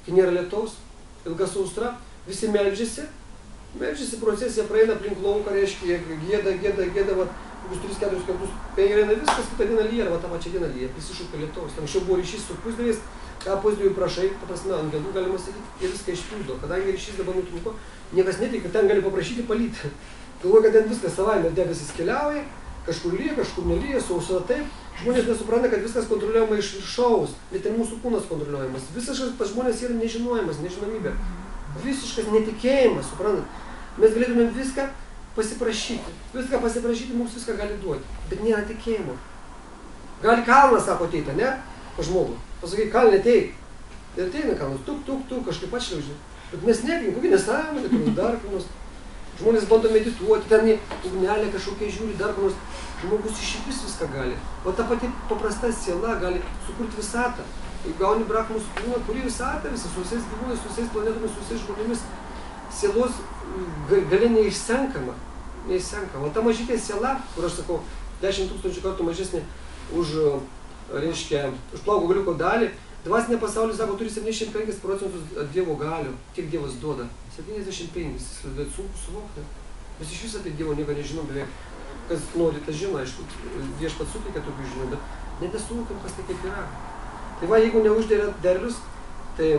kai nėra lietaus, ilga sausra, visi meldžiasi procesija, praeina aplink lauką, reiškia, gėda, va, kokius 3-4 kartus, kai eina viskas, kitą dieną lyja, arba tą pačią dieną lyja, prisišūka lietaus. Anksčiau buvo ryšys su pusdieviais, ką pusdieviui prašai, ta prasme, angelų galima sakyti, jie viską išpildo. Kadangi ryšys dabar nutrūko, niekas netiki, kad ten gali paprašyti palyti. Galvoja, kad ten viskas savaime debesis keliauja, kažkur lyja, kažkur nelyja, sausra taip. Žmonės nesupranta, kad viskas kontroliuojama iš viršaus, net ir mūsų kūnas kontroliuojamas. Visiškas pas žmonės yra nežinojimas, nežinomybė. Visiškas netikėjimas, suprantat. Mes galėtume viską pasiprašyti, mums viską gali duoti, bet nėra tikėjimo. Gali kalnas, sako, ateita, ne? Pa žmogų. Pasakai, kalnė ateik. Ir ateina kalnas, tuk, kažkaip atšliaužia. Bet mes nekim, kokie nesąmonė, dar kur nors. Žmonės bando medituoti, ten į ugnelę kažkokie žiūri, dar kur nors. Žmogus išvis viską gali. O ta pati paprasta siela gali sukurti visatą. Gauni Brahmos kūną, kuri visatą visą, su visais gyvūnais, su visais planetomis, su visais žmonėmis. sielos galia neišsenkama. Neišsenkama. O ta mažytė siela, kur aš sakau, 10 000 kartų mažesnė už, reiškia, už plauko galiuko dalį, dvasinė pasaulis, sako, turi 75% Dievo galių. Tiek Dievas duoda. 75. Sunku suvokti. Mes iš viso apie Dievo nieko nežinom beveik. Kas nori, tas žino, aišku, Viešpats suteikia tokių žinių, bet nesuvokiam, kas tai kaip yra. Tai va, jeigu neuždėrė derlius, tai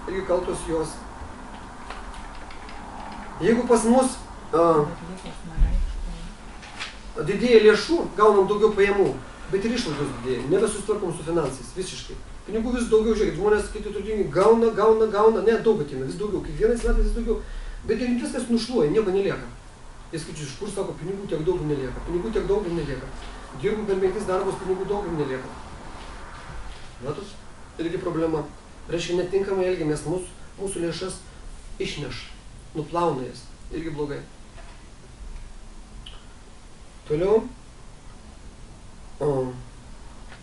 irgi kaltos jos. Jeigu pas mus didėja lėšų, gaunam daugiau pajamų, bet ir išlaidos didėja, nebesusitvarkom su finansais, visiškai. Pinigų vis daugiau, žiūrėkit, žmonės, kiti turtingi, gauna, ne, daug ateina, vis daugiau, kiekvienais metais vis daugiau, bet ir viskas nušluoja, nieko nelieka. Jis skaičiu, iš kur sako, pinigų tiek daug nelieka, pinigų tiek daug nelieka. Dirbu per 5 darbus, pinigų daug nelieka. Matus? Irgi problema. Reiškia, netinkamai elgiamės, mūsų lėšas išneš, nuplauna jas. Irgi blogai. Toliau.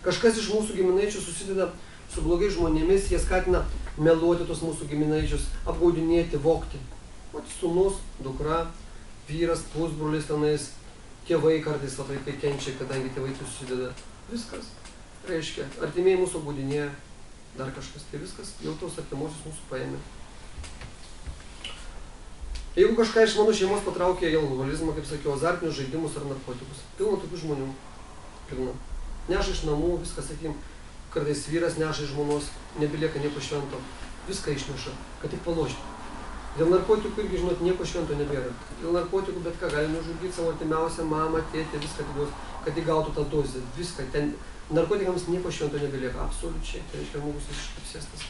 Kažkas iš mūsų giminaičių susideda su blogais žmonėmis, jie skatina meluoti tos mūsų giminaičius, apgaudinėti, vogti. O sūnus, dukra, vyras, pusbrolis tenais, tėvai kartais labai kenčia, kadangi tėvai susideda. Viskas. Reiškia, artimieji mūsų apgaudinėja, dar kažkas, tai viskas jau tos artimuosius mūsų paėmė. Jeigu kažką iš mano šeimos patraukė į alkoholizmą, kaip sakiau, azartinius žaidimus ar narkotikus, pilna tokių žmonių, pilna. Neša iš namų, viskas, sakykim, kartais vyras neša iš žmonos, nebelieka nieko švento, viską išneša, kad tik palošti. Dėl narkotikų irgi, žinot, nieko švento nebėra. Dėl narkotikų bet ką gali nužudyti savo artimiausią mamą, tėtę, viską atiduos, kad įgautų tą dozę, viską. Ten narkotikams nieko švento nebelieka, absoliučiai. Tai reiškia, žmogus visiškai apsėstas.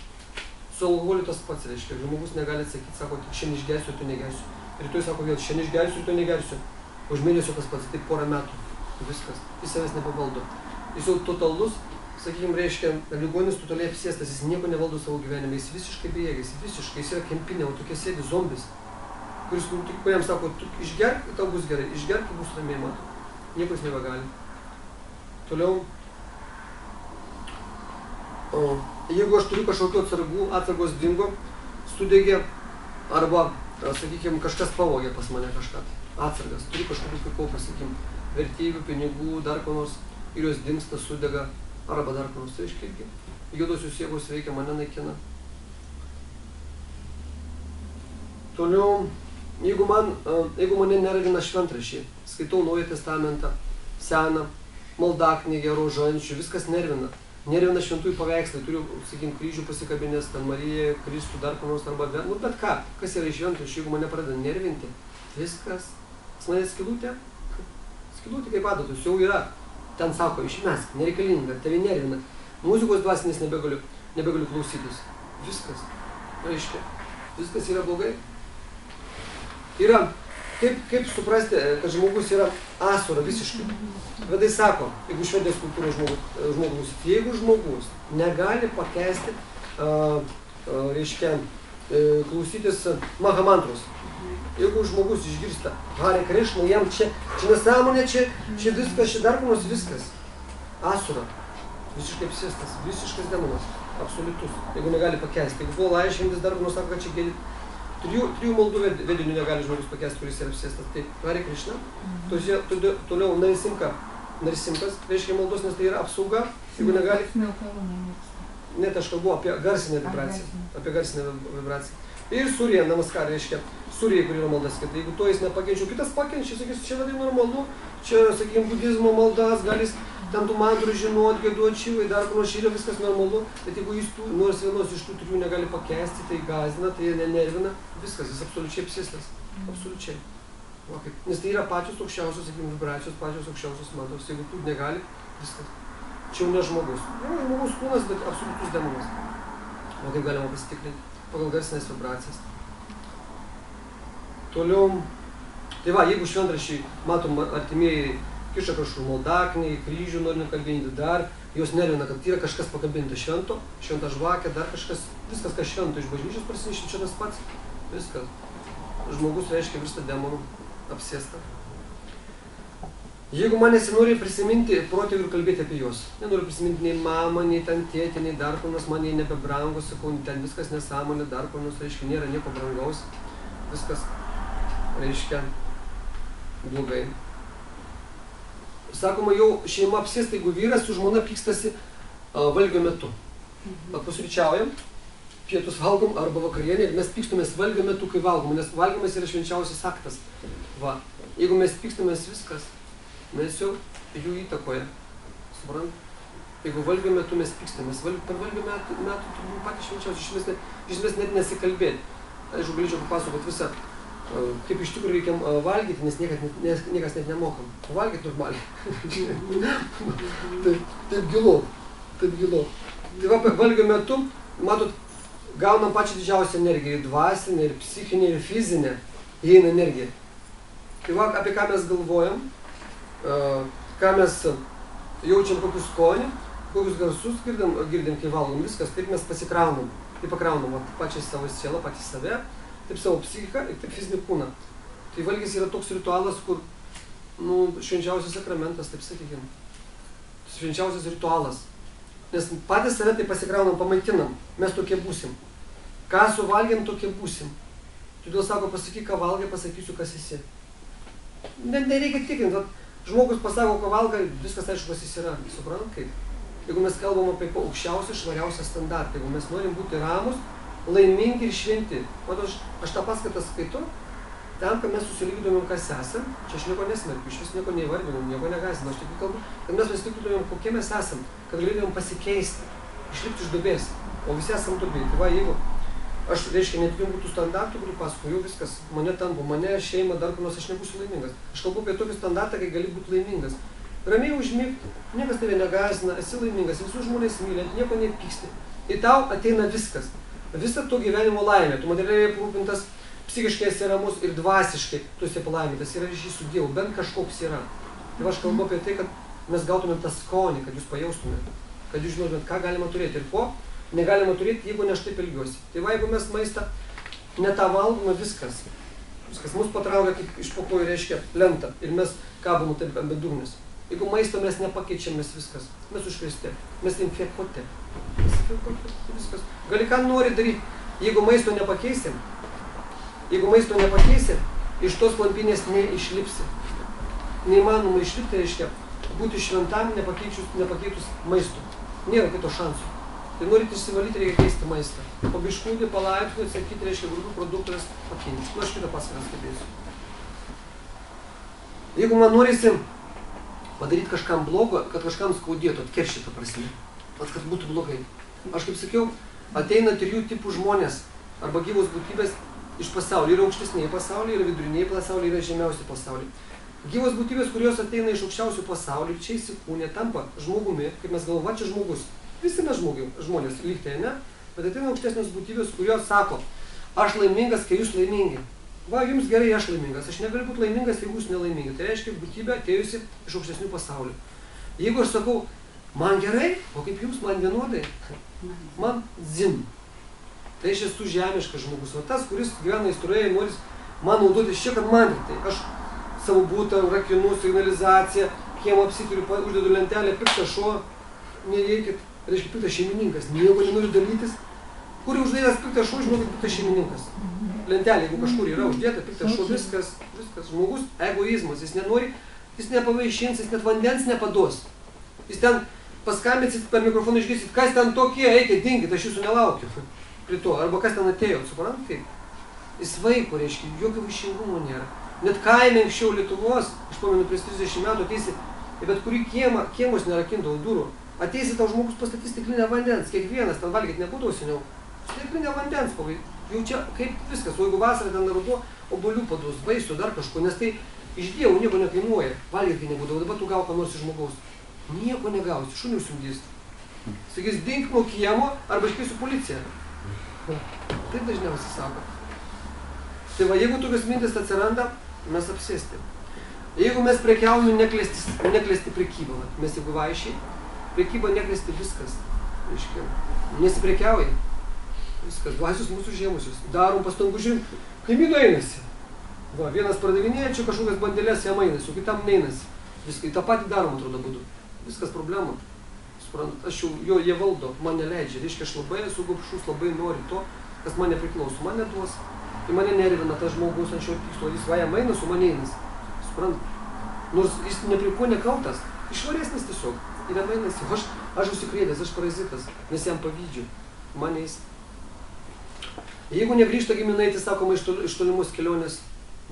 Su alkoholiu tas pats reiškia, žmogus negali atsakyti, sako, tik šiandien išgersiu ir tu negersiu. Rytoj sako vėl, šiandien išgersiu ir tu negersiu. Už mėnesio tas pats, taip porą metų. Viskas. Jis savęs nepavaldo. Jis jau totalus, sakykime, reiškia, ligonis totaliai apsėstas, jis nieko nevaldo savo gyvenime, jis visiškai bejėgis, visiškai, jis yra kempinė, o tokia sėdi zombis, kuris jam sako, tu išgerk, tau bus gerai, išgerk, bus ramiai, mato. Nieko jis nebegali. Toliau, jeigu aš turiu kažkokių atsargos dingo, sudegė, arba, sakykime, kažkas pavogė pas mane kažką, atsargas, turiu kažkokių prikaupę, sakykime, vertybių, pinigų, dar ko nors, ir jos dingsta, sudega, arba dar ko nors, tai reiškia irgi. Juodosios jėgos veikia, mane naikina. Toliau, jeigu mane neravina šventraščiai, skaitau Naują testamentą, seną, maldaknygę, rožančių, viskas nervina. Nervina šventųjų paveikslai, turiu, sakykim, kryžių pasikabinęs, ten Mariją, Kristų, dar ko nors, arba bet ką, kas yra iš šventraščių, jeigu mane pradeda nervinti, viskas. Pas mane skylutė kaip adatos, jau yra. Ten sako, išmesk, nereikalinga, tave nervina. Muzikos dvasinės nebegaliu klausytis. Viskas. Reiškia, viskas yra blogai. Yra, kaip suprasti, kad žmogus yra asura visiškai. Vedai sako, jeigu švedės kultūros žmogus, jeigu žmogus negali pakęsti, reiškia, klausytis Mahamantros. Jeigu žmogus išgirsta Hare Krishna, jam čia nesąmonė, čia viskas, čia dar konos viskas. Asura. Visiškai apsėstas, visiškas demonas. Absoliutus. Jeigu negali pakęsti. Jeigu buvo laiškintis, dar konos sako, kad čia gėdi. Trijų maldų vedinių negali žmogus pakęsti, kuris yra apsėstas. Tai Hare Krishna. Toliau Narisimkas, reiškia maldos, nes tai yra apsauga. Jeigu negali... Net aš kalbu apie garsinę vibraciją. Ir Surya Namaskar, reiškia, Surya, kur yra maldas, kad jeigu to jis nepakenčiau, kitas pakenčia, sakys, čia vadai normalu, čia, sakykime, budizmo maldas, gali ten tų mantrų žinot, gėduot šyvai, dar kur šyrio, viskas normalu, bet jeigu jis nors vienos iš tų trijų negali pakęsti, tai gąsdina, tai nervina, viskas, jis absoliučiai apsėstas, absoliučiai. Nes tai yra pačios aukščiausios, sakykime, vibracijos, pačios aukščiausios mantros, jeigu tu negali, viskas. Čia jau ne žmogus. Žmogus kūnas, bet absoliutus demonas. O kaip galima pasitikrinti? Pagal garsinės vibracijas. Toliau, tai va, jeigu šventraščiai, matom, artimieji kiša kažkur maldaknį, kryžių nori nukabinti, dar jos nervina, kad yra kažkas pakabinta švento, šventą žvakę, dar kažkas, viskas, kas švento iš bažnyčios prasinešti, čia tas pats, viskas. Žmogus reiškia virsta demonu, apsėsta. Jeigu man nesinori prisiminti protėvių ir kalbėti apie juos, nenoriu prisiminti nei mamą, nei ten tėtį, nei dar ko nors, man jie nebebrangus, sakau, ten viskas nesąmonė, dar ko nors, reiškia, nėra nieko brangaus. viskas, reiškia, blogai. Sakoma, jau šeima apsėsta, jeigu vyras su žmona pykstasi valgio metu. Pusryčiaujam, pietus valgom arba vakarienė ir mes pykstumės valgio metu, kai valgom, nes valgymas yra švenčiausias aktas. Va. Jeigu mes pykstumės viskas, mes jau jų įtakoje. Suprant? Jeigu valgio metu mes pykstamės, per valgio metų turbūt patys švenčiausias, iš esmės net nesikalbėti. Aš galėčiau papasakoti visą, kaip iš tikrųjų reikia valgyti, nes niekas net nemokam. Valgyti normaliai. Taip gilu. Tai va, valgio metu, matot, gaunam pačią didžiausią energiją, ir dvasinę, ir psichinę, ir fizinę, įeina energija. Tai va, apie ką mes galvojam, ką mes jaučiam, kokius skonį, kokius garsus girdim, kai valgom viskas, taip mes pasikraunam. Tai pakraunam pačią savo sielą, patį save, taip savo psichiką ir taip fizinį kūną. Tai valgis yra toks ritualas, kur, švenčiausias sakramentas, taip sakykim. Švenčiausias ritualas. Nes patys save tai pasikraunam, pamaitinam, mes tokie būsim. Ką suvalgėm, tokie būsim. Todėl sako, pasakyk, ką valgai, pasakysiu, kas esi. Nereikia tikinti, žmogus pasako, ką valgai, viskas aišku, kas jis yra. Suprant, kaip? Jeigu mes kalbam apie aukščiausią, švariausią standartą, jeigu mes norim būti ramus, laimingi ir šventi. Aš tą paskaitą skaitu, tam, kad mes susilygdytumėm, kas esam, čia aš nieko nesmerkiu, iš vis nieko neįvardinu, nieko negąsdinu, aš tik kalbu, kad mes pasitikrintumėm, kokie mes esam, kad galėtumėm pasikeisti, išlipti iš duobės, o visi esam duobėj. Tai va, jeigu aš, reiškia, netitinku tų standartų, kurių pasakoju, viskas, mane tampo, mane, šeima, dar kur nors, aš nebūsiu laimingas. Aš kalbu apie tokį standartą, kai gali būti laimingas. Ramiai užmigti, niekas tave negąsdina, esi laimingas, visus žmonės myli, nieko nepyksti. Ir tau ateina viskas. Visa to gyvenimo laimė. Tu materialiai aprūpintas, psichiškai esi ramus ir dvasiškai tu esi palaimintas. Yra ryšys su Dievu, bent kažkoks yra. Ir aš kalbu apie tai, kad mes gautumėm tą skonį, kad jūs pajaustumėt, kad jūs žinotumėt, ką galima turėti ir ko negalima turėti, jeigu ne aš taip elgiuosi. Tai va, jeigu mes maistą ne tą valgome, viskas. Viskas mus patraukia, kaip iš po kojų reiškia lentą ir mes kabam taip ant bedugnis. Jeigu maisto mes nepakeičiam, mes viskas, mes užkrėsti, mes infekuoti. Viskas. Gali ką nori daryti, jeigu maisto nepakeisim, iš tos klampinės neišlipsi. Neįmanoma išlipti, reiškia, būti šventam nepakeitus maisto. Nėra kito šansų. Tai norit išsivalyti, reikia keisti maistą. Pabiškūdį, palaipsniui, sakyti, reiškia, grūdų produktas pakeisti. Aš kitą pasaką stebėsiu. Jeigu man norisi padaryti kažkam blogo, kad kažkam skaudėtų, atkeršyti tą prasme, kad būtų blogai. Aš kaip sakiau, ateina 3 tipų žmonės arba gyvos būtybės iš pasaulio. Yra aukštesniai pasaulyje, yra viduriniai pasaulyje, yra žemiausi pasaulyje. Gyvos būtybės, kurios ateina iš aukščiausių pasaulių, čia įsikūnė, tampa žmogumi, kaip mes galvojame, čia žmogus. Visi mes žmonės, lygtai, ne? Bet ateina aukštesnės būtybės, kurios sako, aš laimingas, kai jūs laimingi. Va, jums gerai, aš laimingas. Aš negaliu būti laimingas, jeigu jūs nelaimingi. Tai reiškia, būtybė atėjusi iš aukštesnių pasaulių. Jeigu aš sakau, man gerai, o kaip jums, man vienodai, man dzin. Tai aš esu žemiškas žmogus. O tas, kuris gyvena įsturėje, nori man naudotis čia, kad man tai. Aš savo būtą, rakinu, signalizaciją, kiemą apsituriu, uždedu lentelę, piktas šuo, nereikit, reiškia, piktas šeimininkas, nieko nenori dalytis. Kur uždėtas piktas šuo, žinokit, piktas šeimininkas. Lentelė, jeigu kažkur yra uždėta, piktas šuo, viskas. Žmogus egoizmas, jis nenori, jis nepavaišins, jis net vandens nepaduos. Jis ten paskambinsit per mikrofoną išgirsit, kas ten tokie, eikit, dinkit, aš jūsų nelaukiu. Prie to, arba kas ten atėjo, suprant kaip? Jis vaiko, reiškia, jokio vaišingumo nėra. Net kaime anksčiau Lietuvos, aš pamenu, prieš 30 metų ateisi, bet kurį kiemus nerakindavo durų. Ateisi, tau žmogus pastatys stiklinę vandens, kiekvienas ten valgyti nebūdavo seniau. Stiklinę vandens pavai. Jau čia kaip viskas, o jeigu vasarą ten ruduo, obuolių paduos, vaisių, dar kažko, nes tai iš Dievo nieko nekainuoja. Valgyti nebūdavo, dabar tu gau ką nors iš žmogaus. Nieko negausi, šunį užsiundys. Sakys, dink nuo kiemo arba iškviesiu policiją. Taip dažniausiai sako. Tai va, jeigu tokios mintis atsiranda, mes apsėsti. Jeigu mes prekiaujame, neklesti prekyba. Mes jeigu vaišiai, prekyba neklesti viskas. Reiškia, nesiprekiauja. Viskas, dvasius mūsų žėmusius. Darom pastangų žiūrim, kaimynų einasi. Va, vienas pardavinėja, čia kažkokias bandelės jam einasi, o kitam neinasi. Viską, tą patį darom, atrodo, būdu. Viskas problema. Suprantat, aš jau jie valdo, man neleidžia. Reiškia, aš labai esu gobšus, labai noriu to, kas man nepriklauso. Man neduos. Tai mane nervina tas žmogus ant šio tikslo, jis va jam eina, su mane einas. Suprant? Nors jis ne prie ko nekaltas, išvaresnis tiesiog. Ir jam einas, aš užsikrėtęs, aš parazitas, nes jam pavydžiu. Mane jis. Jeigu negrįžta giminaitis, sakoma, iš tolimos kelionės,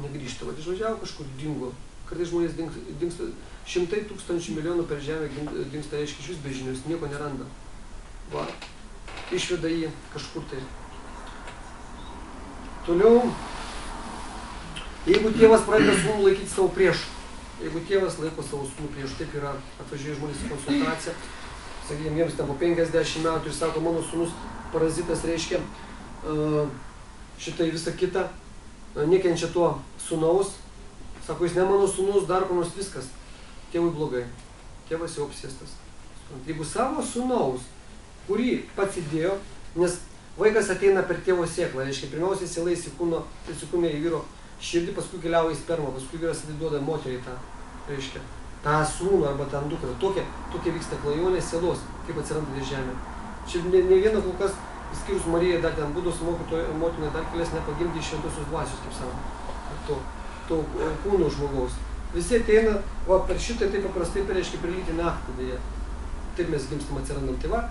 negrįžta. Vat išvažiavo kažkur, dingo. Kartais žmonės dingsta 100 000 milijonų per žemę, dingsta, reiškia, iš vis be žinios, nieko neranda. Va, išveda jį kažkur tai. Toliau, jeigu tėvas pradeda sūnų laikyti savo priešu, jeigu tėvas laiko savo sūnų priešu, taip yra, atvažiuoja žmonės į konsultaciją, sakykime, jiems ten po 50 metų ir sako, mano sūnus parazitas, reiškia, šitai visą kitą, nekenčia to sūnaus, sako, jis ne mano sūnus, dar ko nors viskas, tėvui blogai, tėvas jau apsėstas. Jeigu savo sūnaus, kurį pats įdėjo, nes vaikas ateina per tėvo sėklą, reiškia, pirmiausiai siela įsikūnė į vyro širdį, paskui keliauja į spermą, paskui vyras atiduoda moteriai tą, reiškia, tą sūnų arba tą dukrą. Tokia vyksta klajonė sielos, kaip atsiranda į žemę. Čia ne viena kol kas, skyrus Marijai, dar ten būdos motinai, dar kelias nepagimdė iš šventosios dvasios, kaip sako, to kūno žmogaus. Visi ateina, va, per šitą taip paprastai, reiškia, per lytinį aktą dėja. Taip mes gimstam, atsirandam. Tai va,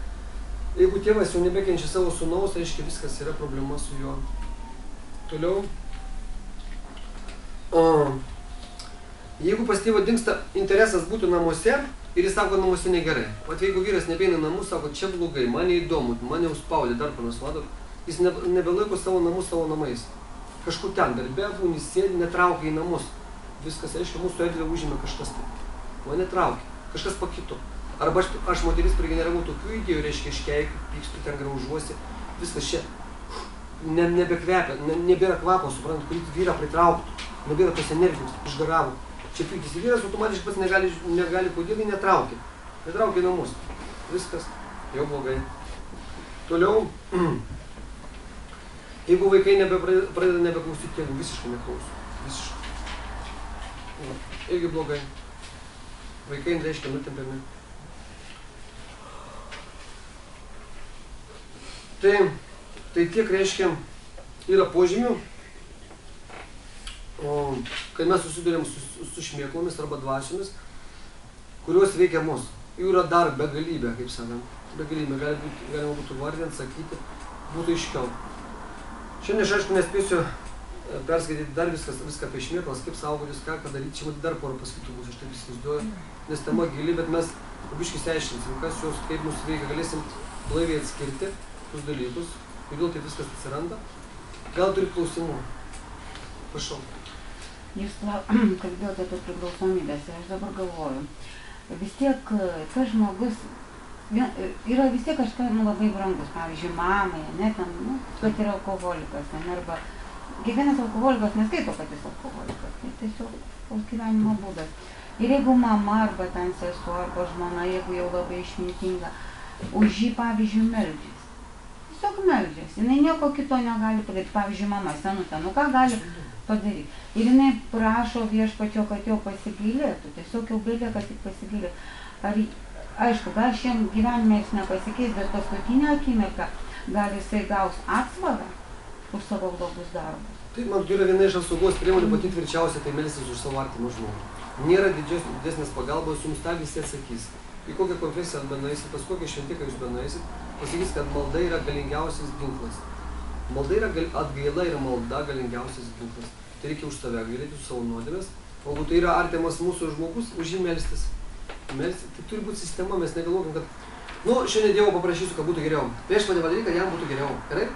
jeigu tėvas jau nebekenčia savo sūnaus, reiškia, viskas yra problema su juo. Toliau. Jeigu pas tėvą dingsta interesas būti namuose ir jis sako, namuose negerai. Vat jeigu vyras nebeina namus, sako, čia blogai, man neįdomu, mane užspaudė, dar panas, matot, jis nebelaiko savo namus savo namais. Kažkur ten darbe būni, sėdi, netraukia į namus. Viskas, reiškia, mūsų erdvę užėmė kažkas taip. Mane traukia, kažkas pakito. Arba aš moteris prigeneravau tokių idėjų, reiškia, aš keikiu, pykstu, ten graužuosi, viskas čia nebekvepia, nebėra kvapo, suprant, kurį vyrą pritrauktų, nebėra tos energijos, išgaravo. Čia pyktis vyras automatiškai pats negali kodėl jį netraukia į namus. Viskas, jau blogai. Toliau, jeigu vaikai pradeda nebeklausyti tėvų, visiškai neklauso, visiškai. Irgi blogai. Vaikai, reiškia, nutempiami. Tai tiek, reiškia, yra požymių, kai mes susidurėm su šmėklomis arba dvasiomis, kurios veikia mus. Jų yra dar begalybė, kaip sakant. Begalybė, galima būtų vardinti, sakyti, būtų aiškiau. Šiandien aš, aišku, nespėsiu perskaityti dar viską apie šmėklas, kaip saugotis, ką daryti. Čia dar porą paskaitų bus, aš taip įsivaizduoju, nes tema gili, bet mes biškai išsiaiškinsim, kas jos, kaip mūsų veikia, galėsim blaiviai atskirti tuos dalykus, kodėl tai viskas atsiranda. Gal turi klausimų? Prašau. Jūs kalbėjote apie priklausomybės ir aš dabar galvoju, vis tiek tas žmogus yra vis tiek kažką labai brangus, pavyzdžiui, mamai, kad yra alkoholikas, arba kiekvienas alkoholikas neskaito, kad jis alkoholikas, tai tiesiog toks gyvenimo būdas. Ir jeigu mama arba ten sesuo arba žmona, jeigu jau labai išmintinga, už jį, pavyzdžiui, meldžiasi. Tiesiog meldžiasi, jinai nieko kito negali padaryti, pavyzdžiui, mama senutė, ką gali padaryti. Ir jinai prašo viešpačio, kad jau pasigailėtų, tiesiog jau belieka tik pasigailėti. Aišku, gal šiandien gyvenime jis nepasikeis, bet paskutinę akimirką gal jisai gaus atsvarą už savo blogus darbus. Tai, man yra viena iš apsaugos priemonių, pati tvirčiausia, tai melstis už savo artimą žmogų. Nėra didesnės pagalbos, jums tą visi atsakys. Į kokią konfesiją benueisit, pas kokią šventiką jūs benueisit, pasakys, kad malda yra galingiausias ginklas. Atgaila ir malda galingiausias ginklas. Tai reikia už save gailėti, už savo nuodėmes. O jeigu tai yra artimas mūsų žmogus, už jį melstis. Tai turi būti sistema, mes negalvokim, kad šiandien Dievo paprašysiu, kad būtų geriau. Prieš mane padaryti, kad jam būtų geriau. Gerai?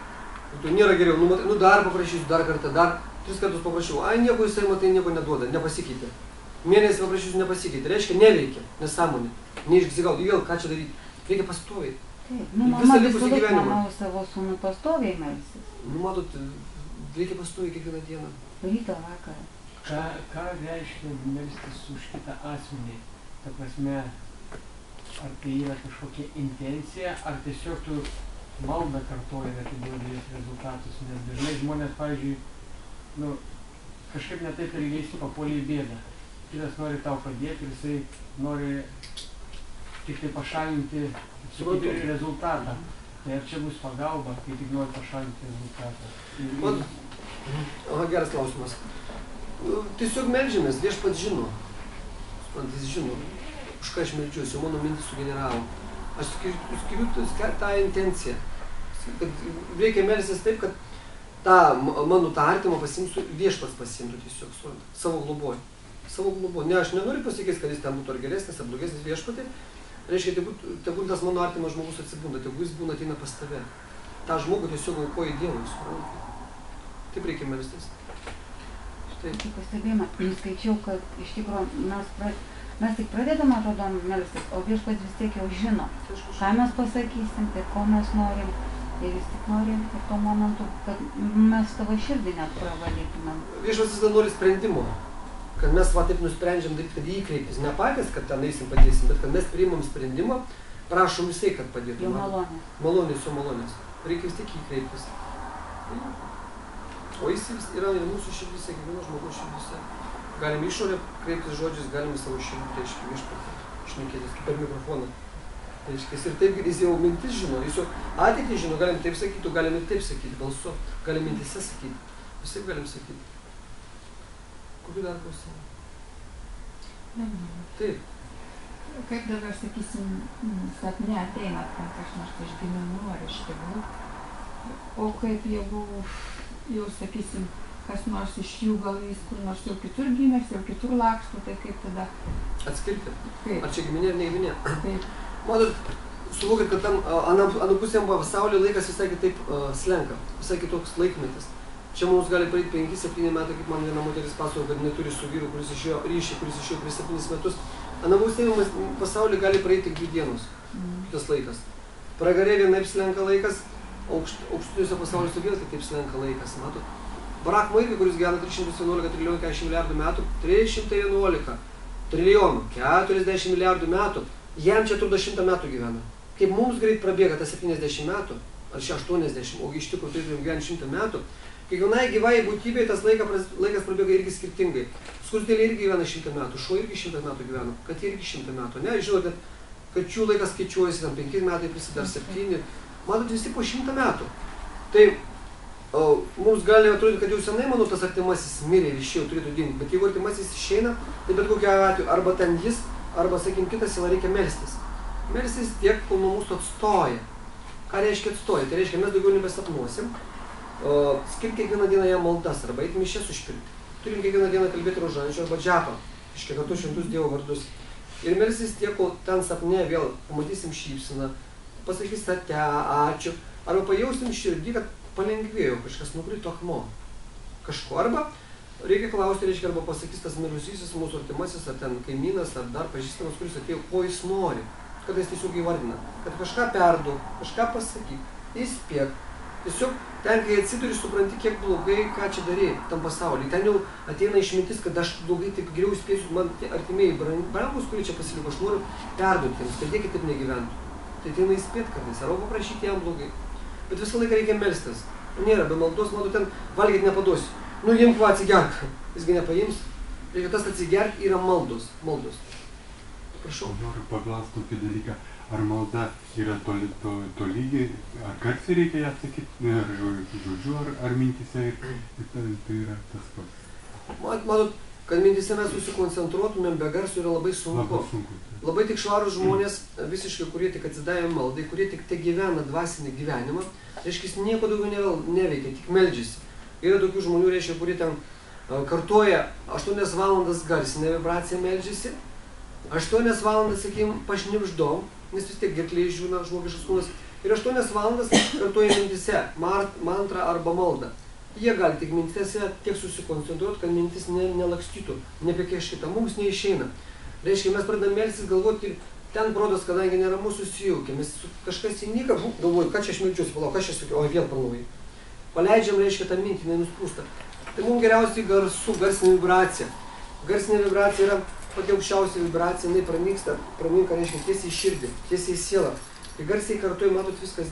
Tai nėra geriau, dar paprašysiu, dar kartą, dar 3 kartus paprašiau. Nieko jisai, matai, nieko neduoda, nepasikeitė. Mėnesį paprašysiu, nepasikeitė. Reiškia, neveikia, nesąmonė. Neišsigauti, vėl, ką čia daryti? Reikia pastoviai. Taip, mama visą laiką, mama savo sūnų pastoviai melsis. Matot, reikia pastoviai kiekvieną dieną. Rytą, vakarą. Ką reiškia melstis už kitą asmenį? Ta prasme, ar tai yra kažkokia intencija, ar tiesiog tu maldą kartoji ir atiduodi jos rezultatus, nes dažnai žmonės, pavyzdžiui, kažkaip ne taip elgiasi, papuolė į bėdą. Kitas nori tau padėti ir jisai nori tik tai pašalinti rezultatą. Tai ar čia bus pagalba, kai tik nori pašalinti rezultatą? Aha, geras klausimas. Tiesiog meldžiamės, viešpats žino. Jis žino, už ką aš meldžiuosi, jau mano mintis sugeneravo. Aš skiriu tą intenciją, kad reikia melstis taip, kad mano tą artimą pasimsiu, viešpats pasimtų tiesiog savo globoj. Savo globoj. Ne, aš nenoriu pasakyti, kad jis ten būtų ar geresnis, ar blogesnis viešpatį. Reiškia, tegul tas mano artimas žmogus atsibunda, tegul jis būna ateina pas tave. Ta žmogų tiesiog aukoja Dievui, suprantate. Taip reikia melstis. Štai pastebėjimą, skaičiau, kad iš tikrųjų mes tik pradedam, atrodo, melstis, o viešpats vis tiek jau žino, ką mes pasakysim, tai ko mes norim. Ir vis tik norim ir tuo momentu, kad mes tavo širdį net pravalytumėm. Viešpats visada nori sprendimo, kad mes taip nusprendžiam daryti, kad jį kreiptis. Ne patys, kad ten eisim padėsim, bet kad mes priimam sprendimą, prašom visai, kad padėtum. Jo malonės. Malonės, jo malonės. Reikia vis tik jį kreiptis. O jis yra ir mūsų širdise, kiekvieno žmogaus širdise. Galim išorę kreiptis žodžiais, galim savo širdį, reiškia, viešpatį šnekėtis, kaip per mikrofoną. Reiškia, ir taip jis jau mintis žino, jis jau ateitį žino, galim taip sakyti, galim ir taip sakyti, balsu, galim mintise sakyti, visai galim sakyti. Kokiu dar klausimą? Taip. Kaip dabar, sakysim, sapne ateina ten kažkas iš giminių ar iš tėvų, o kaip jeigu jau, sakysim, kas nors iš jų gal jis kur nors jau kitur gimęs, jau kitur laksto, tai kaip tada? Atskirti. Kaip? Ar čia giminė ar ne giminė? Taip. Matot, suvokit, kad tam anapusėm pasaulyje laikas visai kitaip slenka, visai kitoks laikmetis. Čia mums gali praeiti 5-7 metai, kaip man viena moteris pasakojo, kad neturi su vyru, kuris išėjo ryšį, kuris išėjo prieš 7 metus. Anapusėm pasaulyje gali praeiti 2 dienos, kitas laikas. Pragarė vienaip slenka laikas, aukštutiniuose pasauliuose vėl kitaip slenka laikas, matot. Barakmo irgi, kuris gyvena 311 trilijonų 40 milijardų metų, 311 trilijonų 40 milijardų metų, jam čia atrodo 100 metų gyvena. Kaip mums greit prabėga tas 70 metų, ar 80, o iš tikrųjų turėtume gyventi 100 metų, kiekvienai gyvai būtybei tas laikas prabėga irgi skirtingai. Skruzdėlė irgi gyvena 100 metų, šuo irgi 100 metų gyvena, katė irgi 100 metų. Ne, žinote, kačių laikas skaičiuojasi, ten 5 metai prisidar 7, matot visi po 100 metų. Tai mums gali atrodyti, kad jau senai, manau, tas artimasis mirė ir išėjo, turėtų dingti, bet jeigu artimasis išeina, tai bet kokiu atveju arba ten jis, arba, sakykim, kitas jau reikia melstis. Melstis tiek, kol nuo mūsų atstoja. Ką reiškia atstoja? Tai reiškia, mes daugiau nebesapnuosim, skirti kiekvieną dieną jam maldas, arba eiti mišias užpilti. Turim kiekvieną dieną kalbėti rožančių arba džapą, reiškia, kad 100 Dievo vardus. Ir melstis tiek, kol ten sapne vėl pamatysim šypseną, pasakysim ate, ačiū, arba pajausim širdį, kad palengvėjo, kažkas nukrito akmuo. Kažko, arba reikia klausti, reiškia, arba pasakys tas mirusysis mūsų artimasis, ar ten kaimynas, ar dar pažįstamas, kuris atėjo, ko jis nori. Kada jis tiesiog įvardina, kad kažką perdu, kažką pasakyk, įspėk. Tiesiog ten, kai atsiduri, supranti, kiek blogai, ką čia darė tam pasaulyje. Ten jau ateina išmintis, kad aš blogai taip geriau įspėsiu, man artimieji brangus, kurie čia pasiliko, aš noriu perduoti jiems, kad jie kitaip negyventų. Tai ateina įspėti kartais, arba paprašyti jam blogai. Bet visą laiką reikia melstis. Nėra be maldos, matau, ten valgyti nepaduosiu. Nu, imk va, atsigerk. Jisgi nepaims. Reikia tas atsigerk yra maldos. Prašau. Noriu paklausti tokį dalyką. Ar malda yra tolygiai, ar garsiai reikia ją sakyti, ar žodžiu, ar mintise, ir tai yra tas pats? Matot, kad mintise mes susikoncentruotumėm, be garso yra labai sunku. Labai tik švarūs žmonės, visiškai, kurie tik atsidavė maldai, kurie tik te gyvena dvasinį gyvenimą, reiškia, nieko daugiau neveikia, tik meldžiasi. Yra tokių žmonių, reiškia, kurie ten kartoja 8 valandas garsinę vibraciją meldžiasi, 8 valandas, sakykim, pašnibždom, nes vis tiek gerklėje žiūna žmogiškas kūnas, ir 8 valandas kartoja mintise mantrą arba maldą. Jie gali tik mintise tiek susikoncentruoti, kad mintis nelakstytų, nepekeškita, mums neišeina. Reiškia, mes pradedam melstis, galvoti, ten protas, kadangi nėra mūsų susijaukia, mes kažkas įnyka, galvoju, ką čia aš meldžiuosi, palauk, ką čia aš sakiau, o vėl pranauji. Paleidžiam, reiškia, tą mintį, jinai nuspūsta. Tai mums geriausiai garsinė vibracija. Garsinė vibracija yra pati aukščiausia vibracija, jinai praminka, reiškia, tiesiai į širdį, tiesiai į sielą. Tai garsiai kartu, matot, viskas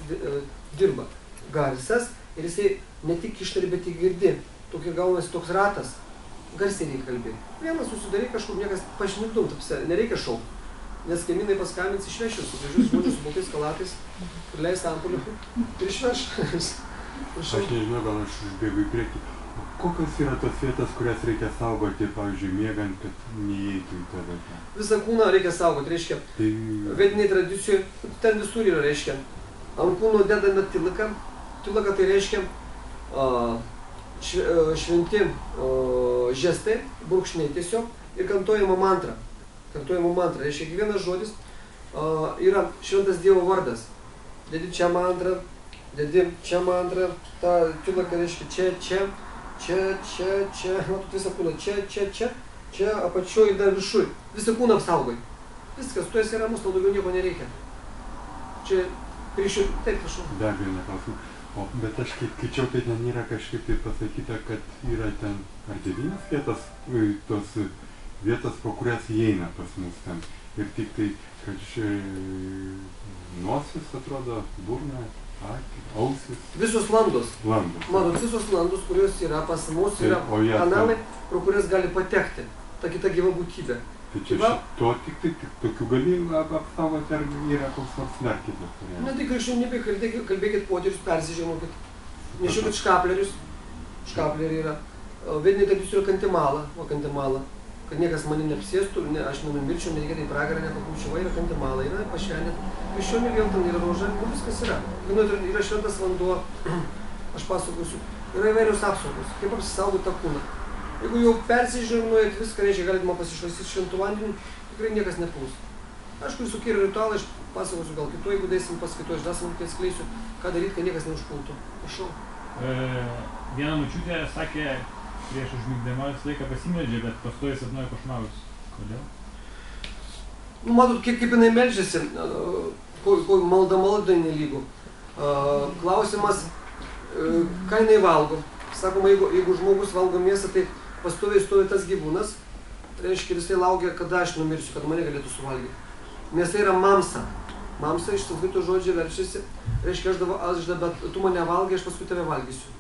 dirba. Garsas ir jisai ne tik ištari, bet ir girdi. Tokia gaunasi toks ratas. Garsiai reikia kalbėti. Vienas susidarai kažkur, niekas pašnibdom, nereikia šaukti. Nes kaimynai paskambins išvešius, suvežius žmonės su baltais kalatais, prileis ampulių ir išveš. Aš nežinau, gal aš užbėgu į priekį. Kokios yra tos vietos, kurias reikia saugoti, pavyzdžiui, miegant, kad neįeitų į tave? Visą kūną reikia saugoti, reiškia, vediniai tradicijų, ten visur yra, reiškia, ant kūno dedame tilaką, tilaka tai reiškia šventi žestai, brūkšniai tiesiog ir kartojama mantra, reiškia, kiekvienas žodis yra šventas Dievo vardas, dedi čia mantrą, tą tilaką reiškia čia, matot visą kūną, čia, apačioj ir dar viršui. Visą kūną apsaugai. Viskas, tu esi ramus, tau daugiau nieko nereikia. Čia prieš... Taip, prašau. Dar vieną klausimą. Bet aš skaičiau, tai ten yra kažkaip tai pasakyta, kad yra ten ar 9 vietos, tos vietos, po kurias įeina pas mus ten. Ir tik tai, kad nosis atrodo, burna, ausis. Visos landos. Matot, visos landos, kurios yra pas mus, yra kanalai, pro kurias gali patekti ta kita gyva būtybė. Tai čia šito tik tokių gali apsaugoti, ar yra koks nors dar kitas variantas? Ne, tai krikščionybė, kalbėkit poterius, persižemokit, nešiokit škaplerius, škapleriai yra, vediniai tradicijų yra kantimala, kad niekas mane neapsėstų, aš nenumirčiau, nereikėtų į pragarą, nepakūčiau, yra kantimala, yra pašvenė, krikščionybė vėl ten yra roža, viskas yra. Yra šventas vanduo, aš pasakosiu, yra įvairios apsaugos, kaip apsisaugoti tą kūną. Jeigu jau persižegnojat viską, reiškia, galite man pasišvaistyti šventų vandeniu, tikrai niekas nepuls. Aišku, visokie ritualai, aš pasakosiu gal kitu, jeigu daisim paskaito, aš dar smulkiai atskleisiu, ką daryti, kad niekas neužpultų. Prašau. Viena močiutė sakė, prieš užmigdama visą laiką pasimeldžia, bet pastoviai sapnuoja košmarus. Kodėl? Nu, matot, kaip jinai meldžiasi, malda nelygu. Klausimas, ką jinai valgo. Sakoma, jeigu žmogus valgo mėsą, tai pastoviai stovi tas gyvūnas, reiškia, jisai laukia, kada aš numirsiu, kad mane galėtų suvalgyti. Mėsa yra mamsa. Mamsa iš sanskritų žodžių verčiasi, reiškia, aš dabar, tu mane valgai, aš paskui tave valgysiu.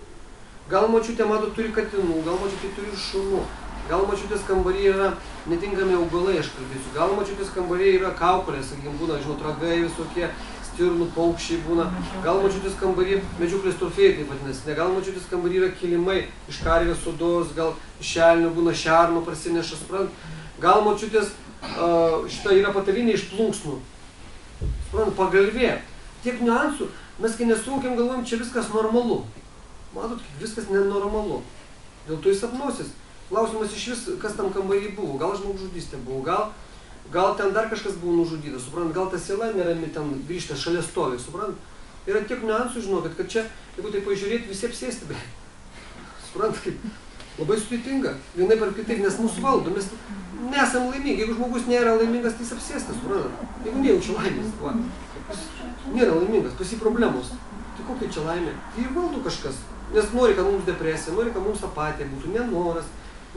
Gal močiutė, matot, turi katinų, gal močiutė turi šunų, gal močiutės kambaryje yra netinkami augalai, aš kalbėsiu, gal močiutės kambaryje yra kaukolės, sakykime, būna, žinot, ragai visokie, stirnų, paukščiai būna, gal močiutės kambaryje medžiuklės trofėjai, taip vadinasi, gal močiutės kambaryje yra kilimai iš karvės odos, gal iš elnių būna šerno prasineša, suprant, gal močiutės šita yra patalinė iš plunksnų, suprant, pagalvė, tiek niuansų, mes kai nesuvokiam, galvojam, čia viskas normalu. Matot, viskas nenormalu. Dėl to jis sapnosis. Klausimas iš vis, kas tam kambarį buvo. Gal žmogžudystė buvo, gal ten dar kažkas buvo nužudytas, suprant, gal ta siela nerami ten grįžta šalia stovi, suprant. Yra tiek niuansų, žinokit, kad čia, jeigu tai pažiūrėti, visi apsėsti, bet suprant, kaip labai sudėtinga, vienaip ar kitaip, nes mūsų valdo, mes nesam laimingi. Jeigu žmogus nėra laimingas, tai jis apsėstas, suprant. Jeigu nejaučia laimės, jis nėra laimingas, pas jį problemos. Tai kokia čia laimė? Tai valdo kažkas. Nes nori, kad mums depresija, nori, kad mums apatija būtų, nenoras,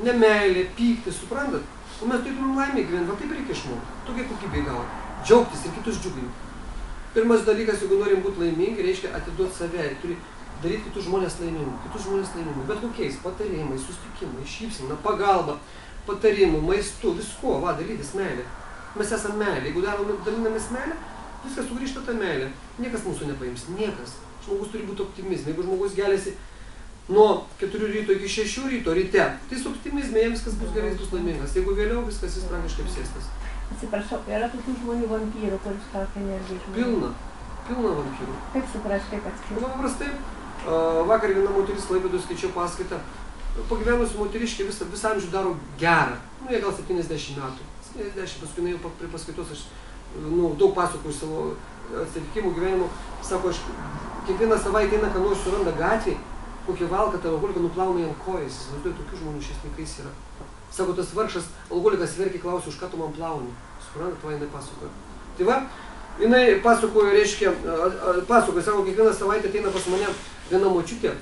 nemeilė, pyktis, suprantat? O mes turėtumėm laimę gyventi, va taip reikia išmokti, tokia kokybė gauti, džiaugtis ir kitus džiuginti. Pirmas dalykas, jeigu norim būti laimingi, reiškia atiduoti save, turi daryti kitus žmonės laimingi, bet kokiais patarimais, susitikimais, šypsena, pagalba, patarimų, maistu, visko, va, dalytis meilė. Mes esame meilė, jeigu dalinamės meilę, viskas sugrįžta ta meilė, niekas mūsų nepaims, niekas. Žmogus turi būti optimizme. Jeigu žmogus geliasi nuo 4 ryto iki 6 ryto ryte, tai su optimizme jiems viskas bus gerai, jis bus laimingas. Jeigu vėliau, viskas jis praktiškai apsėstas. Atsiprašau, yra tokių žmonių vampyrų, kuris tokia energija žmonių? Pilna vampyrų. Kaip suprasti, kaip atskirti? Paprastai, vakar viena moteris Klaipėdoj skaičiau paskaitą, pagyvenusi moteriškė visą amžių daro gerą. Nu, jie gal 70 metų. 70, paskui jinai jau prie paskaitos aš daug pasakoju savo atsitikimų gyvenimo. Sako, aš kiekvieną savaitę eina, ką nors suranda gatvėj, kokį valkatą alkoholiką nuplauna jam kojas. Įsivaizduoju, tokių žmonių šiais laikais yra. Sako, tas vargšas alkoholikas verkia, klausia, už ką tu man plauni. Suprantat, va, jinai pasakoja. Tai va, jinai pasakojo, reiškia, sako, kiekvieną savaitę ateina pas mane viena močiutė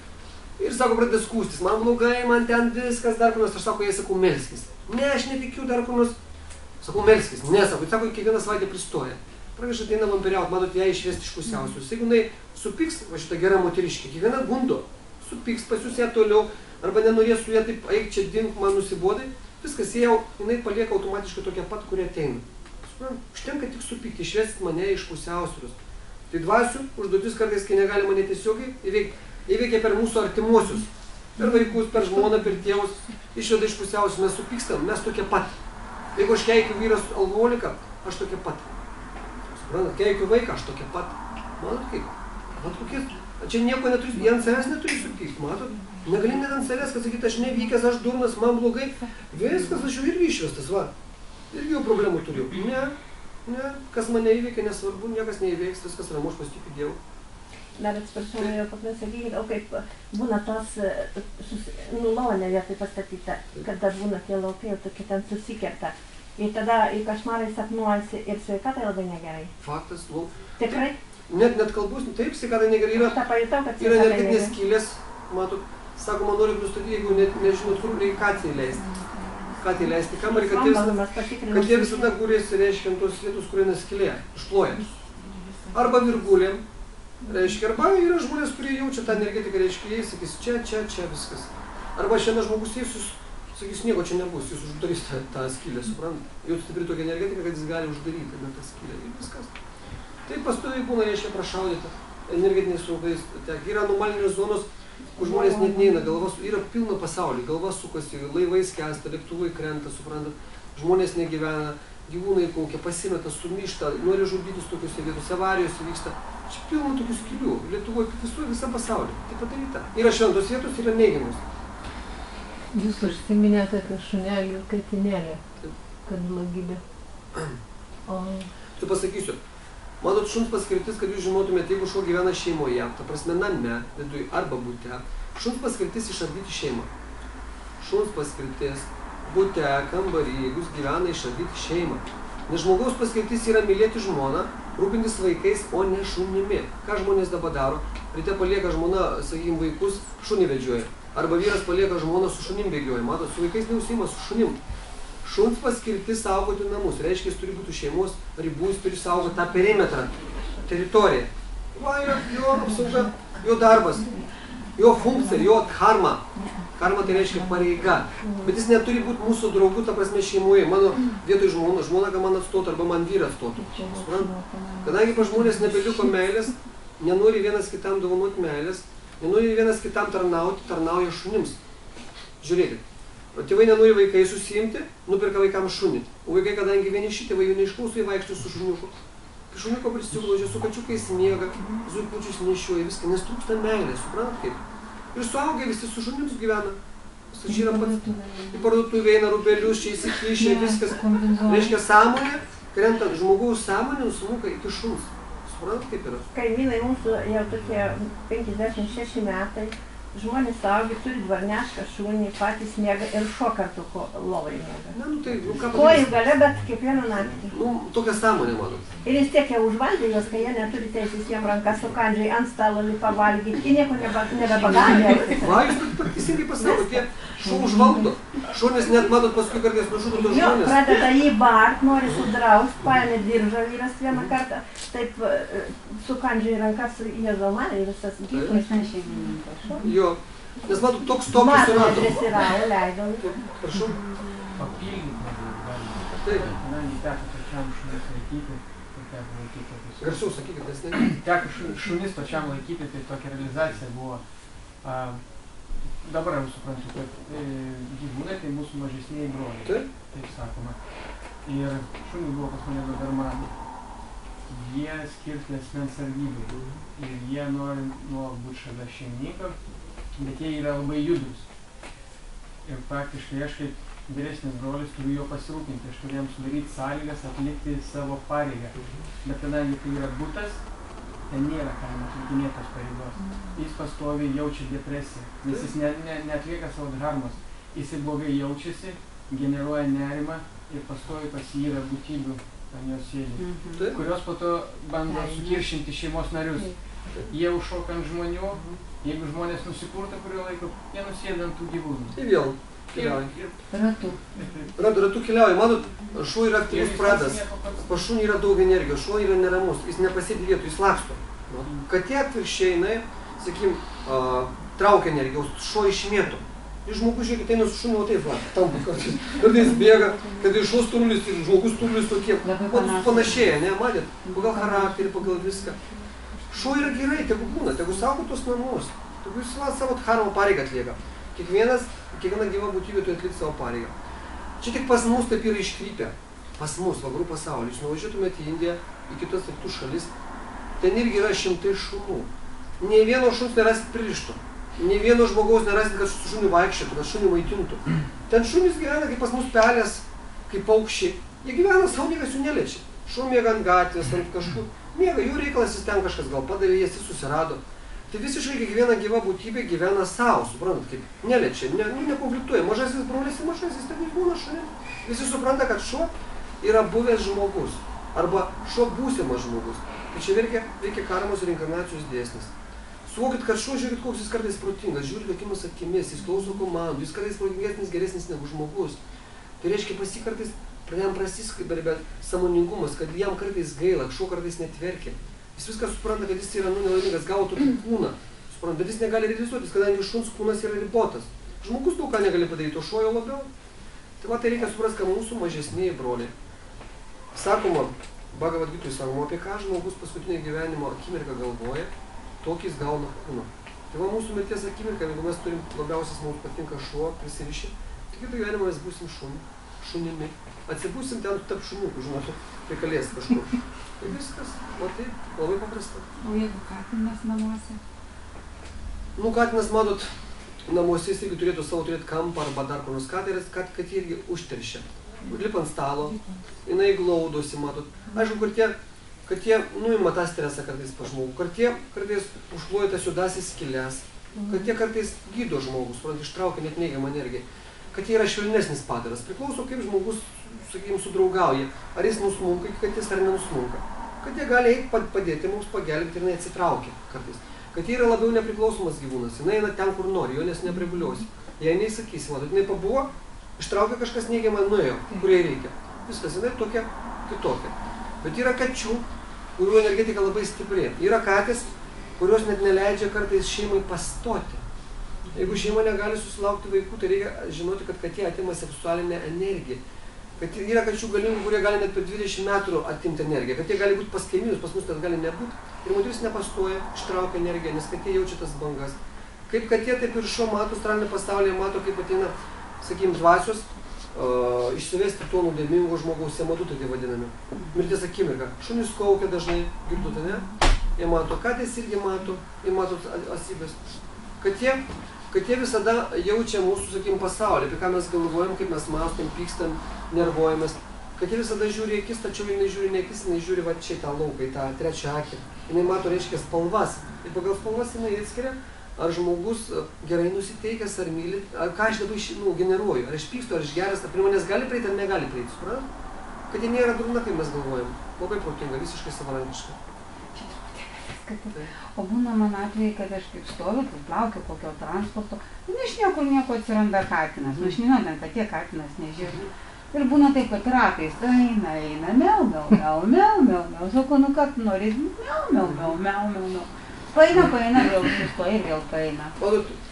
ir sako, pradeda skųstis, man blogai, man ten viskas, dar kur nors. Aš sako, jai sakau, melskis. Ne, aš netikiu, dar kur nors. Sakau, melskis. Ne, sako, kiekvieną savaitę pristoja. Praviš ateina vampiriauti, matot, ją išvesti iš pusiausvėros. Jeigu jinai supyks, va šitą gerą moteriškę, kiekviena gundo, supyks, pasiūs ją toliau, arba nenorės su ją taip, eik čia dink, man nusibodai, viskas jau, jinai palieka automatiškai tokią pat, kurie ateina. Užtenka tik supykti, išvesti mane iš pusiausvėros. Tai dvasių užduotis kartais, kai negali mane tiesiogiai įveikia per mūsų artimuosius. per vaikus, per žmoną, per tėvus, išveda iš pusiausvyros, mes supykstam, mes tokie pat. Jeigu aš keikiu vyras alkoholiką, aš tokia pat. Suprantat, keikiu vaiką, aš tokia pat. Matot kaip? Matot kokie? Čia nieko neturi, jie ant savęs neturi supykti, matot? Negali net ant savęs, kad sakyti, aš nevykęs, aš durnas, man blogai. Viskas, aš jau irgi išvestas, va. Irgi jau problemų turiu. Ne, kas mane įveikia, nesvarbu, niekas neįveiks, viskas ramu, aš pasitikiu Dievu. Dar atsiprašau, norėjau paklausyt, o kaip būna tos, lauone vietoj pastatyta, kada būna tie laukai, tokie ten susikerta. Ir tada į kažmarai sapnuojasi ir sveikatai labai negerai. Faktas, Tikrai? Net kalbus, taip, sveikatai negerai yra. Aš tą pajutau, kad yra energetinės skylės, matot, sako, man nori nustatyti, jeigu nežinot, kur reikia katį leisti. Katį leisti kamerį, kad jie visada gūrėsi, reiškia, ant tos vietos, kur eina skylė, išploja. Arba virgulėm. Reiškia, arba yra žmonės, kurie jaučia tą energetiką, reiškia, jie sakys, čia viskas. Arba šiandien žmogus jis sakys, nieko čia nebus, jis uždarys tą skylę, suprantat? Jau stipri tokia energetika, kad jis gali uždaryti tą skylę ir viskas. Tai pastoviai būna, reiškia, prašaudyta energetiniais saugais. Yra anomalinės zonos, kur žmonės net neina, yra pilna pasaulį, galva sukasi, laivai skęsta, lėktuvai krenta, suprantat? Žmonės negyvena, gyvūnai kaukia, pasimeta, sumišta, nori žudytis tokiuose vietose, avarijos vyksta. Čia pilna tokių skylių. Lietuvoje visą pasaulį. Tai padaryta. Yra šventos vietos, yra neigiamos. Jūs užsiminėte apie šunelį ir katinėlį, kad blogybė. Tai pasakysiu. Matot, šuns paskirtis, kad jūs žinotumėte, jeigu šuo gyvena šeimoje, ta prasme name, viduj arba bute, šuns paskirtis išardyti šeimą. Šuns paskirtis bute, kambarį, jeigu jis gyvena išardyti šeimą. Nes žmogaus paskirtis yra mylėti žmoną, rūpintis vaikais, o ne šunimi. Ką žmonės dabar daro? Ryte palieka žmona, sakykime, vaikus, šunį vedžioja. Arba vyras palieka žmoną su šunim bėgioja. Matot, su vaikais neužsiima, su šunim. Šuns paskirtis saugoti namus. Reiškia, jis turi būti šeimos ribų, jis turi saugoti tą perimetrą, teritoriją. Va, jo apsauga, jo darbas, jo funkcija, jo dharma. Karma tai reiškia pareiga, bet jis neturi būti mūsų draugų, ta prasme, šeimoje. Mano vietoj žmona, kad man atstotų, arba man vyras atstotų. Kadangi pa žmonės nebeliko meilės, nenori vienas kitam dovanoti meilės, nenori vienas kitam tarnauti, tarnauja šunims. Žiūrėkit, tėvai nenori vaikai susiimti, nupirka vaikams šunį. O vaikai, kadangi vieniši tėvai jų neišklauso, jie vaikšto su šuniuku. Kai šuniuko prisiglaudžia, su kačiukais miega, zuikučius nešioja, viską, nes trūksta meilės, suprantat kaip? Ir suaugę visi su šunims gyvena. Sačyra pats į parduotuvę eina, rūbelius, čia įsikišia, viskas. Reiškia, sąmonė, krentant žmogaus sąmonė, nusmuka iki šuns. Suprantat, kaip yra? Kaimynai mūsų jau tokie 56 metai, žmonės suaugę turi dvarnešką šunį, patys miega ir šuo kartu lovai miega. Ne, nu tai, ką kojų gale, bet kiekvieną naktį. Tokia sąmonė, matot. Ir jis tiek jau užvaldė juos, kai jie neturi teisės jiem rankas sukandžiai ant stalo lipa valgyti, ir nieko nebepagalė. Va, jūs teisingai pasakot, tie šuo užvaldo. Šunis net, matot, paskui kartais nužudo tos žmonės. Jo, pradeda jį bart, nori sudraust, paėmė diržą vyras vieną kartą, taip sukandžiai rankas jėzomai ir visas gyvas. Jo, nes matot, toks tokis yra. Dresiravo, leido. Prašau. Papildyti galima. Taip. Kadangi teko pačiam šunis laikyti, Garsiau sakykit, nes ne. Teko šunis pačiam laikyti, tai tokia realizacija buvo. Dabar jau suprantu, kad gyvūnai tai mūsų mažesnieji broliai. Taip sakoma. Ir šunių buvo pas mane dobermanai. Jie skirti asmens sargybai. Ir jie nori nuolat būti šalia šeimininko, bet jie yra labai judrus. Ir praktiškai aš kaip vyresnis brolis turiu jo pasirūpinti. Aš turiu jam sudaryti sąlygas atlikti savo pareigą. Bet kadangi tai yra butas, ten nėra galima atlikinėti tos pareigos. Jis pastoviai jaučia depresiją, nes jis neatlieka savo dharmos. Jis blogai jaučiasi, generuoja nerimą ir pastoviai pas jį yra būtybių ant jos sėdi, kurios po to bando sukiršinti šeimos narius. Jie užšoka ant žmonių, jeigu žmonės nusipurta kurio laiko, jie nusėda ant tų gyvūnų. Tai vėl keliauja. Ratu. Ratu keliauja. Matot, šuo yra aktyvus pradas. Pa šunį yra daug energijos, šuo yra neramus, jis nepasėdi vietų, jis laksto. Katė atvirkščiai, sakykim, traukia energijos, šuo išmėto. Ir žmogus, žiūrėkit, eina su šuniu, o taip, tampa kartais. Kartais bėga, kad ir šuo turlis, ir žmogus turlis tokie. Panašėja, ne, matėt? Pagal charakterį, pagal viską. Šuo yra gerai, tegu būna, tegu saugo tos namus. Tegu jis savo dharmo pareigą atlieka. Kiekviena gyva būtybė turi atlikti savo pareigą. Čia tik pas mus taip yra iškrypę. Pas mus, vakarų pasaulyje. Jūs nuvažiuotumėte į Indiją, į kitas rytų šalis. Ten irgi yra šimtai šunų. Nei vieno šuns nerasit pririšto. Nei vieno žmogaus nerasit, kad su šuniu vaikščiotų, kad šuniu maitintų. Ten šunys gyvena kaip pas mus pelės, kaip paukščiai. Jie gyvena savo, niekas jų neliečia. Šuo miega ant gatvės, ant kažkur. Miega, jų reikalas, jis ten kažkas gal padavė, jis susirado. Tai visiškai kiekviena gyva būtybė gyvena savo, suprantat, kaip neliečia, nekonfliktuoja. Mažasis brolis ir mažasis, tegul būna šunim. Visi supranta, kad šuo yra buvęs žmogus. Arba šuo būsimas žmogus. Tai čia veikia karmos ir reinkarnacijos dėsnis. Suvokit, kad šuo, žiūrėkit, koks jis kartais protingas, žiūri tokiamis akimis, jis klauso komandų, jis kartais protingesnis, geresnis negu žmogus. Tai reiškia, pas jį kartais pradėjom prasiskaitai, sąmoningumas, kad jam kartais gaila, šuo kartais netverkia. Jis viską supranta, kad jis yra nelaimingas, gavo tokį kūną, supranta, bet jis negali realizuotis, kadangi šuns kūnas yra ribotas. Žmogus daug ką negali padaryti, o šuo jau labiau. Tai va, tai reikia suprasti, kad mūsų mažesniai broliai. Sakoma, Bhagavad Gitoj sakoma, apie ką žmogus paskutinį gyvenimo akimirką galvoja, tokį jis gauna kūną. Tai va, mūsų mirties akimirka, jeigu mes turim labiausiai mums patinka šuo, prisirišę, tai kitą gyvenimą mes būsim šunimi. Atsibūsim ten tarp šuniukų, žinot, prikalės kažkur. Tai viskas, o taip, labai paprasta. O jeigu katinas namuose? Nu, katinas, matot, namuose jis irgi turėtų savo turėti kampą arba dar kur nors katinas, kad jie irgi užteršia. Lipa ant stalo, jinai glaudosi, matot. Aišku, kad jie nuima tą stresą kartais pa žmogų, kad jie kartais užkloja tas juodasis skylės, kad jie kartais gydo žmogus, ištraukia net neigiamą energiją, kad jie yra švelnesnis padaras. Priklauso, kaip žmogus, sakykime, sudraugauja, ar jis nusmunka, kad jis ar nenusmunka. Kad jie gali eiti padėti mums pagelbėti ir neatsitraukia kartais. Kad jie yra labiau nepriklausomas gyvūnas, jinai eina ten, kur nori, jo nes nepriviliosi. Jei neįsakysi, matot, jinai pabuvo, ištraukė kažkas neigiamą, nuėjo, kurie reikia. Viskas, jinai tokia kitokia. Bet yra kačių, kurių energetika labai stipri. Yra katės, kurios net neleidžia kartais šeimai pastoti. Jeigu šeima negali susilaukti vaikų, tai reikia žinoti, kad katė atima seksualinę energiją. Kad yra kačių galingų, kurie gali net per 20 metų atimti energiją. Kad jie gali būti pas kaimynus, pas mus tas gali nebūti. Ir moteris nepastoja, ištraukia energiją, nes katė jaučia tas bangas. Kaip katė, taip ir šuo mato astralinį pasaulyje, mato, kaip ateina, sakykime, dvasios, išsivesti to nuodėmingo žmogaus, semadutai tai vadinami. Mirties akimirka. Šunys kaukia dažnai, girdote, ne? Jie mato, katės irgi mato, jie mato asybės. Katė visada jaučia mūsų, sakykime, pasaulį, apie ką mes galvojam, kaip mes mąstom, pykstam, nervuojamės. Katė visada žiūri į akis, tačiau jinai žiūri ne akis, jinai žiūri va čia į tą lauką, į tą trečią akį. Jinai mato, reiškia, spalvas. Ir pagal spalvas jinai atskiria, ar žmogus gerai nusiteikęs, ar myli, ar ką aš dabar generuoju, ar aš pykstu, ar aš geras, ar prie manęs gali prieiti, ar negali prieiti, suprantat? Kad jie nėra durna, kaip mes galvojam. Labai protinga, visiškai savarankiška. O būna man atvejai, kad aš kaip stoviu, taip laukiu kokio transporto, ir iš nieko atsiranda katinas. Nu, aš nežinau, ten katė katinas nežiūri. Ir būna taip, kad ratais eina, miau. Sako, nu ką tu nori, miau. Paeina, vėl sustoja ir vėl paeina.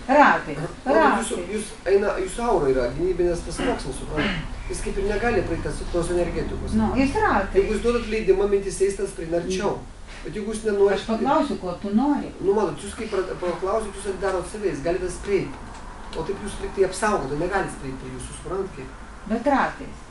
Ratai. Jūsų aura yra gynybinės tas mokslas, suprantat. Jis kaip ir negali praeiti tos energetikos. Nu, jis ratai. Jeigu jūs duodat leidimą, mintis eistas prinarčiau. Bet jeigu jūs nenorite... Aš paklausiu, ko tu nori. Nu, matot, jūs kaip paklausit, jūs atidarot save, jūs galite prieiti. O taip jūs liktai apsaugote, negalite prieiti prie jūsų, suprantat kaip. Bet ratais.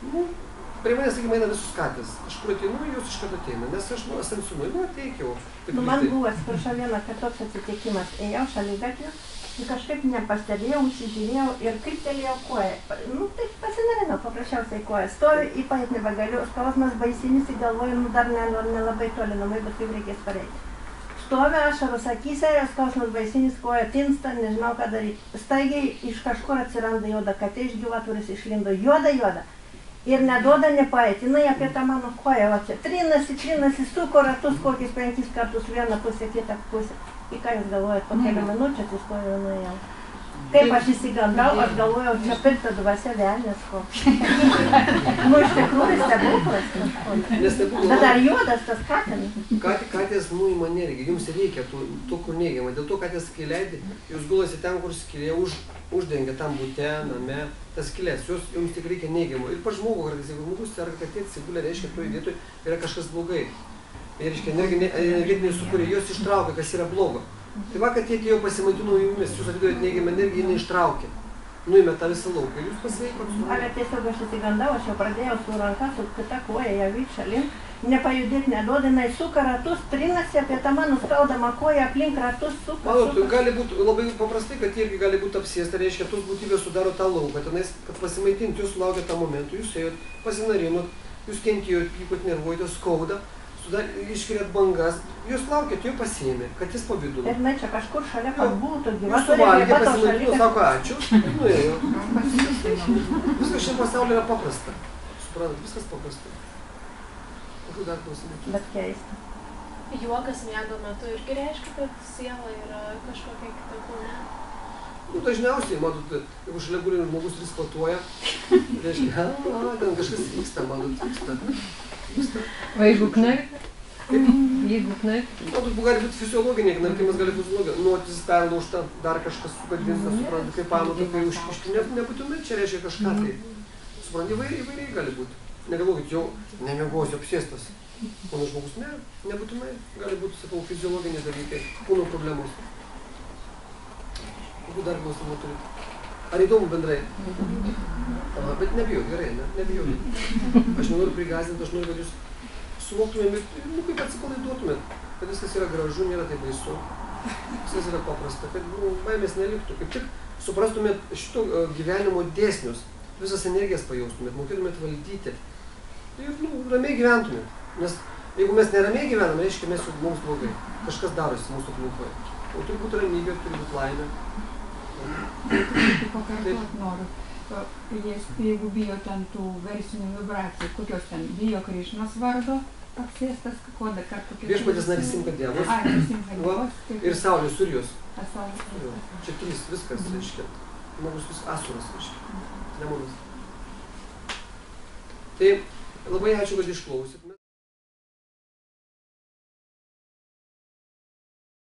Prie manęs, sakykime, eina visus katės. Aš kur ateinu, jūs iš karto ateina, nes aš sensuoju, ateikiau. Nu, man buvo, atsiprašau, vienas toks atsitikimas. Ėjau šaligatviu ir kažkaip nepastebėjau, užsižiūrėjau ir kryptelėjau koją. Nu, taip pasinarinau paprasčiausiai koją. Stoviu, ypač nebegaliu, skausmas baisinis ir galvoju, nu, dar nelabai toli namai, bet kaip reikės pareiti. Stoviu ašaros akyse, skausmas baisinis, koja tinsta, nežinau ką daryti. Staigiai iš kažkur atsiranda juoda katė iš gyvatvorės išlindo, juoda. Ir neduoda nepaeiti, jinai apie tą mano koją, va čia, trinasi, suko ratus kokius 5 kartus, vieną pusę, kitą pusę. Į ką jūs galvojat, po kelių minučių atsistoju ir nuėjau. Kaip aš įsigandau, aš galvojau, čia pirta dvasia velnės koks. Nu, iš tikrųjų stebuklas kažkoks. Bet ar juodas tas katinas? Katės nuima energiją, jums reikia to, kur neigiama. Dėl to katės skylėti, jūs gulasi ten, kur skylė uždengia tam bute, name, tas skylės, jums tik reikia neigiamo. Ir pa žmogų, jeigu žmogus ar katė atsigulė, reiškia, toj vietoj yra kažkas blogai. Ir reiškia, energetiniai sukūrė, jos ištraukia, kas yra blogo. Tai va, kad tiek jau pasimaitino jumis, jūs atiduojate neigiamą energiją, jinai ištraukia. nuėmė tą visą lauką ir jūs pasveikot. Ale tiesiog aš įsigandau, aš jau pradėjau su ranka, su kita koja, ją vykt šalin, nepajudėti neduoda, jinai suka ratus, trinasi apie tą mano skaudamą koją, aplink ratus suka. Manot, gali būti labai paprastai, kad irgi gali būti apsėsta, reiškia, tos būtybės sudaro tą lauką, tenais, kad pasimaitinti, jūs laukia tą momentą, jūs ėjot, pasinarinot, jūs kentėjot, pykot, nervuojate, skauda, iškriet bangas, jūs laukėt, jau pasiėmė, kad jis pavidulų. Ir jinai čia kažkur šalia kad būtų, gyva. Jūs suvalgė, pasimaitino, sako ačiū, nuėjo. Viskas šiandien pasaulyje yra paprasta. Suprantat, viskas paprasta. Kokių dar klausimų? Bet keista. Juokas miego metu irgi reiškia, kad siela yra kažkokia kita kūne? Nu, dažniausiai, matot, jeigu šalia guli žmogus ir spatuoja, reiškia, ten kažkas vyksta, matot, vyksta. O jeigu knarkia? Jeigu knarkia? Matot, gali būti fiziologiniai, knarkimas gali fiziologija, notis perlaužta, dar kažkas sugadinta, suprantat, kaip pamato, kai užkišti, nebūtinai čia reiškia kažką tai. Suprantat, įvairiai gali būti. Negalvokit, jau nemiegosiu, apsėstas. Mano žmogus, nebūtinai, gali būti, sakau, fiziologiniai dalykai, kūno problemos. Kokių dar klausimų turit? Ar įdomu bendrai? Aha, bet nebijau, gerai, nebijau. Aš nenoriu prigąsdinti, aš noriu, kad jūs suvoktumėt, kaip atsipalaiduotumėt, kad viskas yra gražu, nėra taip baisu, viskas yra paprasta, kad baimės neliktų, kaip tik suprastumėt šito gyvenimo dėsnius, visas energijas pajaustumėt, mokėtumėt valdyti ir ramiai gyventumėt. Nes jeigu mes neramiai gyvename, reiškia, mums blogai, kažkas darosi mūsų aplinkoje. O turi būti ramybė, turi būti laimė. Pakartot noriu. Jeigu bijo ten tų garsinių vibracijų, kokios ten bijo Krišnos vardo apsėstas, ko dar kartu kiek... Viešpatis Narisimha Dievas ir Saulės Surijos. Čia trys, viskas, reiškia. Žmogus vis asuras, reiškia. Demonas. Tai labai ačiū, kad išklausyt.